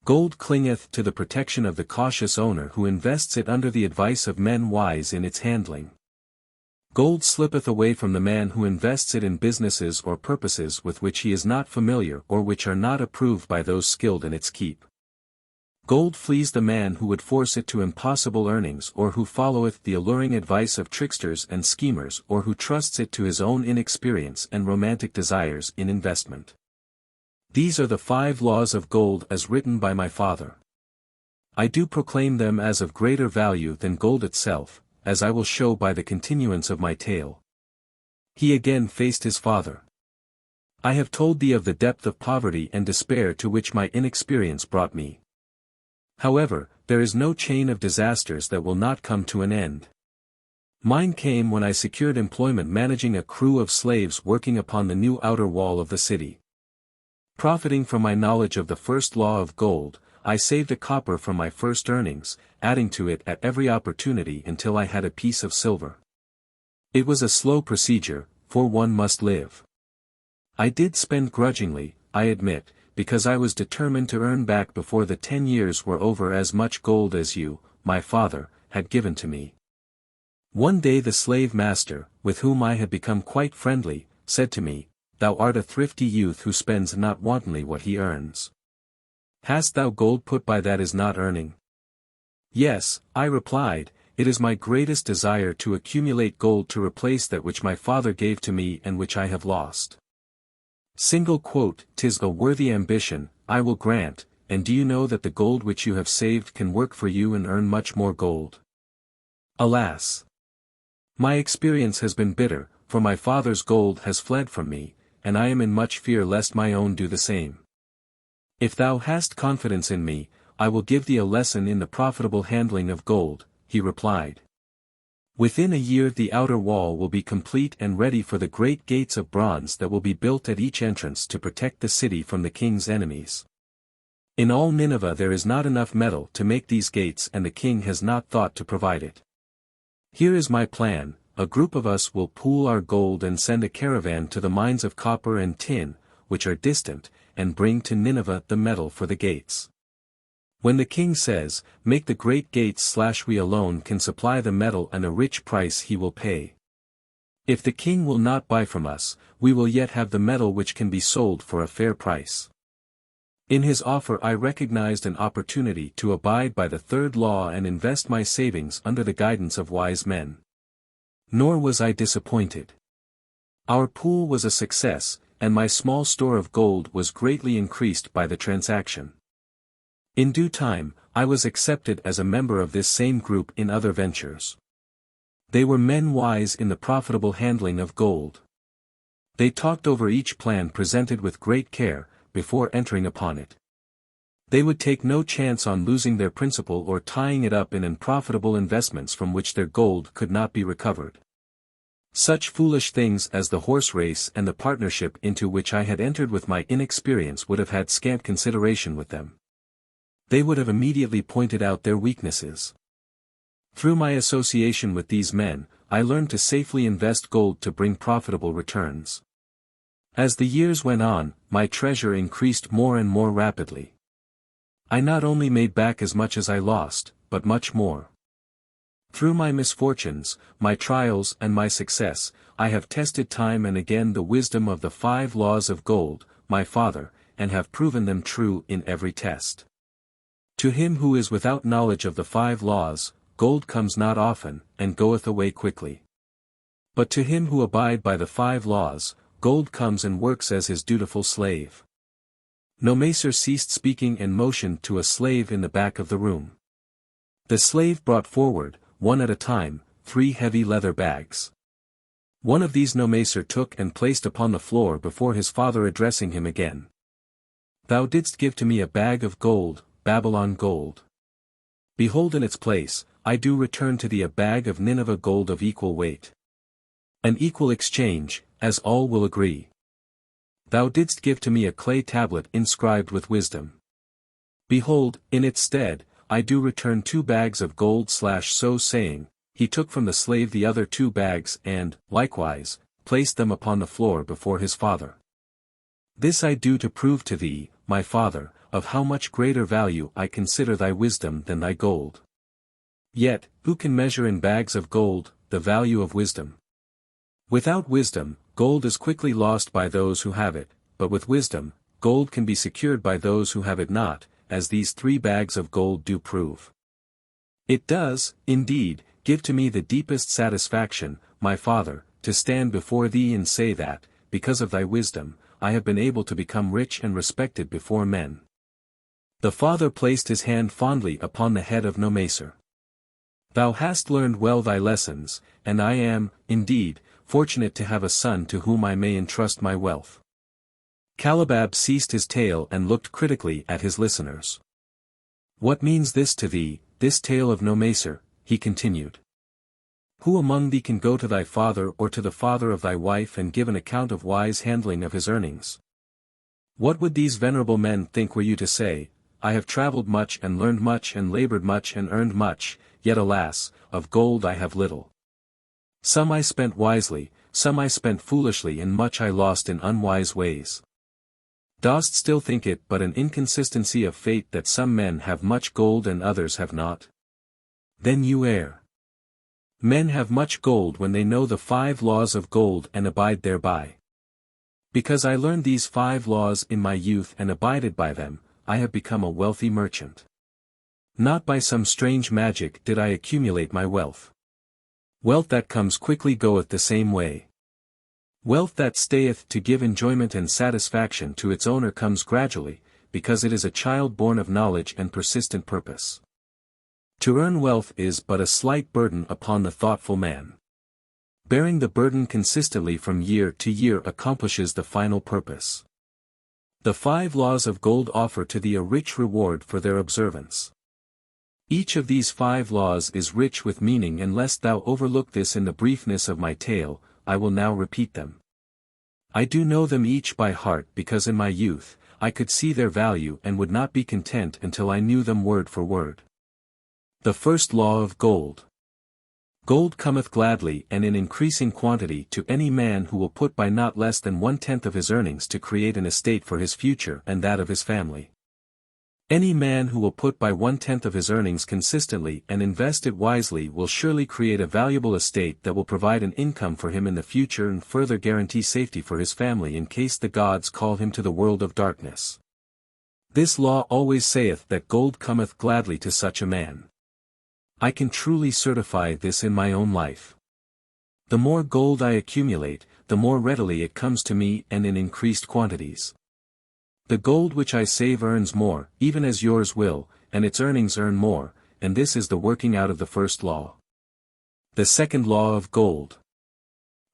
Gold clingeth to the protection of the cautious owner who invests it under the advice of men wise in its handling. Gold slippeth away from the man who invests it in businesses or purposes with which he is not familiar or which are not approved by those skilled in its keep. Gold flees the man who would force it to impossible earnings or who followeth the alluring advice of tricksters and schemers or who trusts it to his own inexperience and romantic desires in investment. These are the 5 laws of gold as written by my father. I do proclaim them as of greater value than gold itself, as I will show by the continuance of my tale. He again faced his father. I have told thee of the depth of poverty and despair to which my inexperience brought me. However, there is no chain of disasters that will not come to an end. Mine came when I secured employment managing a crew of slaves working upon the new outer wall of the city. Profiting from my knowledge of the first law of gold, I saved a copper from my first earnings, adding to it at every opportunity until I had a piece of silver. It was a slow procedure, for one must live. I did spend grudgingly, I admit, because I was determined to earn back before the 10 years were over as much gold as you, my father, had given to me. One day the slave master, with whom I had become quite friendly, said to me, "Thou art a thrifty youth who spends not wantonly what he earns. Hast thou gold put by that is not earning?" "Yes," I replied, "it is my greatest desire to accumulate gold to replace that which my father gave to me and which I have lost." "'Tis a worthy ambition, I will grant, and do you know that the gold which you have saved can work for you and earn much more gold?" Alas! My experience has been bitter, for my father's gold has fled from me, and I am in much fear lest my own do the same. "If thou hast confidence in me, I will give thee a lesson in the profitable handling of gold," he replied. "Within a year the outer wall will be complete and ready for the great gates of bronze that will be built at each entrance to protect the city from the king's enemies. In all Nineveh there is not enough metal to make these gates and the king has not thought to provide it. Here is my plan, a group of us will pool our gold and send a caravan to the mines of copper and tin, which are distant, and bring to Nineveh the metal for the gates. When the king says, 'Make the great gates,' we alone can supply the metal and a rich price he will pay. If the king will not buy from us, we will yet have the metal which can be sold for a fair price." In his offer I recognized an opportunity to abide by the 3rd law and invest my savings under the guidance of wise men. Nor was I disappointed. Our pool was a success, and my small store of gold was greatly increased by the transaction. In due time, I was accepted as a member of this same group in other ventures. They were men wise in the profitable handling of gold. They talked over each plan presented with great care, before entering upon it. They would take no chance on losing their principal or tying it up in unprofitable investments from which their gold could not be recovered. Such foolish things as the horse race and the partnership into which I had entered with my inexperience would have had scant consideration with them. They would have immediately pointed out their weaknesses. Through my association with these men, I learned to safely invest gold to bring profitable returns. As the years went on, my treasure increased more and more rapidly. I not only made back as much as I lost, but much more. Through my misfortunes, my trials and my success, I have tested time and again the wisdom of the 5 laws of gold, my father, and have proven them true in every test. To him who is without knowledge of the 5 laws, gold comes not often, and goeth away quickly. But to him who abide by the 5 laws, gold comes and works as his dutiful slave. Nomacer ceased speaking and motioned to a slave in the back of the room. The slave brought forward, one at a time, 3 heavy leather bags. One of these Nomacer took and placed upon the floor before his father, addressing him again. "Thou didst give to me a bag of gold, Babylon gold. Behold, in its place, I do return to thee a bag of Nineveh gold of equal weight. An equal exchange, as all will agree. Thou didst give to me a clay tablet inscribed with wisdom. Behold, in its stead, I do return 2 bags of gold." So saying, he took from the slave the other 2 bags and, likewise, placed them upon the floor before his father. "This I do to prove to thee, my father, of how much greater value I consider thy wisdom than thy gold. Yet, who can measure in bags of gold, the value of wisdom? Without wisdom, gold is quickly lost by those who have it, but with wisdom, gold can be secured by those who have it not, as these 3 bags of gold do prove. It does, indeed, give to me the deepest satisfaction, my Father, to stand before thee and say that, because of thy wisdom, I have been able to become rich and respected before men. The Father placed his hand fondly upon the head of Nomacer. Thou hast learned well thy lessons, and I am, indeed, fortunate to have a son to whom I may entrust my wealth. Calabab ceased his tale and looked critically at his listeners. What means this to thee, this tale of Nomacer? He continued. Who among thee can go to thy father or to the father of thy wife and give an account of wise handling of his earnings? What would these venerable men think were you to say, I have traveled much and learned much and labored much and earned much, yet alas, of gold I have little. Some I spent wisely, some I spent foolishly, and much I lost in unwise ways. Dost still think it but an inconsistency of fate that some men have much gold and others have not? Then you err. Men have much gold when they know the 5 laws of gold and abide thereby. Because I learned these 5 laws in my youth and abided by them, I have become a wealthy merchant. Not by some strange magic did I accumulate my wealth. Wealth that comes quickly goeth the same way. Wealth that stayeth to give enjoyment and satisfaction to its owner comes gradually, because it is a child born of knowledge and persistent purpose. To earn wealth is but a slight burden upon the thoughtful man. Bearing the burden consistently from year to year accomplishes the final purpose. The 5 laws of gold offer to thee a rich reward for their observance. Each of these 5 laws is rich with meaning, and lest thou overlook this in the briefness of my tale, I will now repeat them. I do know them each by heart because in my youth, I could see their value and would not be content until I knew them word for word. The first law of gold. Gold cometh gladly and in increasing quantity to any man who will put by not less than 1/10 of his earnings to create an estate for his future and that of his family. Any man who will put by 1/10 of his earnings consistently and invest it wisely will surely create a valuable estate that will provide an income for him in the future and further guarantee safety for his family in case the gods call him to the world of darkness. This law always saith that gold cometh gladly to such a man. I can truly certify this in my own life. The more gold I accumulate, the more readily it comes to me and in increased quantities. The gold which I save earns more, even as yours will, and its earnings earn more, and this is the working out of the first law. The second law of gold.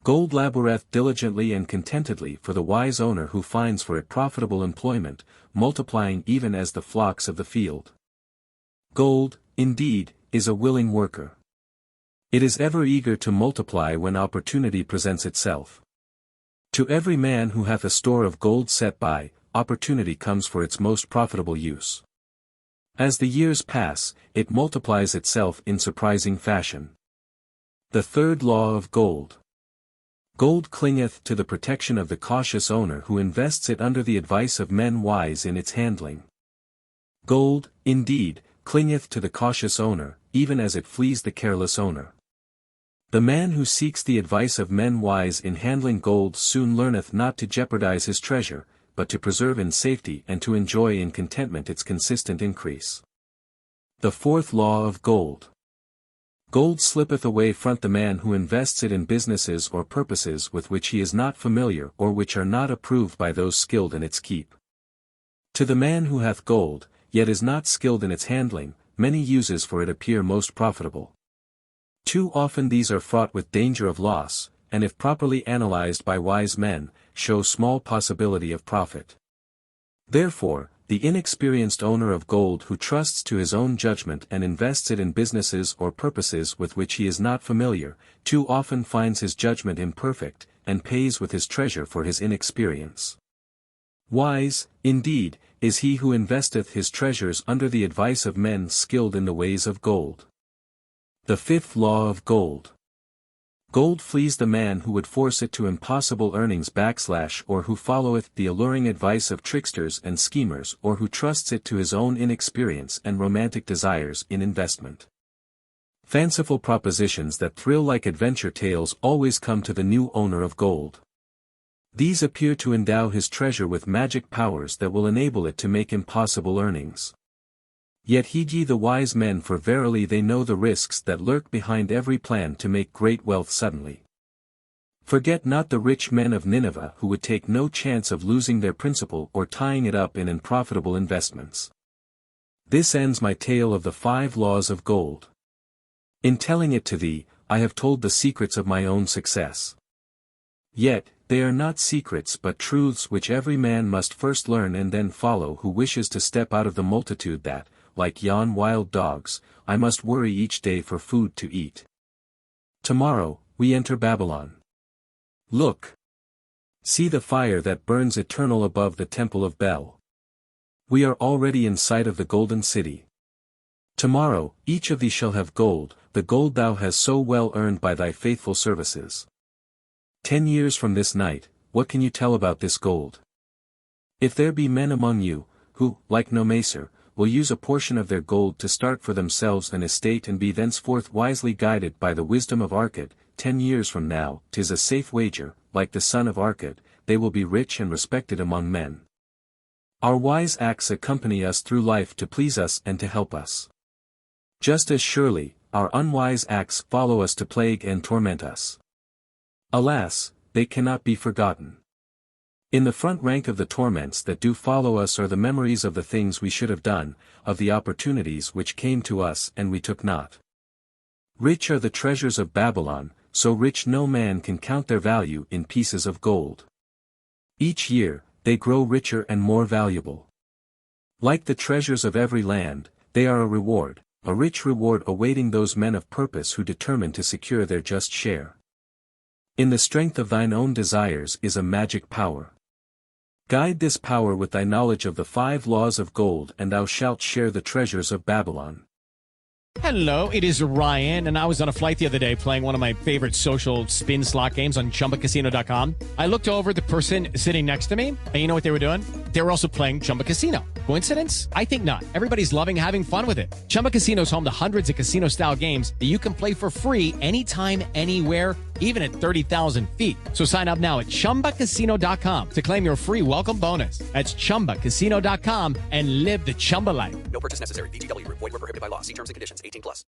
Gold laboureth diligently and contentedly for the wise owner who finds for it profitable employment, multiplying even as the flocks of the field. Gold, indeed, is a willing worker. It is ever eager to multiply when opportunity presents itself. To every man who hath a store of gold set by, opportunity comes for its most profitable use. As the years pass, it multiplies itself in surprising fashion. The third law of gold. Gold clingeth to the protection of the cautious owner who invests it under the advice of men wise in its handling. Gold, indeed, clingeth to the cautious owner, even as it flees the careless owner. The man who seeks the advice of men wise in handling gold soon learneth not to jeopardize his treasure, but to preserve in safety and to enjoy in contentment its consistent increase. The fourth law of gold. Gold slippeth away from the man who invests it in businesses or purposes with which he is not familiar or which are not approved by those skilled in its keep. To the man who hath gold, yet is not skilled in its handling, many uses for it appear most profitable. Too often these are fraught with danger of loss, and if properly analyzed by wise men, show small possibility of profit. Therefore, the inexperienced owner of gold who trusts to his own judgment and invests it in businesses or purposes with which he is not familiar, too often finds his judgment imperfect, and pays with his treasure for his inexperience. Wise, indeed, is he who investeth his treasures under the advice of men skilled in the ways of gold. The fifth law of gold. Gold flees the man who would force it to impossible earnings / or who followeth the alluring advice of tricksters and schemers or who trusts it to his own inexperience and romantic desires in investment. Fanciful propositions that thrill like adventure tales always come to the new owner of gold. These appear to endow his treasure with magic powers that will enable it to make impossible earnings. Yet heed ye the wise men, for verily they know the risks that lurk behind every plan to make great wealth suddenly. Forget not the rich men of Nineveh who would take no chance of losing their principal or tying it up in unprofitable investments. This ends my tale of the 5 laws of gold. In telling it to thee, I have told the secrets of my own success. Yet, they are not secrets but truths which every man must first learn and then follow who wishes to step out of the multitude that, like yon wild dogs, I must worry each day for food to eat. Tomorrow, we enter Babylon. Look! See the fire that burns eternal above the temple of Bel. We are already in sight of the golden city. Tomorrow, each of thee shall have gold, the gold thou hast so well earned by thy faithful services. 10 years from this night, what can you tell about this gold? If there be men among you, who, like Nomacer, will use a portion of their gold to start for themselves an estate and be thenceforth wisely guided by the wisdom of Arcad, 10 years from now, 'tis a safe wager, like the son of Arcad, they will be rich and respected among men. Our wise acts accompany us through life to please us and to help us. Just as surely, our unwise acts follow us to plague and torment us. Alas, they cannot be forgotten. In the front rank of the torments that do follow us are the memories of the things we should have done, of the opportunities which came to us and we took not. Rich are the treasures of Babylon, so rich no man can count their value in pieces of gold. Each year, they grow richer and more valuable. Like the treasures of every land, they are a rich reward awaiting those men of purpose who determine to secure their just share. In the strength of thine own desires is a magic power. Guide this power with thy knowledge of the 5 laws of gold and thou shalt share the treasures of Babylon. Hello, it is Ryan, and I was on a flight the other day playing one of my favorite social spin slot games on ChumbaCasino.com. I looked over at the person sitting next to me, and you know what they were doing? They were also playing Chumba Casino. Coincidence? I think not. Everybody's loving having fun with it. Chumba Casino is home to hundreds of casino-style games that you can play for free anytime, anywhere, even at 30,000 feet. So sign up now at ChumbaCasino.com to claim your free welcome bonus. That's ChumbaCasino.com and live the Chumba life. No purchase necessary. VGW Group. Void where prohibited by law. See terms and conditions. 18+.